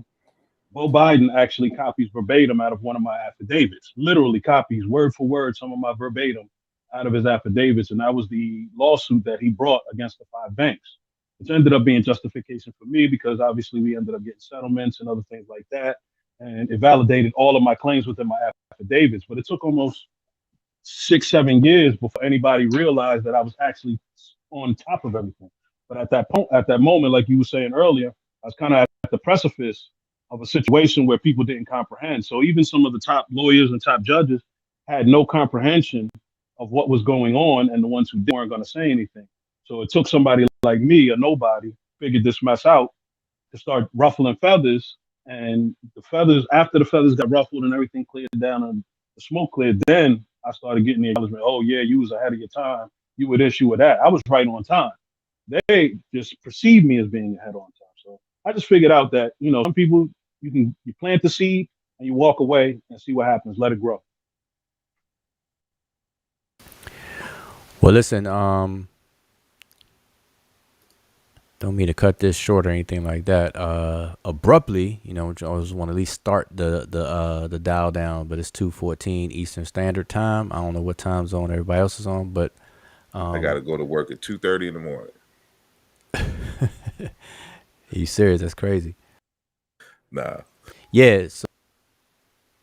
Bo Biden actually copies verbatim out of one of my affidavits, literally copies word for word some of my verbatim out of his affidavits. And that was the lawsuit that he brought against the 5 banks, which ended up being justification for me, because obviously we ended up getting settlements and other things like that. And it validated all of my claims within my affidavits. But it took almost 6-7 years before anybody realized that I was actually on top of everything. But at that moment, like you were saying earlier, I was kind of at the precipice of a situation where people didn't comprehend. So even some of the top lawyers and top judges had no comprehension of what was going on, and the ones who weren't going to say anything. So it took somebody like me, a nobody, figured this mess out, to start ruffling feathers. And after the feathers got ruffled and everything cleared down and the smoke cleared, then I started getting the acknowledgement, oh yeah, you was ahead of your time. You were this, you were that. I was right on time. They just perceived me as being ahead on time. So I just figured out that, some people, you plant the seed and you walk away and see what happens. Let it grow. Well, listen, don't mean to cut this short or anything like that. Abruptly, I just want to at least start the dial down, but it's 2:14 Eastern Standard Time. I don't know what time zone everybody else is on, but I got to go to work at 2:30 in the morning. Are you serious? That's crazy. Nah. Yeah. So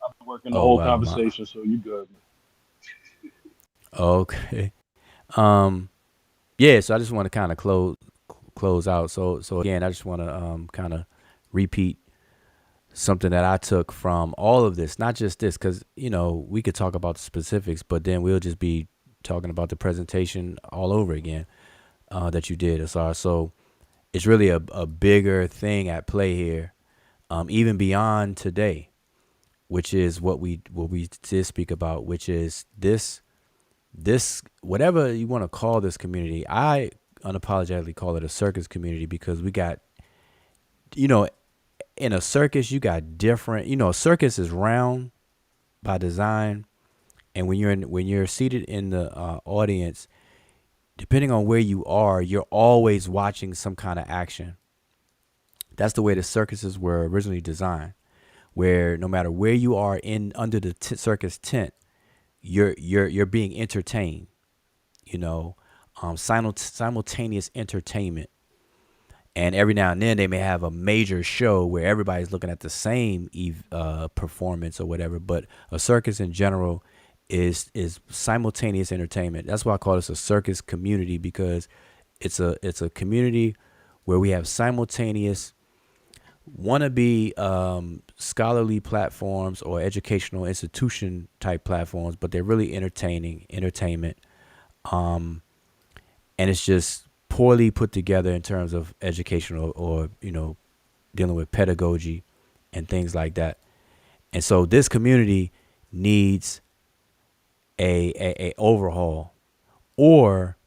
I've been working the whole conversation, so you good. Okay. Yeah. So I just want to kind of close out. So again, I just want to kind of repeat something that I took from all of this, not just this, because we could talk about the specifics, but then we'll just be talking about the presentation all over again that you did, Asar. So it's really a bigger thing at play here, even beyond today, which is what we did speak about, which is this whatever you want to call this community. I unapologetically call it a circus community because we got, in a circus you got different. A circus is round by design, and when you're seated in the audience, depending on where you are, you're always watching some kind of action. That's the way the circuses were originally designed, where no matter where you are in under the circus tent, you're being entertained. Simultaneous entertainment. And every now and then they may have a major show where everybody's looking at the same performance or whatever. But a circus in general is simultaneous entertainment. That's why I call this a circus community, because it's a community where we have simultaneous wannabe scholarly platforms or educational institution type platforms, but they're really entertainment. And it's just poorly put together in terms of educational or dealing with pedagogy and things like that. And so this community needs a overhaul, or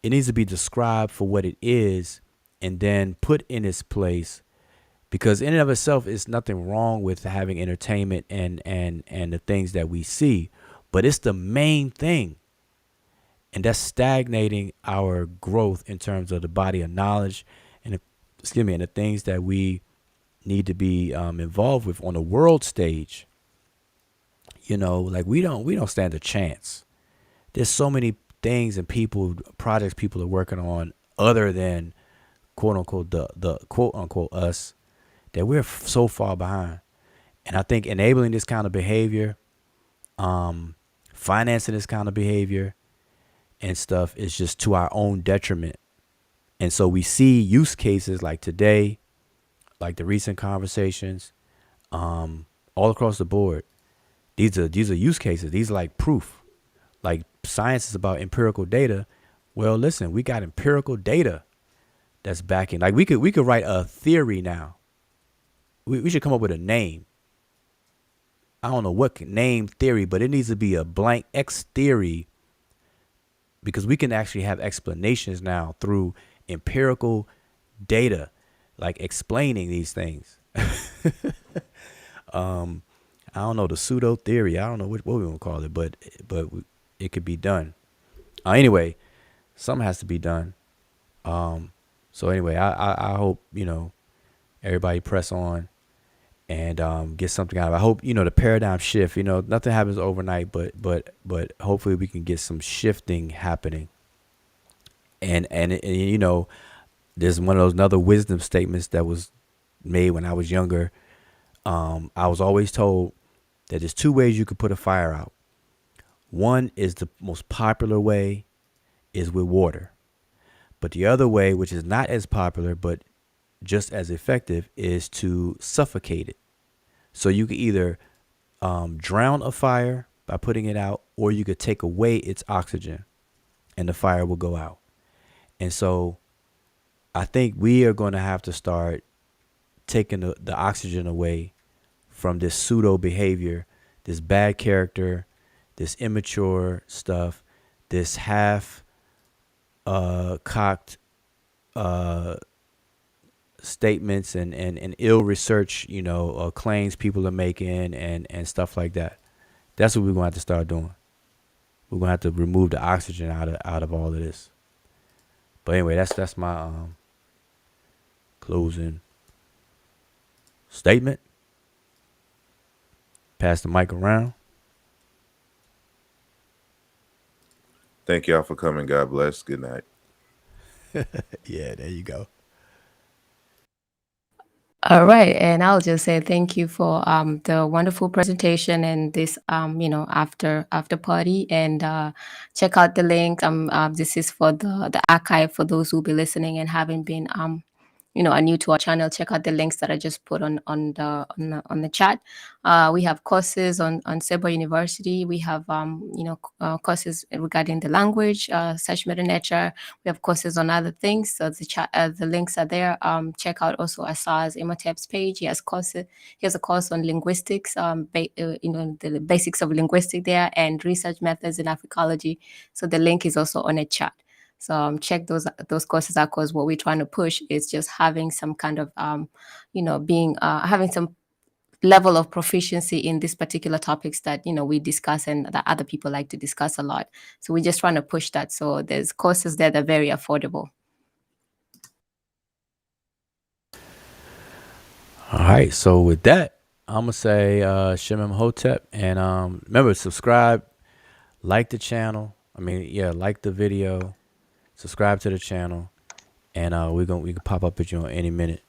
it needs to be described for what it is and then put in its place, because in and of itself is nothing wrong with having entertainment and the things that we see, but it's the main thing. And that's stagnating our growth in terms of the body of knowledge and the things that we need to be involved with on the world stage. Like we don't stand a chance. There's so many things and projects people are working on other than quote unquote the quote unquote us, that we're so far behind. And I think enabling this kind of behavior, financing this kind of behavior and stuff is just to our own detriment. And so we see use cases like today, like the recent conversations, all across the board. These are use cases. These are like proof. Like science is about empirical data. Well, listen, we got empirical data that's backing. Like we could write a theory now. We should come up with a name. I don't know what name theory, but it needs to be a blank X theory, because we can actually have explanations now through empirical data, like explaining these things. I don't know, the pseudo theory. I don't know what we want to call it, but it could be done. Anyway, something has to be done. So anyway, I hope everybody press on and get something out of it. I hope the paradigm shift. Nothing happens overnight, but hopefully we can get some shifting happening. And there's one of those another wisdom statements that was made when I was younger. I was always told that there's two ways you could put a fire out. One is the most popular way, is with water. But the other way, which is not as popular but just as effective, is to suffocate it. So you could either drown a fire by putting it out, or you could take away its oxygen and the fire will go out. And so I think we are going to have to start taking the oxygen away from this pseudo behavior, this bad character, this immature stuff, this half cocked statements and ill research, claims people are making and stuff like that. That's what we're going to have to start doing. We're going to have to remove the oxygen out of all of this. But anyway, that's my closing statement. Pass the mic around. Thank y'all for coming. God bless. Good night. Yeah, there you go. All right, and I'll just say thank you for the wonderful presentation and this after party, and check out the link. This is for the archive for those who'll be listening and haven't been are new to our channel, check out the links that I just put on the chat. We have courses on Sebo University. We have courses regarding the language, Sesh, Medew, Netcher. We have courses on other things. So the links are there. Check out also Asar's Imhotep's page. He has courses. He has a course on linguistics. The basics of linguistics there, and research methods in Africology. So the link is also on a chat. So check those courses out, because what we're trying to push is just having some kind of having some level of proficiency in these particular topics that we discuss and that other people like to discuss a lot. So we're just trying to push that. So there's courses there that are very affordable. All right. So with that, I'm gonna say Shem Imhotep, and remember, subscribe, like the channel. Like the video. Subscribe to the channel, and we can pop up with you in any minute.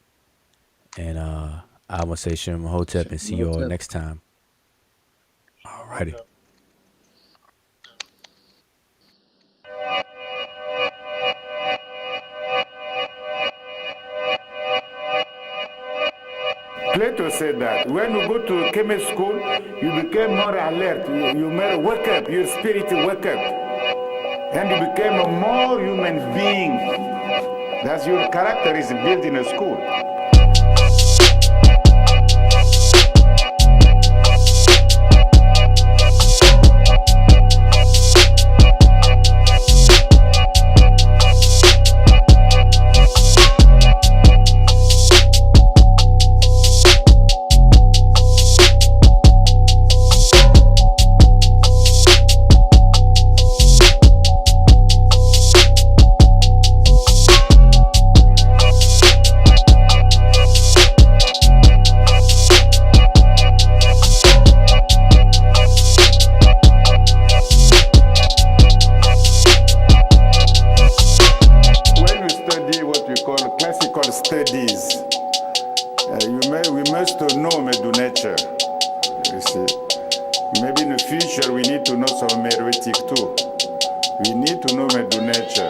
And I'm gonna say Shem Imhotep and see you all next time. Alrighty. Plato said that when you go to chemistry school, you become more alert. You may wake up, your spirit wake up. And you became a more human being. That's your character is built in a school. Netcher. You see, maybe in the future we need to know some Meroitic too. We need to know Medew Netcher.